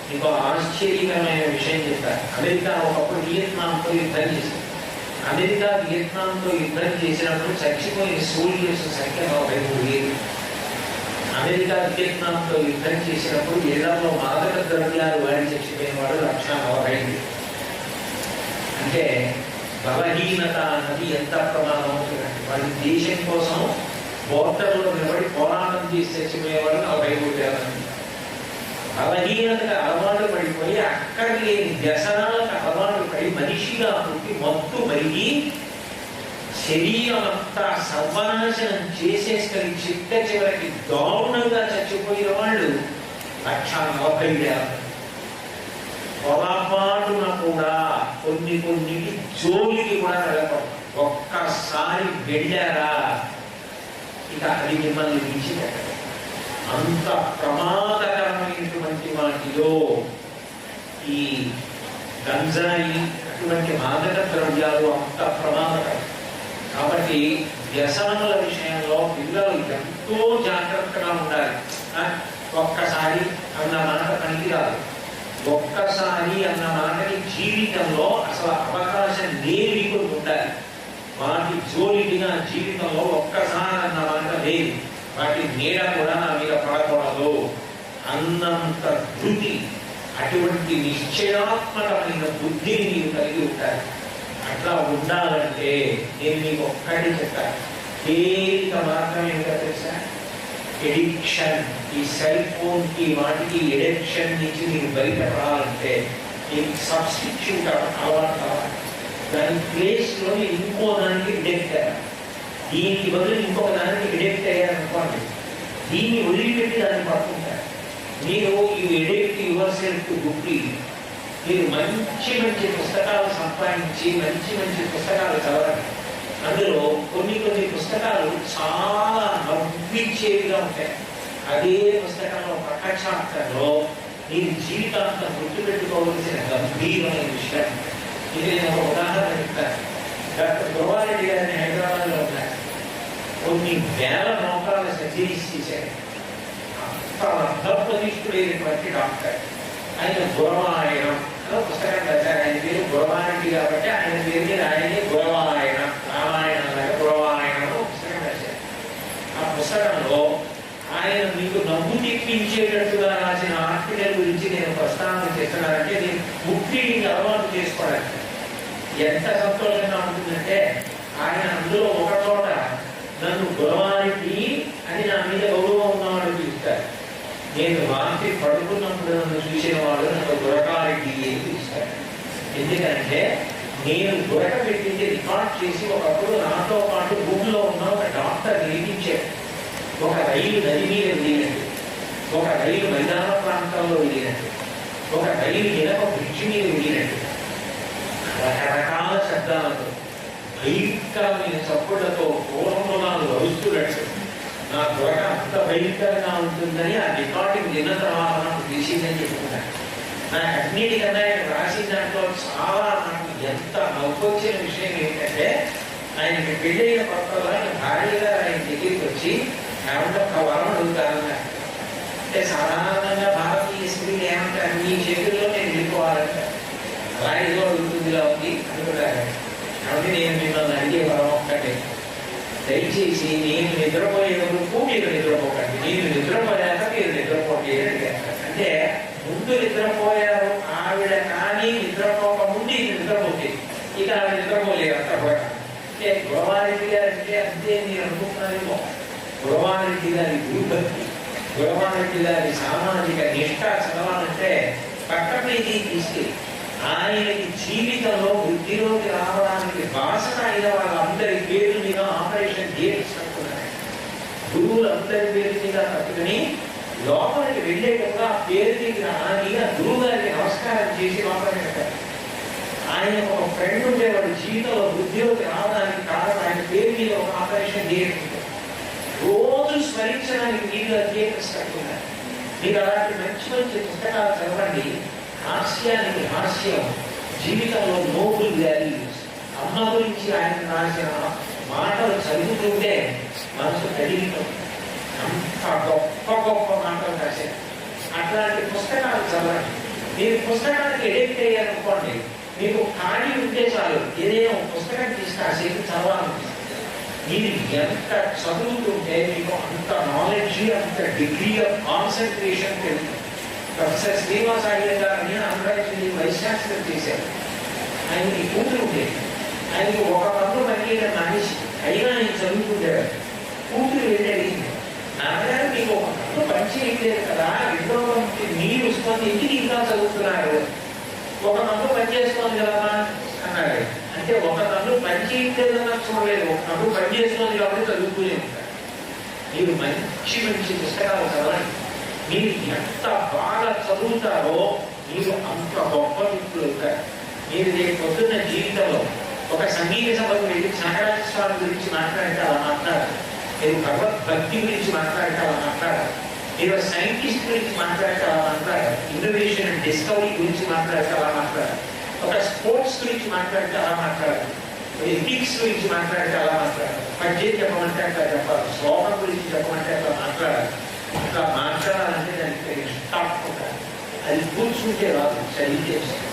మీకు ఆశ్చర్యకరమైన విషయం చెప్తారు. అమెరికా ఒకప్పుడు వియత్నాంతో యుద్ధం చేసింది. అమెరికా వియత్నాంతో యుద్ధం చేసినప్పుడు చచ్చిపోయిన సోల్జర్స్ సంఖ్య 43,000. అమెరికా వియత్నాంతో యుద్ధం చేసినప్పుడు ఇళ్లలో మాదక ద్రవ్యాలు వాడి చచ్చిపోయిన వాడు 1,40,000. అంటే బలహీనత అన్నది ఎంత ప్రమాదం అవుతుందంటే, వాడి దేశం కోసం బోర్డర్లో నిలబడి పోరాటం చేసి చచ్చిపోయేవాడు 40,000. బలహీనతగా అలవాటు పడిపోయి అక్కడ లేని వ్యసనాలకు అలవాటు పడి మనిషిగా పుట్టి మత్తు మరిగి శరీరం అంతా సర్వనాశనం చేసేసుకొని చిట్ట చివరికి దారుణంగా చచ్చిపోయిన వాళ్ళు 1,40,000. పొరపాటున కూడా కొన్ని జోలికి కూడా వెళ్ళకూడదు. ఒక్కసారి వెళ్ళారా ఇక అది మిమ్మల్ని విడిచిపెట్టదు. అంత ప్రమాదకరమైనటువంటి వాటిలో ఈ గంజాయి అటువంటి మాదక ద్రవ్యాలు అంత ప్రమాదకరం. కాబట్టి వ్యసనముల విషయంలో పిల్లలు ఎంతో జాగ్రత్తగా ఉండాలి. ఒక్కసారి అన్న మాట పనికిరాదు. ఒక్కసారి అన్న మాటని జీవితంలో అసలు అవకాశం లేని కూడా ఉండాలి. వాటి జోలిగా జీవితంలో ఒక్కసారి అన్న మాట లేదు, వాటి నీడ కూడా నా మీద పడకూడదు అన్నంత ధృతి, అటువంటి నిశ్చయాత్మకమైన బుద్ధిని నీవు కలిగి ఉంటారు. అట్లా ఉండాలంటే నేను మీకు ఒక్కటి చెప్తాను, తేలిక మార్గం ఏమిటో తెలుసా? ఎడిక్షన్. ఈ సెల్ ఫోన్ కి వాటికి ఎడిక్షన్ నుంచి మీరు బయటపడాలంటే మీకు సబ్స్టిట్యూట్ అలవాటు కావాలి. దాని ప్లేస్ లో మీరు ఇంకో దానికి ఎడిక్ట్ అయ్యారు, దీనికి బదులు ఇంకొక దానికి ఎడిక్ట్ అయ్యారనుకోండి, దీన్ని వదిలిపెట్టి దాన్ని పట్టుకుంటారు. మీరు ఈ addict your self to book, మీరు మంచి మంచి పుస్తకాలు సంపాదించి మంచి మంచి పుస్తకాలు చదవండి. అందులో కొన్ని కొన్ని పుస్తకాలు చాలా నవ్వించేవిగా ఉంటాయి. అదే పుస్తకంలో పక్క చాప్టర్లో మీరు జీవితాంతం గుర్తుపెట్టుకోవలసిన గంభీరమైన విషయం. ఇది నేను ఒక ఉదాహరణ చెప్తాను. డాక్టర్ గురవారెడ్డి గారిని హైదరాబాద్లో ఉన్నారు. కొన్ని వేల మోకాల సర్జరీస్ చేశారు. అంత అర్థప్రతిష్ఠుడైనటువంటి డాక్టర్. ఆయన గురవాయనం పుస్తకం రాశారు. ఆయన పేరు గురవారెడ్డి కాబట్టి ఆయన పేరు మీద ఆయనే గురవాయన, రామాయణం లాగా గురవాయనం పుస్తకం రాశారు. ఆ పుస్తకంలో ఆయన మీకు నవ్వు తెప్పించేటట్టుగా రాసిన ఆర్టికల్ గురించి నేను ప్రస్తావన చేస్తున్నానంటే నేను ముక్తిని అలవాటు చేసుకోవడానికి ఎంత సంతోషంగా ఉంటుందంటే, ఆయన అందులో ఒక చోట నన్ను గురవారెడ్డి అని నా మీద గౌరవం ఉన్నవాడు పిలుస్తారు. నేను రాత్రి పడుకున్నప్పుడు నన్ను చూసిన వాడు నన్ను గురకారెడ్డి అని పిలుస్తాడు. ఎందుకంటే నేను గురక పెట్టింది రికార్డ్ చేసి ఒకప్పుడు నాతో పాటు భూమిలో ఉన్న ఒక డాక్టర్ నిలిపించాడు. ఒక రైలు నది మీద వెళ్ళినట్టు, ఒక రైలు మైదాన ప్రాంతంలో వెళ్ళినట్టు, ఒక రైలు ఇనప బ్రిడ్జి మీద వెళ్ళినట్టు, రకరకాల శబ్దాలతో భయంకరమైన చప్పుళ్లతో పూర్వమునాలు వరుస్తున్నట్టు నా గురక అంత భయంకరంగా ఉంటుందని ఆ రికార్డింగ్ విన్న తర్వాత నాకు తెలిసిందని చెప్పుకున్నాను. నాకు అన్నిటికన్నా ఆయన రాసిన దాంట్లో చాలా నాకు ఎంత నవ్వొచ్చిన విషయం ఏంటంటే, ఆయనకి పెళ్ళైన కొత్తలో ఆయన భార్య గారు ఆయన దగ్గరికి వచ్చి ఏమంటే ఒక వరం అడుగుతారన్నారు. అంటే సాధారణంగా భారతీయ స్త్రీలు ఏమంటారు, నీ చేతుల్లో నేను వెళ్ళిపోవాలంటారు. అలా ఏదో అడుగుతుందిలా ఉంది అనుకుంటారు. కాబట్టి నేను మిమ్మల్ని అడిగే వరం ఒక్కటే, దయచేసి నేను నిద్రపోయేందుకు మీరు నిద్రపోకండి, నేను నిద్రపోయాక మీరు నిద్రపోతే అంటే ముందు నిద్రపోయారు ఆవిడ కానీ నిద్రపోక ముందు నిద్రపోతే ఇక ఆవిడ నిద్రపోలేదు అంత కూడా. అంటే గురవారెడ్డి గారు అంటే అంతే మీరు అనుకుంటున్నారేమో. గురవారెడ్డి గారి గురుభక్తి, గురవారెడ్డి గారి సామాజిక నిష్ఠ చదవాలంటే పక్కపైకి తీసుకెళ్ళి ఆయనకి జీవితంలో వృద్ధిలోకి రావడానికి వాసన అయిన వాళ్ళందరి పేరు మీద ఆపరేషన్ థియేటర్స్ కట్టుకున్నారు. గురువులందరి పేరు మీద కట్టుకుని లోపలికి వెళ్ళేటప్పుడు ఆ పేరు దగ్గర ఆగి ఆ గురువు గారికి నమస్కారం చేసి లోపలికి పెట్టారు. ఆయన ఒక ఫ్రెండ్ ఉండేవాడు జీవితంలో వృద్ధిలోకి రావడానికి కారణం ఆయన పేరు మీద ఒక ఆపరేషన్ థియేటర్ రోజు స్మరించడానికి వీలుగా థియేటర్స్ కట్టుకున్నారు. మీరు అలాంటి మంచి మంచి పుస్తకాలు చదవండి. హాస్యానికి హాస్యం, జీవితంలో నోబుల్ వాల్యూస్, అమ్మ గురించి ఆయన రాసిన మాటలు చదువుతుంటే మనసు కదిలిపోతుంది. అంత గొప్ప గొప్ప మాటలు రాశారు. అట్లాంటి పుస్తకాలు చదవండి. మీరు పుస్తకానికి ఎడిక్ట్ అయ్యారనుకోండి, మీకు ఖాళీ ఉంటే చాలు ఏదైనా పుస్తకం తీసి కాసేపు చదవాలనిపిస్తుంది. మీరు ఎంత చదువుతుంటే మీకు అంత నాలెడ్జ్, అంత డిగ్రీ ఆఫ్ కాన్సన్ట్రేషన్ పెరుగుతుంది. ప్రొఫెసర్ శ్రీనివాస అయ్యర్ గారిని ఆంధ్రప్రదేశ్ వైస్ ఛాన్సలర్ చేశారు. ఆయనకి కూతురు ఉండేది. ఆయనకి ఒక పన్ను పనిచేయడం మనిషి అయినా ఆయన చదువుకుంటారు. కూతురు వెళ్ళి అడిగింది, నాన్నగారు మీకు ఒక పన్ను పని చేయట్లేదు కదా, రెండో పనికి నీరు వస్తుంది, ఎందుకు ఇంకా చదువుతున్నారు? ఒక పన్ను పని చేస్తుంది కదా అన్నాడు. అంటే ఒక పన్ను పని చేయట్లేదు అన్నది చూడలేదు, ఒక పన్ను పని చేస్తుంది కాబట్టి చదువుతూనే ఉంటారు. మీరు మంచి మంచి పుస్తకాలు చదవండి. మీరు ఎంత బాగా చదువుతారో మీరు అంత గొప్ప వ్యక్తులు అవుతారు. మీరు రేపు పొద్దున్న జీవితంలో ఒక సంగీత సభకు వెళ్ళి శంకరాచార్య స్వామి గురించి మాట్లాడితే అలా మాట్లాడాలి. మీరు భగవద్భక్తి గురించి మాట్లాడితే అలా మాట్లాడాలి. మీరు సైంటిస్ట్ గురించి మాట్లాడితే అలా మాట్లాడాలి. ఇన్నోవేషన్ అండ్ డిస్కవరీ గురించి మాట్లాడితే అలా మాట్లాడాలి. ఒక స్పోర్ట్స్ గురించి మాట్లాడితే అలా మాట్లాడాలి. ఎథిక్స్ గురించి మాట్లాడితే అలా మాట్లాడాలి. పద్యం చెప్పమంటే అట్లా చెప్పాలి. శ్లోకం గురించి చెప్పమంటే అట్లా మాట్లాడాలి. అట్లా మాట్లాడాలంటే దానికి తప్పకుండా అది కూర్చుంటే రాదు, చదివితే వస్తుంది.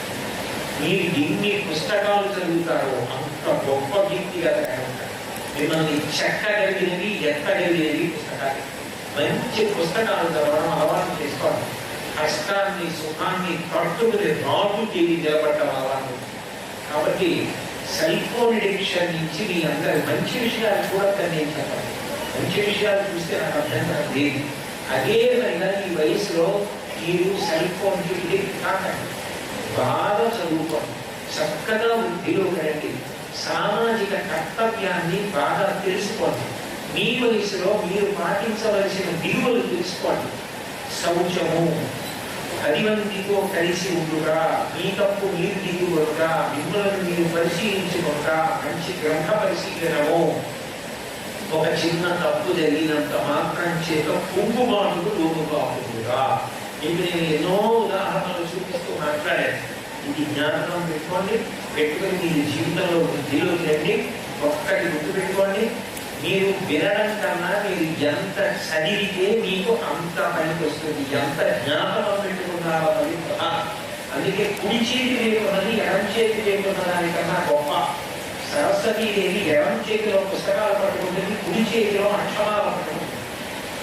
మీరు ఎన్ని పుస్తకాలు చదువుతారో అంత గొప్ప వ్యక్తిగా తయారవుతారు. మిమ్మల్ని చెక్కగలిగినవి ఎత్తగలిగినవి పుస్తకాలు. మంచి పుస్తకాలు చదవడం అలవాటు చేసుకోవాలి. కష్టాన్ని సుఖాన్ని పట్టుకుని రాజు చేసి నిలబడ్డం అలవాటు. కాబట్టి సెల్ ఫోన్ అడిక్షన్ నుంచి మీ అందరి మంచి విషయాలు కూడా నేను చెప్పాలి. మంచి విషయాలు చూస్తే నాకు అభ్యంతరం లేదు. అదే విధంగా ఈ వయసులో మీరు సెల్ ఫోన్కి అడిక్ట్ కాకండి. బాగా చదువుకోండి, చక్కగా వృద్ధిలో రండి, సామాజిక కర్తవ్యాన్ని బాగా తెలుసుకోండి. మీ వయసులో మీరు పాటించవలసిన విలువలు తెలుసుకోండి. శౌచము, 10 మందితో కలిసి ఉండుగా, మీ తప్పు మీరు దిగువగా, మిమ్మల్ని మీరు పరిశీలించుకుంటా, మంచి గ్రంథ పరిశీలనము, ఒక చిన్న తప్పు జరిగినంత మాత్రం చేత కుంగుమాటుకు లోనుగా. ఇప్పుడు నేను ఎన్నో ఉదాహరణలు చూపిస్తూ మాట్లాడాను. ఇది జ్ఞాపకం పెట్టుకోండి. పెట్టుకుని మీరు జీవితంలో వృద్ధిలోకి రండి. ఒక్కటి గుర్తుపెట్టుకోండి, మీరు వినడం కన్నా మీరు ఎంత చదివితే మీకు అంత పనికి వస్తుంది. ఎంత జ్ఞాపకం పెట్టుకున్నారో అది ప్రధానం. అందుకే కుడి చేతి లేకున్నది ఎడం చేతి లేకున్న దానికన్నా గొప్ప. సరస్వతీదేవి ఎడం చేతిలో పుస్తకాలు పట్టుకుంటుంది, కుడి చేతిలో అక్షరాలు పట్టుకుంటుంది.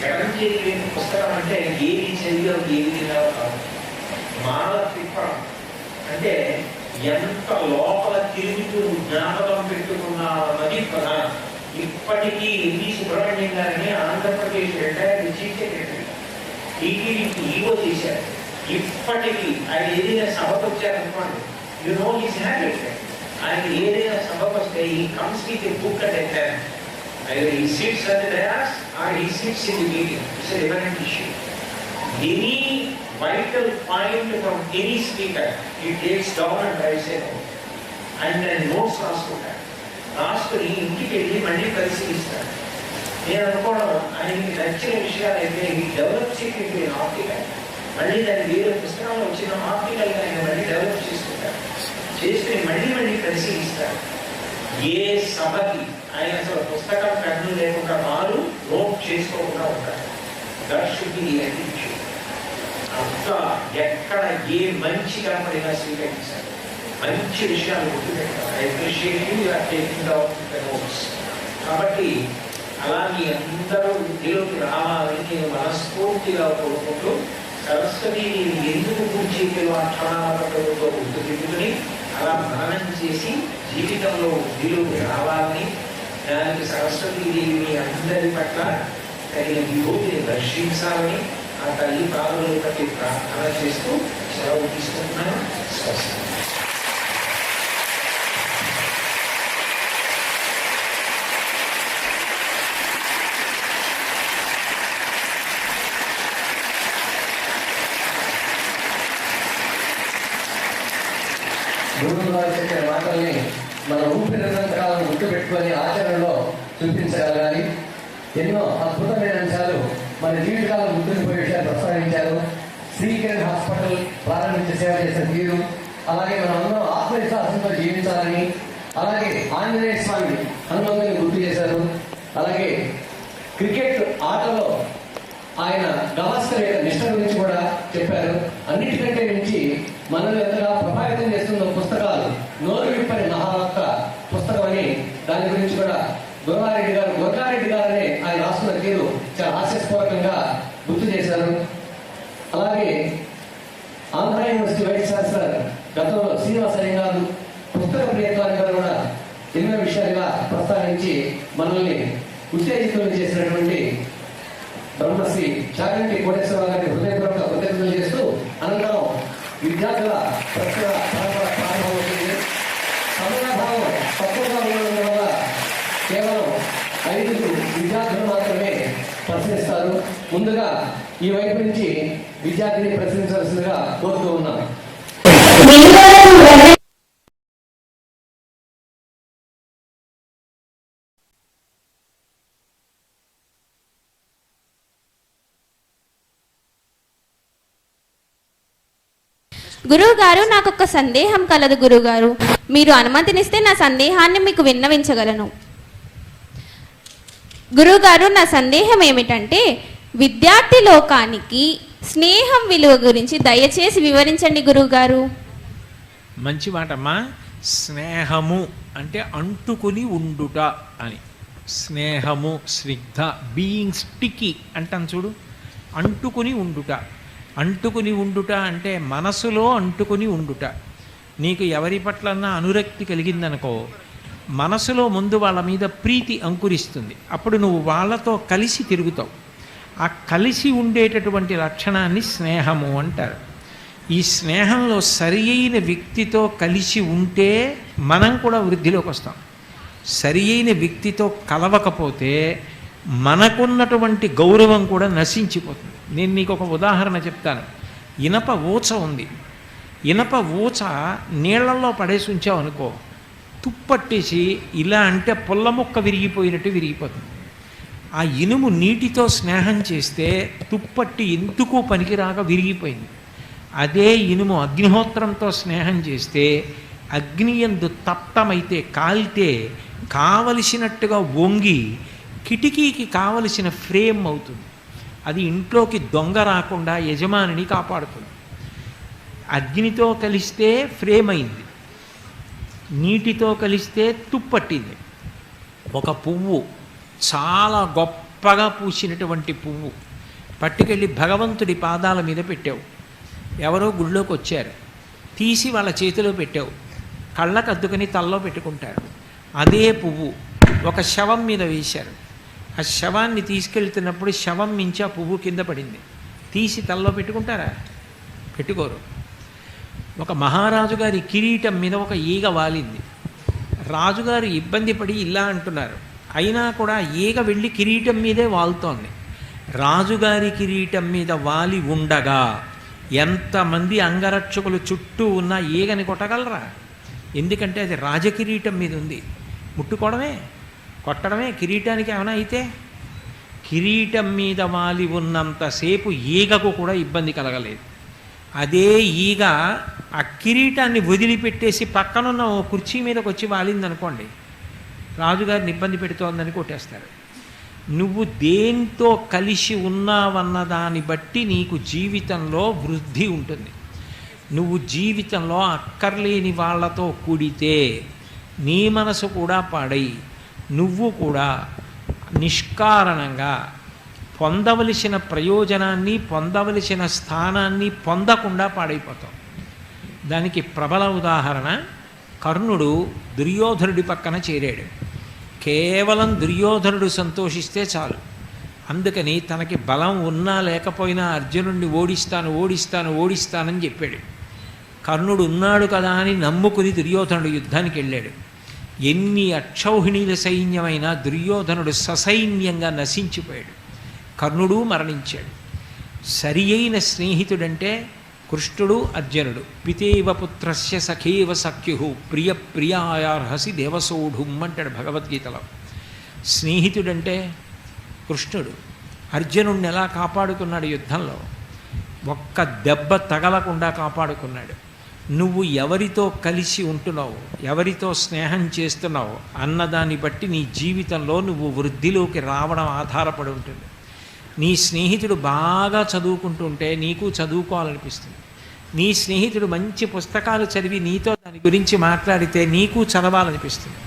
ఎడం చేతి లేని పుస్తకం అంటే ఏది చదివారు ఏది తిన్నారో కాదు. మాల తిప్పడం అంటే ఎంత లోపల తిరుగుతూ జ్ఞాపకం పెట్టుకున్నారన్నది ప్రధానం. ఇప్పటికీ ఎన్ని సుబ్రహ్మణ్యం గారిని ఆంధ్రప్రదేశ్ రిటైర్డ్ చీఫ్ సెక్రటరీ టీటీడీకి ఈవో చేశారు. ఇప్పటికీ ఆయన ఏదైనా సభకు వచ్చారనుకోండి, యు నో హిస్ హ్యాబిట్. ఆయన ఏదైనా సభకు వస్తే he comes with a book at a time. Either he sits at the dais or he sits in the meeting. It's a different issue. Any vital point from any speaker, he takes down and writes it out. And then notes రాసుకుంటారు. రాసుకుని ఇంటికి వెళ్ళి మళ్ళీ పరిశీలిస్తాడు. నేను అనుకోవడం ఆయనకి నచ్చిన విషయాలు అయితే ఈ డెవలప్ చేయడానికి ఆర్టికల్, మళ్ళీ దాని వేరే పుస్తకంలో వచ్చిన ఆర్టికల్ ఆయన మళ్ళీ డెవలప్ చేసుకుంటారు. చేసుకుని మళ్ళీ పరిశీలిస్తారు. ఏ సభకి ఆయన అసలు పుస్తకం పెన్ను లేకుండా వారు నోట్ చేసుకోకుండా ఉంటారు. That should be the attitude. అంతా ఎక్కడ ఏ మంచి కనపడినా స్వీకరించారు. మంచి విషయాలు గుర్తుపెట్టారు. I appreciate you are taking down the notes. కాబట్టి అలా మీ అందరూ వృద్ధిలోకి రావాలని నేను మనస్ఫూర్తిగా కోరుకుంటూ, సరస్వతిని ఎందుకు పూర్తిలో అక్షరాలతో గుర్తు పెట్టుకుని అలా మననం చేసి జీవితంలో వృద్ధిలోకి రావాలని, దానికి సరస్వతీదేవిని అందరి పట్ల తగిన విభూతిని దర్శించాలని ఆ తల్లి పాదముల పట్టి ప్రార్థన చేస్తూ సెలవు తీసుకుంటున్నాను. స్వస్తి. గురువు గారు చెప్పిన మాటల్ని మన ఊపిరినంతకాలను గుర్తుపెట్టుకొని ఆచరణలో చూపించగలగాలి. ఎన్నో అద్భుతమైన అంశాలు మన జీవితాలను గుర్తుండిపోయే విషయాలు ప్రస్తావించారు. శ్రీకిరణ్ హాస్పిటల్ ప్రారంభించి సేవ చేసిన తీరు, అలాగే మనం అందరం ఆత్మవిశ్వాసంతో జీవించాలని, అలాగే ఆంజనేయ స్వామి హనుమంతుని గుర్తు చేశారు. అలాగే క్రికెట్ ఆటలో ఆయన గవాస్కర్ యొక్క నిష్ట గురించి కూడా చెప్పారు. అన్నిటికంటే మించి మనల్ని ఎంతగా ప్రభావితం చేస్తున్న పుస్తకాలు నోరు విప్పని మహాత్మ పుస్తకం అని దాని గురించి కూడా గోర్గారెడ్డి గారనే ఆయన రాస్తున్న తీరు చాలా హాస్యస్ఫూర్తంగా గుర్తు చేశారు. అలాగే ఆంధ్ర యూనివర్సిటీ వైస్ ఛాన్సలర్ గతంలో శ్రీనివాసయ్య గారు పుస్తక ప్రయత్నాన్ని కూడా ఎన్నో విషయాలుగా ప్రస్తావించి మనల్ని ఉత్తేజితులు చేసినటువంటి బ్రహ్మశ్రీ చాగంటి కోటేశ్వరరావు గారిని హృదయపూర్వక కృతజ్ఞతలు చేస్తూ అనంతరం విద్యార్థుల ప్రస్తుత పరంపర ప్రారంభమవుతుంది. సమయాభావం తక్కువగా ఉండడం వల్ల కేవలం 5 విద్యార్థులు మాత్రమే ప్రశ్నిస్తారు. ముందుగా ఈ వైపు నుంచి విద్యార్థిని ప్రశ్నించాల్సిందిగా కోరుతూ ఉన్నాం. గురువుగారు, నాకు ఒక సందేహం కలదు గురువుగారు. మీరు అనుమతినిస్తే నా సందేహాన్ని మీకు విన్నవించగలను. గురువుగారు, నా సందేహం ఏమిటంటే, విద్యార్థి లోకానికి స్నేహం విలువ గురించి దయచేసి వివరించండి గురువుగారు. మంచి మాటమ్మా. స్నేహము అంటే అంటుకుని ఉండుట అని. స్నేహము, స్నిగ్ధ, బీయింగ్ స్టికీ అంటాం చూడు. అంటుకుని ఉండుట. అంటుకుని ఉండుట అంటే మనసులో అంటుకుని ఉండుట. నీకు ఎవరి పట్లన్నా అనురక్తి కలిగిందనుకో, మనసులో ముందు వాళ్ళ మీద ప్రీతి అంకురిస్తుంది. అప్పుడు నువ్వు వాళ్ళతో కలిసి తిరుగుతావు. ఆ కలిసి ఉండేటటువంటి లక్షణాన్ని స్నేహము అంటారు. ఈ స్నేహంలో సరి అయిన వ్యక్తితో కలిసి ఉంటే మనం కూడా వృద్ధిలోకి వస్తాం. సరి అయిన వ్యక్తితో కలవకపోతే మనకున్నటువంటి గౌరవం కూడా నశించిపోతుంది. నేను నీకు ఒక ఉదాహరణ చెప్తాను. ఇనప ఊచ ఉంది. ఇనప ఊచ నీళ్లలో పడేసి ఉంచావు అనుకో, తుప్పట్టేసి ఇలా అంటే పుల్ల ముక్క విరిగిపోయినట్టు విరిగిపోతుంది. ఆ ఇనుము నీటితో స్నేహం చేస్తే తుప్పట్టి ఎందుకు పనికిరాక విరిగిపోయింది. అదే ఇనుము అగ్నిహోత్రంతో స్నేహం చేస్తే అగ్నియందు తప్తమైతే కాలితే కావలసినట్టుగా వంగి కిటికీకి కావలసిన ఫ్రేమ్ అవుతుంది. అది ఇంట్లోకి దొంగ రాకుండా యజమానిని కాపాడుతుంది. అగ్నితో కలిస్తే ఫ్రేమ్ అయింది, నీటితో కలిస్తే తుప్పట్టింది. ఒక పువ్వు చాలా గొప్పగా పూసినటువంటి పువ్వు పట్టుకెళ్ళి భగవంతుడి పాదాల మీద పెట్టావు. ఎవరో గుళ్ళోకి వచ్చారు, తీసి వాళ్ళ చేతిలో పెట్టావు, కళ్ళకు అద్దుకొని తలలో పెట్టుకుంటారు. అదే పువ్వు ఒక శవం మీద వేశారు. ఆ శవాన్ని తీసుకెళ్తున్నప్పుడు శవం మించి ఆ పువ్వు కింద పడింది. తీసి తలలో పెట్టుకుంటారా? పెట్టుకోరు. ఒక మహారాజు గారి కిరీటం మీద ఒక ఈగ వాలింది. రాజుగారు ఇబ్బంది పడి ఇలా అంటున్నారు, అయినా కూడా ఈగ వెళ్ళి కిరీటం మీదే వాలుతోంది. రాజుగారి కిరీటం మీద వాలి ఉండగా ఎంతమంది అంగరక్షకులు చుట్టూ ఉన్న ఈగని కొట్టగలరా? ఎందుకంటే అది రాజకిరీటం మీద ఉంది. ముట్టుకోవడమే, కొట్టడమే. కిరీటానికి ఏమైనా అయితే కిరీటం మీద వాలి ఉన్నంతసేపు ఈగకు కూడా ఇబ్బంది కలగలేదు. అదే ఈగ ఆ కిరీటాన్ని వదిలిపెట్టేసి పక్కనున్న ఓ కుర్చీ మీదకి వచ్చి వాలిందనుకోండి, రాజుగారిని ఇబ్బంది పెడుతోందని కొట్టేస్తారు. నువ్వు దేంతో కలిసి ఉన్నావన్న దాన్ని బట్టి నీకు జీవితంలో వృద్ధి ఉంటుంది. నువ్వు జీవితంలో అక్కర్లేని వాళ్ళతో కూడితే నీ మనసు కూడా పాడై నువ్వు కూడా నిష్కారణంగా పొందవలసిన ప్రయోజనాన్ని, పొందవలసిన స్థానాన్ని పొందకుండా పాడైపోతావు. దానికి ప్రబల ఉదాహరణ కర్ణుడు దుర్యోధనుడి పక్కన చేరాడు. కేవలం దుర్యోధనుడు సంతోషిస్తే చాలు. అందుకని తనకి బలం ఉన్నా లేకపోయినా అర్జునుడిని ఓడిస్తానని చెప్పాడు. కర్ణుడు ఉన్నాడు కదా అని నమ్ముకుని దుర్యోధనుడు యుద్ధానికి వెళ్ళాడు. ఎన్ని అక్షౌహిణీల సైన్యమైనా దుర్యోధనుడు ససైన్యంగా నశించిపోయాడు. కర్ణుడు మరణించాడు. సరి అయిన స్నేహితుడంటే కృష్ణుడు, అర్జునుడు. పితేవ పుత్రస్య సఖేవ సఖ్యు ప్రియ ప్రియాయార్హసి దేవసోఢుం అంటాడు భగవద్గీతలో. స్నేహితుడంటే కృష్ణుడు. అర్జునుడిని ఎలా కాపాడుకున్నాడు యుద్ధంలో? ఒక్క దెబ్బ తగలకుండా కాపాడుకున్నాడు. నువ్వు ఎవరితో కలిసి ఉంటున్నావు, ఎవరితో స్నేహం చేస్తున్నావు అన్నదాన్ని బట్టి నీ జీవితంలో నువ్వు వృద్ధిలోకి రావడం ఆధారపడి ఉంటుంది. నీ స్నేహితుడు బాగా చదువుకుంటుంటే నీకు చదువుకోవాలనిపిస్తుంది. నీ స్నేహితుడు మంచి పుస్తకాలు చదివి నీతో దాని గురించి మాట్లాడితే నీకు చదవాలనిపిస్తుంది.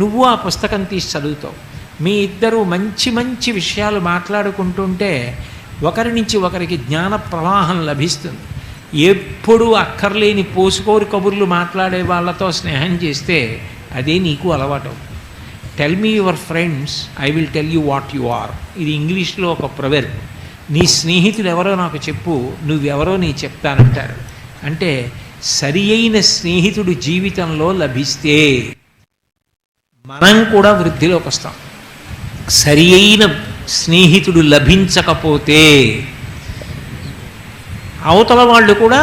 నువ్వు ఆ పుస్తకం తీసి చదువుతావు. మీ ఇద్దరూ మంచి మంచి విషయాలు మాట్లాడుకుంటుంటే ఒకరి నుంచి ఒకరికి జ్ఞాన ప్రవాహం లభిస్తుంది. ఎప్పుడూ అక్కర్లేని పోసుకోరు కబుర్లు మాట్లాడే వాళ్ళతో స్నేహం చేస్తే అదే నీకు అలవాటు. Tell me your friends, I will tell you what you are. ఇది ఇంగ్లీష్లో ఒక ప్రొవెర్బ్. నీ స్నేహితులు ఎవరో నాకు చెప్పు, నువ్వెవరో నీ చెప్తానంటారు. అంటే సరి అయిన స్నేహితుడు జీవితంలో లభిస్తే మనం కూడా వృద్ధిలోకి వస్తాం. సరి అయిన స్నేహితుడు లభించకపోతే అవతల వాళ్ళు కూడా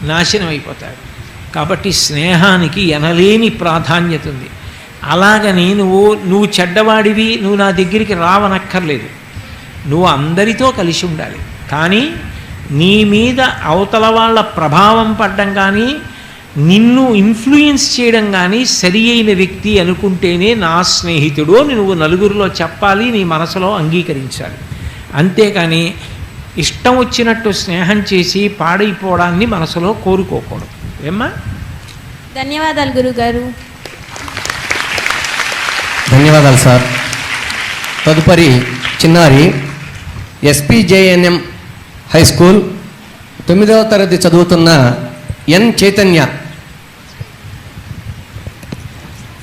నాశనం అయిపోతారు. కాబట్టి స్నేహానికి ఎనలేని ప్రాధాన్యత ఉంది. అలాగని నువ్వు చెడ్డవాడివి, నువ్వు నా దగ్గరికి రావనక్కర్లేదు. నువ్వు అందరితో కలిసి ఉండాలి. కానీ నీ మీద అవతల వాళ్ళ ప్రభావం పడడం కానీ, నిన్ను ఇన్ఫ్లుయెన్స్ చేయడం కానీ సరి అయిన వ్యక్తి అనుకుంటేనే నా స్నేహితుడు అని నువ్వు నలుగురిలో చెప్పాలి, నీ మనసులో అంగీకరించాలి. అంతేకాని ఇష్టం వచ్చినట్టు స్నేహం చేసి పాడైపోవడాన్ని మనసులో కోరుకోకూడదు. ఏమ్మా? ధన్యవాదాలు గురుగారు. ధన్యవాదాలు సార్. తదుపరి చిన్నారి ఎస్పీజేఎన్ఎం హై స్కూల్ 9వ తరగతి చదువుతున్న ఎన్ చైతన్య.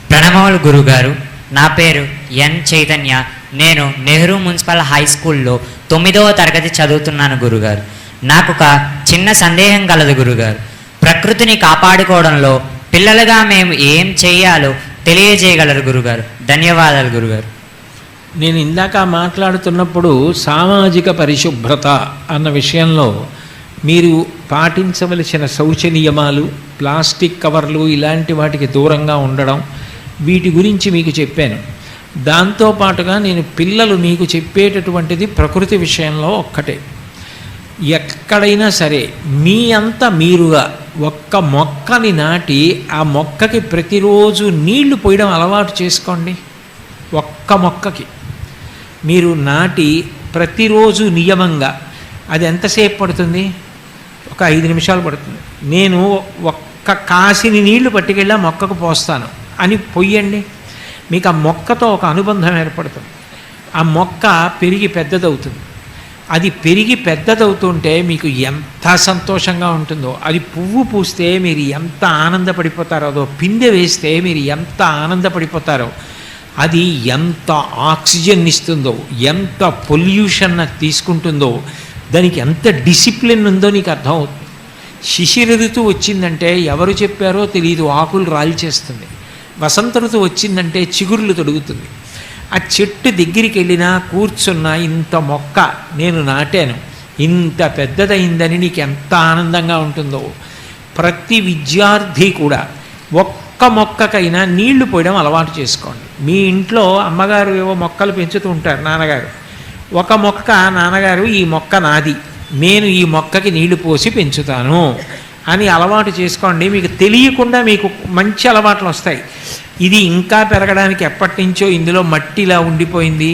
ప్రణామాలు గురుగారు. నా పేరు ఎన్ చైతన్య. నేను నెహ్రూ మున్సిపల్ హై స్కూల్లో 9వ తరగతి చదువుతున్నాను గురుగారు. నాకు ఒక చిన్న సందేహం కలదు గురుగారు. ప్రకృతిని కాపాడుకోవడంలో పిల్లలుగా మేము ఏం చేయాలో తెలియజేయగలరు గురుగారు. ధన్యవాదాలు గురుగారు. నేను ఇందాక మాట్లాడుతున్నప్పుడు సామాజిక పరిశుభ్రత అన్న విషయంలో మీరు పాటించవలసిన శౌచ నియమాలు, ప్లాస్టిక్ కవర్లు ఇలాంటి వాటికి దూరంగా ఉండడం, వీటి గురించి మీకు చెప్పాను. దాంతోపాటుగా నేను పిల్లలు మీకు చెప్పేటటువంటిది ప్రకృతి విషయంలో ఒక్కటే. ఎక్కడైనా సరే మీ అంత మీరుగా ఒక్క మొక్కని నాటి ఆ మొక్కకి ప్రతిరోజు నీళ్లు పోయడం అలవాటు చేసుకోండి. ఒక్క మొక్కకి మీరు నాటి ప్రతిరోజు నియమంగా, అది ఎంతసేపు పడుతుంది? ఒక 5 నిమిషాలు పడుతుంది. నేను ఒక్క కాసిని నీళ్లు పట్టుకెళ్ళి ఆ మొక్కకు పోస్తాను అని పొయ్యండి. మీకు ఆ మొక్కతో ఒక అనుబంధం ఏర్పడుతుంది. ఆ మొక్క పెరిగి పెద్దదవుతుంది. అది పెరిగి పెద్దదవుతుంటే మీకు ఎంత సంతోషంగా ఉంటుందో. అది పువ్వు పూస్తే మీరు ఎంత ఆనందపడిపోతారో, అదో పిందె వేస్తే మీరు ఎంత ఆనందపడిపోతారో, అది ఎంత ఆక్సిజన్ ఇస్తుందో, ఎంత పొల్యూషన్ తీసుకుంటుందో, దానికి ఎంత డిసిప్లిన్ ఉందో నీకు అర్థమవుతుంది. శిశిర ఋతువు వచ్చిందంటే ఎవరు చెప్పారో తెలియదు, ఆకులు రాల్చేస్తుంది. వసంత ఋతువు వచ్చిందంటే చిగుర్లు తొడుగుతుంది. ఆ చెట్టు దగ్గరికి వెళ్ళినా కూర్చున్నా ఇంత మొక్క నేను నాటాను, ఇంత పెద్దదైందని నీకు ఎంత ఆనందంగా ఉంటుందో. ప్రతి విద్యార్థి కూడా ఒక్క మొక్కకైనా నీళ్లు పోయడం అలవాటు చేసుకోండి. మీ ఇంట్లో అమ్మగారు ఏవో మొక్కలు పెంచుతూ ఉంటారు, నాన్నగారు. ఒక మొక్క, నాన్నగారు ఈ మొక్క నాది, నేను ఈ మొక్కకి నీళ్లు పోసి పెంచుతాను అని అలవాటు చేసుకోండి. మీకు తెలియకుండా మీకు మంచి అలవాట్లు వస్తాయి. ఇది ఇంకా పెరగడానికి ఎప్పటి నుంచో ఇందులో మట్టిలా ఉండిపోయింది,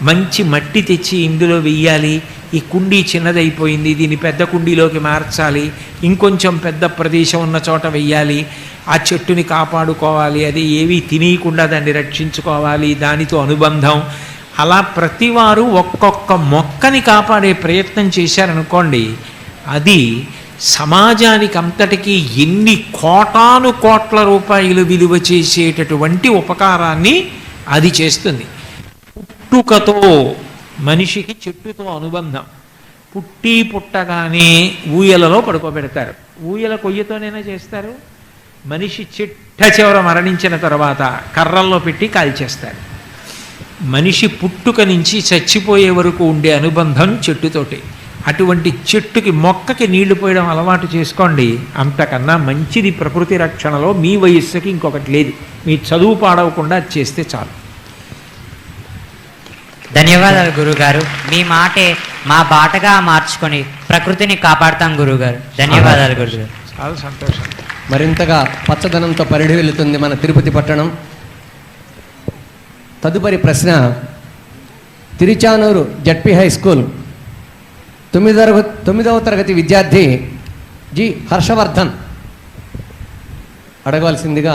మంచి మట్టి తెచ్చి ఇందులో వెయ్యాలి, ఈ కుండీ చిన్నదైపోయింది, దీన్ని పెద్ద కుండీలోకి మార్చాలి, ఇంకొంచెం పెద్ద ప్రదేశం ఉన్న చోట వెయ్యాలి, ఆ చెట్టుని కాపాడుకోవాలి, అది ఏవి తినీయకుండా దాన్ని రక్షించుకోవాలి, దానితో అనుబంధం. అలా ప్రతివారు ఒక్కొక్క మొక్కని కాపాడే ప్రయత్నం చేశారనుకోండి, అది సమాజానికి అంతటికీ ఎన్ని కోటాను కోట్ల రూపాయలు విలువ చేసేటటువంటి ఉపకారాన్ని అది చేస్తుంది. పుట్టుకతో మనిషికి చెట్టుతో అనుబంధం. పుట్టి పుట్టగానే ఊయలలో పడుకోబెడతారు. ఊయల కొయ్యతోనైనా చేస్తారు. మనిషి చిట్ట చివర మరణించిన తర్వాత కర్రల్లో పెట్టి కాల్చేస్తారు. మనిషి పుట్టుక నుంచి చచ్చిపోయే వరకు ఉండే అనుబంధం చెట్టుతోటి. అటువంటి చెట్టుకి, మొక్కకి నీళ్లు పోయడం అలవాటు చేసుకోండి. అంతకన్నా మంచిది ప్రకృతి రక్షణలో మీ వయస్సుకి ఇంకొకటి లేదు. మీ చదువు పాడవకుండా చేస్తే చాలు. ధన్యవాదాలు గురుగారు. మీ మాటే మా బాటగా మార్చుకొని ప్రకృతిని కాపాడుతాం గురుగారు. ధన్యవాదాలు గురుగారు. చాలా సంతోషం. మరింతగా పచ్చదనంతో పరిడి వెళుతుంది మన తిరుపతి పట్టణం. తదుపరి ప్రశ్న తిరుచానూరు జడ్పీ హై స్కూల్ 9వ తరగతి విద్యార్థి జి హర్షవర్ధన్ అడగవలసిందిగా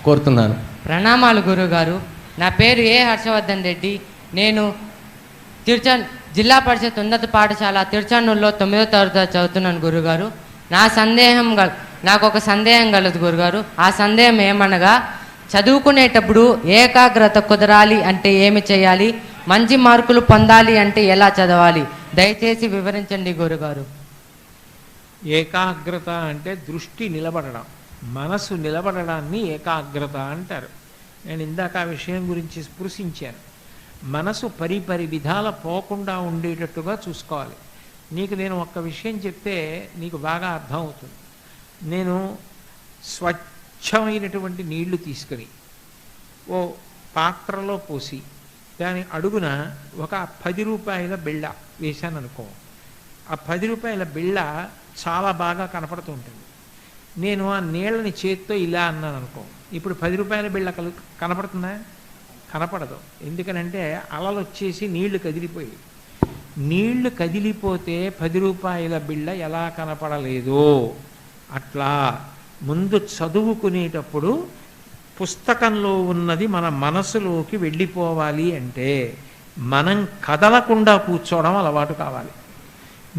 కోరుతున్నాను. ప్రణామాలు గురుగారు. నా పేరు ఏ హర్షవర్ధన్ రెడ్డి. నేను జిల్లా పరిషత్ ఉన్నత పాఠశాల తిరుచానూరులో 9వ తరగతి చదువుతున్నాను గురుగారు. నాకు ఒక సందేహం కలదు గురుగారు. ఆ సందేహం ఏమనగా, చదువుకునేటప్పుడు ఏకాగ్రత కుదరాలి అంటే ఏమి చేయాలి, మంచి మార్కులు పొందాలి అంటే ఎలా చదవాలి, దయచేసి వివరించండి గురుగారు. ఏకాగ్రత అంటే దృష్టి నిలబడడం, మనసు నిలబడడాన్ని ఏకాగ్రత అంటారు. నేను ఇందాక ఆ విషయం గురించి స్పృశించాను. మనసు పరిపరి విధాల పోకుండా ఉండేటట్టుగా చూసుకోవాలి. నీకు నేను ఒక్క విషయం చెప్తే నీకు బాగా అర్థమవుతుంది. నేను స్వచ్ఛమైనటువంటి నీళ్లు తీసుకుని ఓ పాత్రలో పోసి దాని అడుగున ఒక 10 రూపాయల బిళ్ళ వేశాను అనుకో. ఆ 10 రూపాయల బిళ్ళ చాలా బాగా కనపడుతూ ఉంటుంది. నేను ఆ నీళ్ళని చేత్తో ఇలా అన్నాను అనుకో, ఇప్పుడు 10 రూపాయల బిళ్ళ కనపడుతుందా? కనపడదు. ఎందుకనంటే అలలు వచ్చేసి నీళ్లు కదిలిపోయి. నీళ్లు కదిలిపోతే 10 రూపాయల బిళ్ళ ఎలా కనపడలేదో అట్లా ముందు చదువుకునేటప్పుడు పుస్తకంలో ఉన్నది మన మనసులోకి వెళ్ళిపోవాలి అంటే మనం కదలకుండా కూర్చోవడం అలవాటు కావాలి.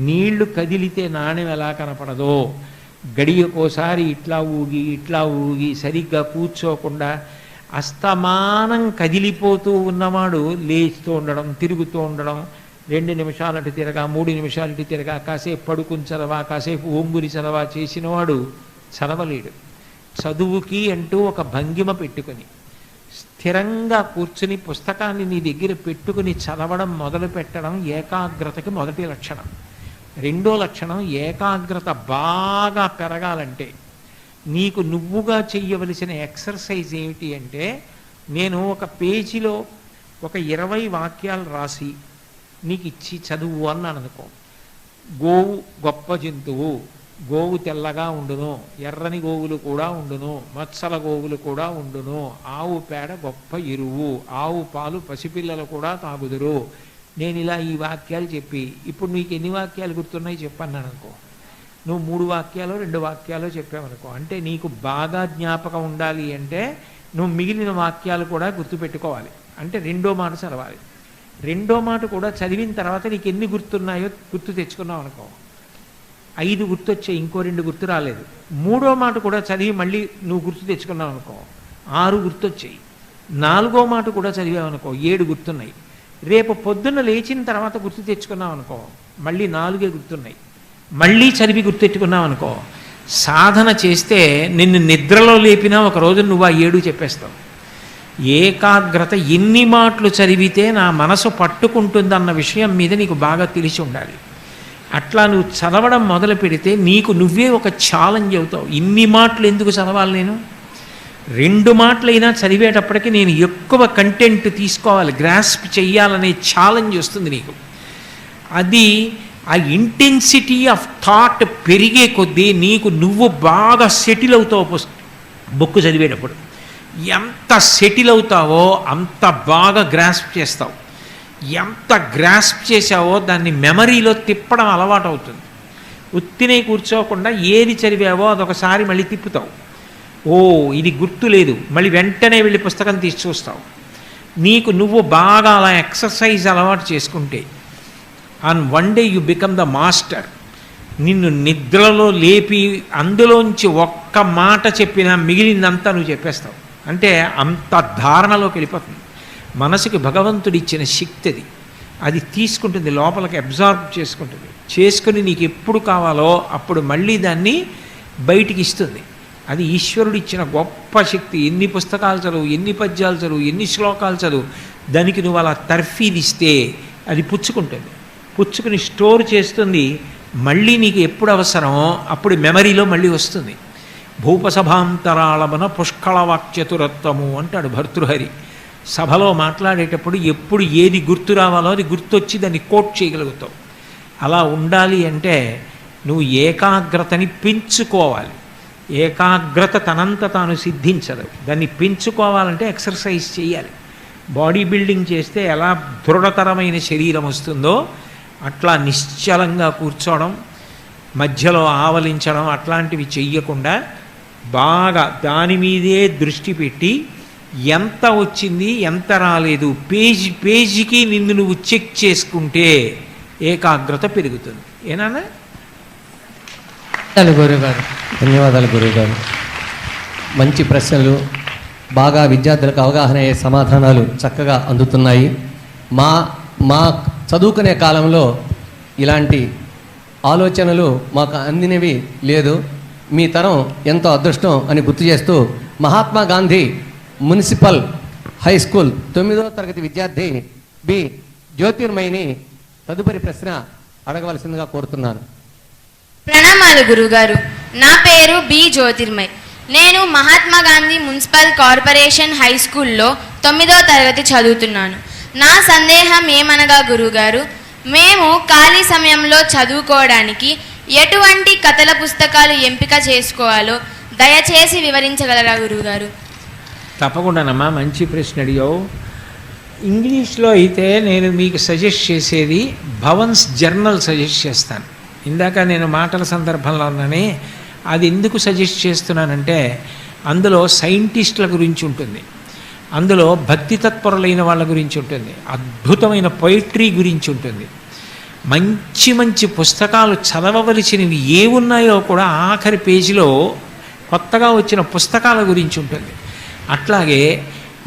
నీళ్లు కదిలితే నాణ్యం ఎలా కనపడదో, గడియకోసారి ఇట్లా ఊగి సరిగ్గా కూర్చోకుండా అస్తమానం కదిలిపోతూ ఉన్నవాడు లేస్తూ ఉండడం, తిరుగుతూ ఉండడం, 2 నిమిషాలటి తిరగా 3 నిమిషాలటి తిరగా కాసేపు పడుకుని చదవా, కాసేపు ఒంగుని చదవా చేసినవాడు చదవలేడు. చదువుకి అంటూ ఒక భంగిమ పెట్టుకొని స్థిరంగా కూర్చుని పుస్తకాన్ని నీ దగ్గర పెట్టుకుని చదవడం మొదలు పెట్టడం ఏకాగ్రతకి మొదటి లక్షణం. రెండో లక్షణం, ఏకాగ్రత బాగా పెరగాలంటే నీకు నువ్వుగా చెయ్యవలసిన ఎక్సర్సైజ్ ఏమిటి అంటే, నేను ఒక పేజీలో ఒక 20 వాక్యాలు రాసి నీకు ఇచ్చి చదువు అన్నాను అనుకో. గోవు గొప్ప జంతువు, గోవు తెల్లగా ఉండును, ఎర్రని గోవులు కూడా ఉండును, మత్సల గోవులు కూడా ఉండును, ఆవు పేడ గొప్ప ఎరువు, ఆవు పాలు పసిపిల్లలు కూడా తాగుదురు. నేను ఇలా ఈ వాక్యాలు చెప్పి, ఇప్పుడు నీకు ఎన్ని వాక్యాలు గుర్తున్నాయి చెప్పన్నాను అనుకో. నువ్వు 3 వాక్యాలు 2 వాక్యాలు చెప్పావనుకో. అంటే నీకు బాగా జ్ఞాపకం ఉండాలి అంటే నువ్వు మిగిలిన వాక్యాలు కూడా గుర్తుపెట్టుకోవాలి. అంటే రెండో మాట చదవాలి. రెండో మాట కూడా చదివిన తర్వాత నీకు ఎన్ని గుర్తున్నాయో గుర్తు తెచ్చుకున్నావు అనుకో. 5 గుర్తొచ్చాయి, ఇంకో 2 గుర్తు రాలేదు. మూడో మాట కూడా చదివి మళ్ళీ నువ్వు గుర్తు తెచ్చుకున్నావు అనుకో, 6 గుర్తొచ్చాయి. 4వ మాట కూడా చదివావనుకో, 7 గుర్తున్నాయి. రేపు పొద్దున్న లేచిన తర్వాత గుర్తు తెచ్చుకున్నావు అనుకో, మళ్ళీ 4 గుర్తున్నాయి. మళ్ళీ చదివి గుర్తెట్టుకున్నావు అనుకో, సాధన చేస్తే నిన్ను నిద్రలో లేపినా ఒక రోజు నువ్వు ఆ 7 చెప్పేస్తావు. ఏకాగ్రత ఎన్ని మాటలు చదివితే నా మనసు పట్టుకుంటుందన్న విషయం మీద నీకు బాగా తెలిసి ఉండాలి. అట్లా నువ్వు చదవడం మొదలు పెడితే నీకు నువ్వే ఒక ఛాలెంజ్ అవుతావు. ఇన్ని మాటలు ఎందుకు చదవాలి, నేను 2 మాటలైనా చదివేటప్పటికి నేను ఎక్కువ కంటెంట్ తీసుకోవాలి, గ్రాస్ప్ చెయ్యాలనే ఛాలెంజ్ వస్తుంది నీకు. అది ఆ ఇంటెన్సిటీ ఆఫ్ థాట్ పెరిగే కొద్దీ నీకు నువ్వు బాగా సెటిల్ అవుతావు. బుక్ చదివేటప్పుడు ఎంత సెటిల్ అవుతావో అంత బాగా గ్రాస్ప్ చేస్తావు. ఎంత గ్రాస్ప్ చేసావో దాన్ని మెమరీలో తిప్పడం అలవాటు అవుతుంది. ఉత్తినే కూర్చోకుండా ఏది చదివావో అదొకసారి మళ్ళీ తిప్పుతావు. ఓ ఇది గుర్తు లేదు, మళ్ళీ వెంటనే వెళ్ళి పుస్తకం తీసి చూస్తావు. నీకు నువ్వు బాగా అలా ఎక్సర్సైజ్ అలవాటు చేసుకుంటే on one day you become the master. నిన్ను నిద్రలో లేపి అందులోంచి ఒక్క మాట చెప్పినా మిగిలిందంతా నువ్వు చెప్పేస్తావు. అంటే అంత ధారణలోకి వెళ్ళిపోతుంది. మనసుకి భగవంతుడు ఇచ్చిన శక్తి అది. అది తీసుకుంటుంది, లోపలికి అబ్జార్బ్ చేసుకుంటుంది. చేసుకుని నీకు ఎప్పుడు కావాలో అప్పుడు మళ్ళీ దాన్ని బయటికి ఇస్తుంది. అది ఈశ్వరుడు ఇచ్చిన గొప్ప శక్తి. ఎన్ని పుస్తకాలు చదువు, ఎన్ని పద్యాలు చదువు, ఎన్ని శ్లోకాలు చదువు, దానికి నువ్వు అలా తర్ఫీదిస్తే అది పుచ్చుకుంటుంది. పుచ్చుకుని స్టోర్ చేస్తుంది. మళ్ళీ నీకు ఎప్పుడు అవసరమో అప్పుడు మెమరీలో మళ్ళీ వస్తుంది. భూపసభాంతరాళమన పుష్కళవాక్చతురత్వము అంటాడు భర్తృహరి. సభలో మాట్లాడేటప్పుడు ఎప్పుడు ఏది గుర్తు రావాలో అది గుర్తొచ్చి దాన్ని కోట్ చేయగలుగుతావు. అలా ఉండాలి అంటే నువ్వు ఏకాగ్రతని పెంచుకోవాలి. ఏకాగ్రత తనంత తాను సిద్ధించదు. దాన్ని పెంచుకోవాలంటే ఎక్సర్సైజ్ చేయాలి. బాడీ బిల్డింగ్ చేస్తే ఎలా దృఢతరమైన శరీరం వస్తుందో అట్లా నిశ్చలంగా కూర్చోవడం, మధ్యలో ఆవలించడం అట్లాంటివి చెయ్యకుండా బాగా దాని మీదే దృష్టి పెట్టి ఎంత వచ్చింది ఎంత రాలేదు పేజీకి నిన్ను నువ్వు చెక్ చేసుకుంటే ఏకాగ్రత పెరుగుతుంది. ఏనా? గురుగారు ధన్యవాదాలు గురుగారు. మంచి ప్రశ్నలు, బాగా విద్యార్థులకు అవగాహన అయ్యే సమాధానాలు చక్కగా అందుతున్నాయి. మా చదువుకునే కాలంలో ఇలాంటి ఆలోచనలు మాకు అందినవి లేదు. మీ తరం ఎంతో అదృష్టం అని గుర్తు చేస్తూ Mahatma Gandhi municipal high school 9వ తరగతి విద్యార్థి బి జ్యోతిర్మయిని తదుపరి ప్రశ్న అడగవలసిందిగా కోరుతున్నాను. ప్రణామాలు గురుగారు. నా పేరు బి జ్యోతిర్మయ్. నేను Mahatma Gandhi municipal corporation high స్కూల్లో 9వ తరగతి చదువుతున్నాను. నా సందేహం ఏమనగా గురుగారు, మేము ఖాళీ సమయంలో చదువుకోవడానికి ఎటువంటి కథల పుస్తకాలు ఎంపిక చేసుకోవాలో దయచేసి వివరించగలరా గురుగారు? తప్పకుండానమ్మా, మంచి ప్రశ్న అడిగావు. ఇంగ్లీష్లో అయితే నేను మీకు సజెస్ట్ చేసేది భవన్స్ జర్నల్ సజెస్ట్ చేస్తాను. ఇందాక నేను మాటల సందర్భంలో ఉన్నానే, అది ఎందుకు సజెస్ట్ చేస్తున్నానంటే అందులో సైంటిస్టుల గురించి ఉంటుంది, అందులో భక్తి తత్పరులైన వాళ్ళ గురించి ఉంటుంది, అద్భుతమైన పొయిట్రీ గురించి ఉంటుంది. మంచి మంచి పుస్తకాలు చదవవలసినవి ఏ ఉన్నాయో కూడా ఆఖరి పేజీలో కొత్తగా వచ్చిన పుస్తకాల గురించి ఉంటుంది. అట్లాగే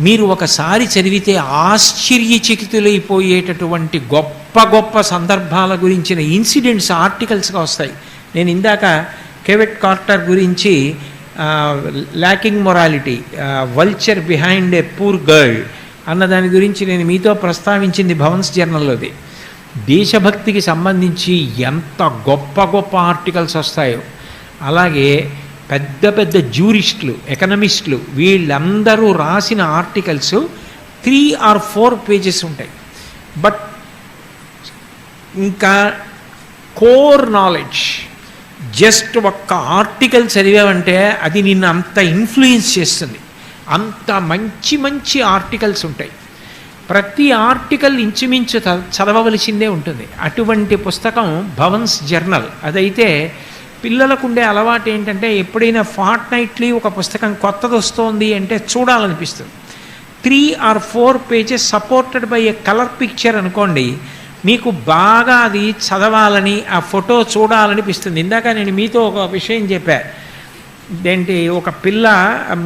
మీరు ఒకసారి చదివితే ఆశ్చర్యచకితులైపోయేటటువంటి గొప్ప గొప్ప సందర్భాల గురించిన ఇన్సిడెంట్స్ ఆర్టికల్స్గా వస్తాయి. నేను ఇందాక కెవెట్ కార్టర్ గురించి lacking morality, vulture behind a poor girl అన్న దాని గురించి నేను మీతో ప్రస్తావించింది భవన్స్ జర్నల్లోది. దేశభక్తికి సంబంధించి ఎంత గొప్ప గొప్ప ఆర్టికల్స్ వస్తాయో, అలాగే పెద్ద పెద్ద జ్యూరిస్టులు, ఎకనమిస్టులు వీళ్ళందరూ రాసిన ఆర్టికల్స్ 3 or 4 పేజెస్ ఉంటాయి. బట్ ఇంకా కోర్ నాలెడ్జ్, జస్ట్ ఒక్క ఆర్టికల్ చదివామంటే అది నిన్ను అంత ఇన్ఫ్లుయెన్స్ చేస్తుంది. అంత మంచి మంచి ఆర్టికల్స్ ఉంటాయి. ప్రతి ఆర్టికల్ ఇంచుమించు చదవవలసిందే ఉంటుంది. అటువంటి పుస్తకం భవన్స్ జర్నల్. అదైతే పిల్లలకు ఉండే అలవాటు ఏంటంటే ఎప్పుడైనా ఫార్ట్నైట్లీ ఒక పుస్తకం కొత్తది వస్తోంది అంటే చూడాలనిపిస్తుంది. 3 or 4 pages supported by A colour picture అనుకోండి, మీకు బాగా అది చదవాలని, ఆ ఫోటో చూడాలనిపిస్తుంది. ఇందాక నేను మీతో ఒక విషయం చెప్పా, ఏంటి, ఒక పిల్ల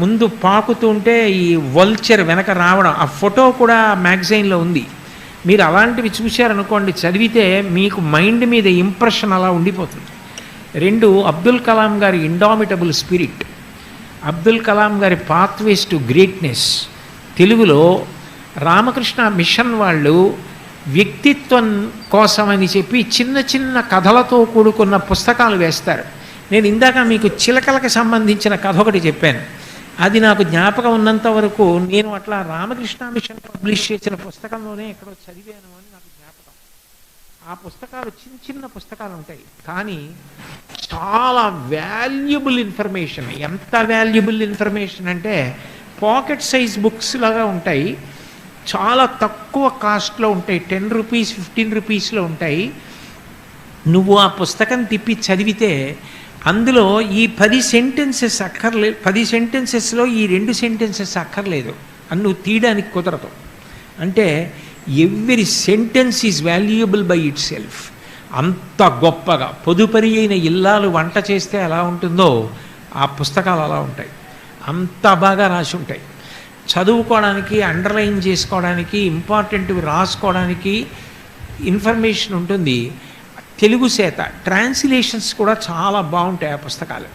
ముందు పాకుతుంటే ఈ వల్చర్ వెనక రావడం, ఆ ఫోటో కూడా మ్యాగజైన్లో ఉంది. మీరు అలాంటివి చూశారనుకోండి, చదివితే మీకు మైండ్ మీద ఇంప్రెషన్ అలా ఉండిపోతుంది. 2 అబ్దుల్ కలాం గారి ఇండామిటబుల్ స్పిరిట్, అబ్దుల్ కలాం గారి పాత్వేస్ టు గ్రేట్నెస్. తెలుగులో రామకృష్ణ మిషన్ వాళ్ళు వ్యక్తిత్వం కోసమని చెప్పి చిన్న చిన్న కథలతో కూడుకున్న పుస్తకాలు వేస్తారు. నేను ఇందాక మీకు చిలకలకు సంబంధించిన కథ ఒకటి చెప్పాను. అది నాకు జ్ఞాపకం ఉన్నంత వరకు నేను అట్లా రామకృష్ణ మిషన్ పబ్లిష్ చేసిన పుస్తకంలోనే ఎక్కడో చదివాను అని నాకు జ్ఞాపకం. ఆ పుస్తకాలు చిన్న చిన్న పుస్తకాలు ఉంటాయి, కానీ చాలా వాల్యుబుల్ ఇన్ఫర్మేషన్. ఎంత వాల్యుబుల్ ఇన్ఫర్మేషన్ అంటే పాకెట్ సైజ్ బుక్స్ లాగా ఉంటాయి, చాలా తక్కువ కాస్ట్లో ఉంటాయి, 10 రూపీస్ 15 రూపీస్లో ఉంటాయి. నువ్వు ఆ పుస్తకం తిప్పి చదివితే అందులో ఈ 10 సెంటెన్సెస్ అక్కర్లేదు, 10 సెంటెన్సెస్లో ఈ 2 సెంటెన్సెస్ అక్కర్లేదు అని నువ్వు తీయడానికి కుదరదు. అంటే every sentence is valuable by it self. అంత గొప్పగా పొదుపరి అయిన ఇల్లాలు వంట చేస్తే ఎలా ఉంటుందో ఆ పుస్తకాలు అలా ఉంటాయి. అంత బాగా రాసి ఉంటాయి. చదువుకోవడానికి, అండర్లైన్ చేసుకోవడానికి, ఇంపార్టెంట్వి రాసుకోవడానికి ఇన్ఫర్మేషన్ ఉంటుంది. తెలుగు చేత ట్రాన్స్లేషన్స్ కూడా చాలా బాగుంటాయి ఆ పుస్తకాలు.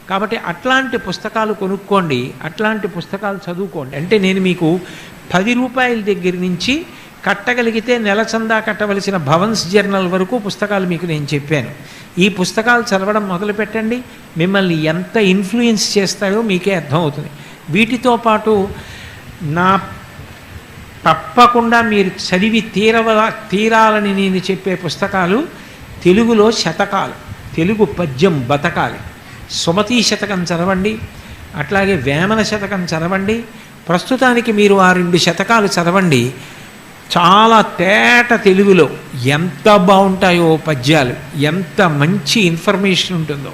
కాబట్టి అట్లాంటి పుస్తకాలు కొనుక్కోండి, అట్లాంటి పుస్తకాలు చదువుకోండి. అంటే నేను మీకు 10 రూపాయల దగ్గర నుంచి కట్టగలిగితే నెల చందా కట్టవలసిన భవన్స్ జర్నల్ వరకు పుస్తకాలు మీకు నేను చెప్పాను. ఈ పుస్తకాలు చదవడం మొదలు పెట్టండి, మిమ్మల్ని ఎంత ఇన్ఫ్లుయెన్స్ చేస్తాయో మీకే అర్థమవుతుంది. వీటితో పాటు నా తప్పకుండా మీరు చదివి తీరాలని నేను చెప్పే పుస్తకాలు తెలుగులో శతకాలు, తెలుగు పద్యం బతకాలి. సుమతీ శతకం చదవండి, అట్లాగే వేమన శతకం చదవండి. ప్రస్తుతానికి మీరు ఆ 2 శతకాలు చదవండి. చాలా తేట తెలుగులో ఎంత బాగుంటాయో పద్యాలు, ఎంత మంచి ఇన్ఫర్మేషన్ ఉంటుందో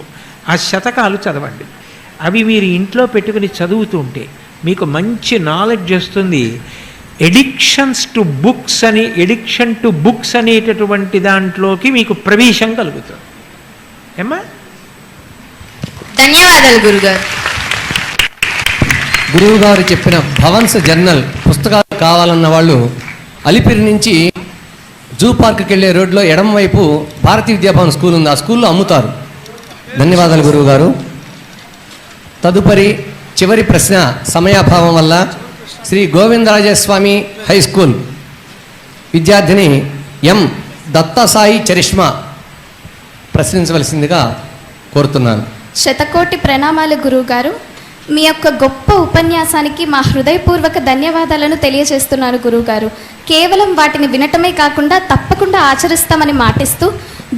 ఆ శతకాలు చదవండి. అవి మీరు ఇంట్లో పెట్టుకుని చదువుతుంటే మీకు మంచి నాలెడ్జ్ వస్తుంది. ఎడిక్షన్ టు బుక్స్ అనేటటువంటి దాంట్లోకి మీకు ప్రవేశం కలుగుతుంది. ఏమ్మా? ధన్యవాదాలు గురుగారు. గురువు గారు చెప్పిన భవన్స్ జర్నల్ పుస్తకాలు కావాలన్న వాళ్ళు అలిపిరి నుంచి జూ పార్క్కి వెళ్ళే రోడ్లో ఎడమ వైపు భారతీయ విద్యాభవన్ స్కూల్ ఉంది, ఆ స్కూల్లో అమ్ముతారు. ధన్యవాదాలు గురువు గారు. తదుపరి చివరి ప్రశ్న సమయాభావం వల్ల శ్రీ గోవిందరాజస్వామి హై స్కూల్ విద్యార్థిని ఎం దత్తసాయి చరిష్మా ప్రశ్నించవలసిందిగా కోరుతున్నాను. శతకోటి ప్రణామాలు గురువుగారు. మీ యొక్క గొప్ప ఉపన్యాసానికి మా హృదయపూర్వక ధన్యవాదాలను తెలియజేస్తున్నాను గురువుగారు. కేవలం వాటిని వినటమే కాకుండా తప్పకుండా ఆచరిస్తామని మాటిస్తూ,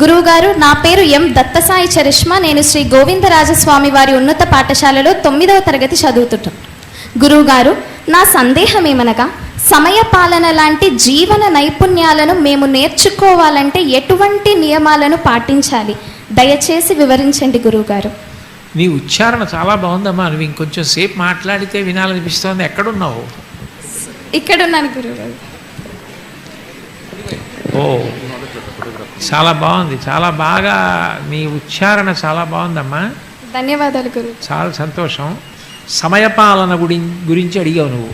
గురువుగారు, నా పేరు ఎం దత్తసాయి చరిష్మా. నేను శ్రీ గోవిందరాజస్వామి వారి ఉన్నత పాఠశాలలో 9వ తరగతి చదువుతుంటాను. గురువుగారు, నా సందేహం ఏమనగా, సమయ పాలన లాంటి జీవన నైపుణ్యాలను మేము నేర్చుకోవాలంటే ఎటువంటి నియమాలను పాటించాలి? దయచేసి వివరించండి గురువుగారు. నీ ఉచ్చారణ చాలా బాగుందమ్మా. నువ్వు ఇంకొంచెం సేపు మాట్లాడితే వినాలనిపిస్తోంది. ఎక్కడున్నావు? ఇక్కడున్నాను గురువుగారు. ఓ, చాలా బాగుంది. చాలా బాగా నీ ఉచ్చారణ చాలా బాగుందమ్మా. ధన్యవాదాలు గురువు. చాలా సంతోషం. సమయపాలన గురించి అడిగావు నువ్వు.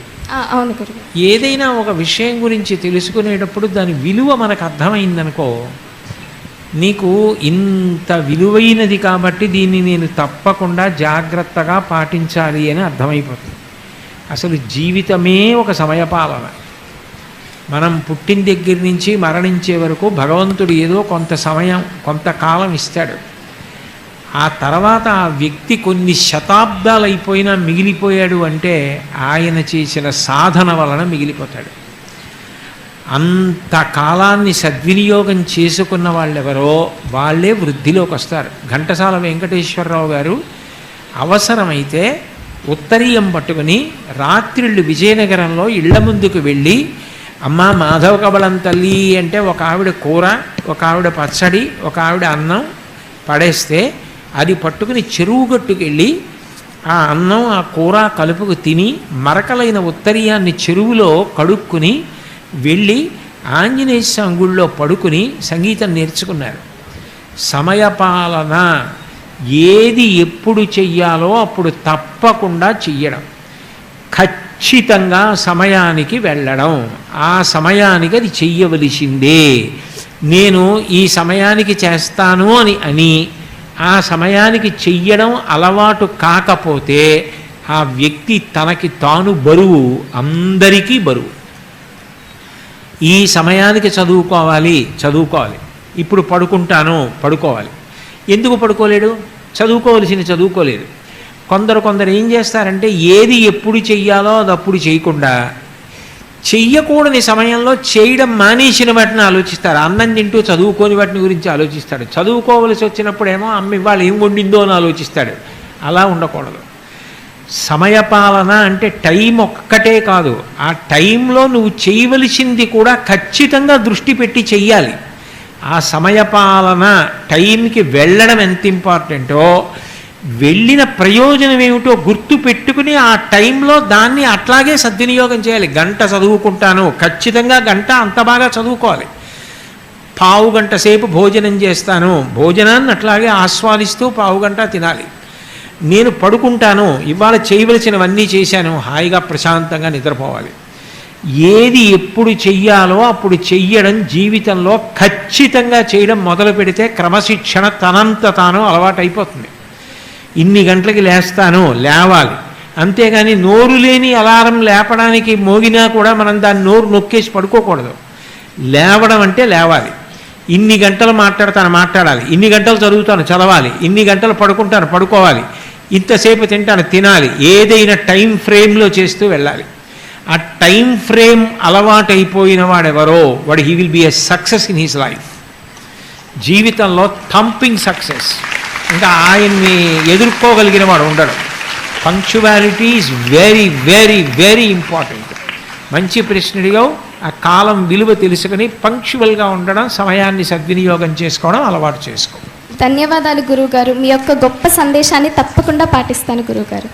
అవును గురువు. ఏదైనా ఒక విషయం గురించి తెలుసుకునేటప్పుడు దాని విలువ మనకు అర్థమైందనుకో, నీకు ఇంత విలువైనది కాబట్టి దీన్ని నేను తప్పకుండా జాగ్రత్తగా పాటించాలి అని అర్థమైపోతుంది. అసలు జీవితమే ఒక సమయపాలన. మనం పుట్టిన దగ్గర నుంచి మరణించే వరకు భగవంతుడు ఏదో కొంత సమయం, కొంతకాలం ఇస్తాడు. ఆ తర్వాత ఆ వ్యక్తి కొన్ని శతాబ్దాలు అయిపోయినా మిగిలిపోయాడు అంటే ఆయన చేసిన సాధన వలన మిగిలిపోతాడు. అంత కాలాన్ని సద్వినియోగం చేసుకున్న వాళ్ళెవరో వాళ్ళే వృద్ధిలోకి వస్తారు. ఘంటసాల వెంకటేశ్వరరావు గారు అవసరమైతే ఉత్తరీయం పట్టుకుని రాత్రిళ్ళు విజయనగరంలో ఇళ్ల ముందుకు వెళ్ళి, అమ్మ మాధవ కబళం తల్లి అంటే ఒక ఆవిడ కూర, ఒక ఆవిడ పచ్చడి, ఒక ఆవిడ అన్నం పడేస్తే అది పట్టుకుని చెరువు గట్టుకెళ్ళి ఆ అన్నం ఆ కూర కలుపుకు తిని మరకలైన ఉత్తరీయాన్ని చెరువులో కడుక్కుని వెళ్ళి ఆంజనేయ స్వామి గుళ్ళో పడుకుని సంగీతం నేర్చుకున్నారు. సమయపాలన, ఏది ఎప్పుడు చెయ్యాలో అప్పుడు తప్పకుండా చెయ్యడం, ఖచ్చితంగా సమయానికి వెళ్ళడం, ఆ సమయానికి అది చెయ్యవలసిందే. నేను ఈ సమయానికి చేస్తాను అని ఆ సమయానికి చెయ్యడం అలవాటు కాకపోతే ఆ వ్యక్తి తనకి తాను బరువు, అందరికీ బరువు. ఈ సమయానికి చదువుకోవాలి, ఇప్పుడు పడుకుంటాను, పడుకోవాలి. ఎందుకు పడుకోలేడు? చదువుకోలేదు. కొందరు ఏం చేస్తారంటే ఏది ఎప్పుడు చెయ్యాలో అది అప్పుడు చేయకుండా చెయ్యకూడని సమయంలో చేయడం మానేసిన వాటిని ఆలోచిస్తారు. అన్నం తింటూ చదువుకోని వాటిని గురించి ఆలోచిస్తాడు. చదువుకోవలసి వచ్చినప్పుడేమో అమ్మ ఇవాళ ఏం వండిందో అని ఆలోచిస్తాడు. అలా ఉండకూడదు. సమయపాలన అంటే టైం ఒక్కటే కాదు, ఆ టైంలో నువ్వు చేయవలసింది కూడా ఖచ్చితంగా దృష్టి పెట్టి చెయ్యాలి. ఆ సమయపాలన, టైంకి వెళ్ళడం ఎంత ఇంపార్టెంటో, వెళ్ళిన ప్రయోజనం ఏమిటో గుర్తు పెట్టుకుని ఆ టైంలో దాన్ని అట్లాగే సద్వినియోగం చేయాలి. గంట చదువుకుంటాను, ఖచ్చితంగా గంట అంత బాగా చదువుకోవాలి. పావు గంట సేపు భోజనం చేస్తాను, భోజనాన్ని అట్లాగే ఆస్వాదిస్తూ పావు గంట తినాలి. నేను పడుకుంటాను, ఇవాళ చేయవలసినవన్నీ చేశాను, హాయిగా ప్రశాంతంగా నిద్రపోవాలి. ఏది ఎప్పుడు చెయ్యాలో అప్పుడు చెయ్యడం జీవితంలో ఖచ్చితంగా చేయడం మొదలు పెడితే క్రమశిక్షణ తనంత తాను అలవాటైపోతుంది. ఇన్ని గంటలకి లేవాలి, అంతేగాని నోరు లేని అలారం లేపడానికి మోగినా కూడా మనం దాన్ని నోరు నొక్కేసి పడుకోకూడదు. లేవడం అంటే లేవాలి. ఇన్ని గంటలు మాట్లాడాలి, ఇన్ని గంటలు చదవాలి, ఇన్ని గంటలు పడుకోవాలి, ఇంతసేపు తినాలి. ఏదైనా టైం ఫ్రేమ్లో చేస్తూ వెళ్ళాలి. ఆ టైం ఫ్రేమ్ అలవాటైపోయిన వాడెవరో వాడు he will be a success in his life. జీవితంలో థంపింగ్ సక్సెస్. ఇంకా ఆయన్ని ఎదుర్కోగలిగిన వాడు ఉండడు. Punctuality is very very very important. మంచి ప్రశ్నడిగా ఆ కాలం విలువ తెలుసుకుని పంక్చువల్గా ఉండడం, సమయాన్ని సద్వినియోగం చేసుకోవడం అలవాటు చేసుకో. ధన్యవాదాలు గురువుగారు. మీ యొక్క గొప్ప సందేశాన్ని తప్పకుండా పాటిస్తాను గురువుగారు.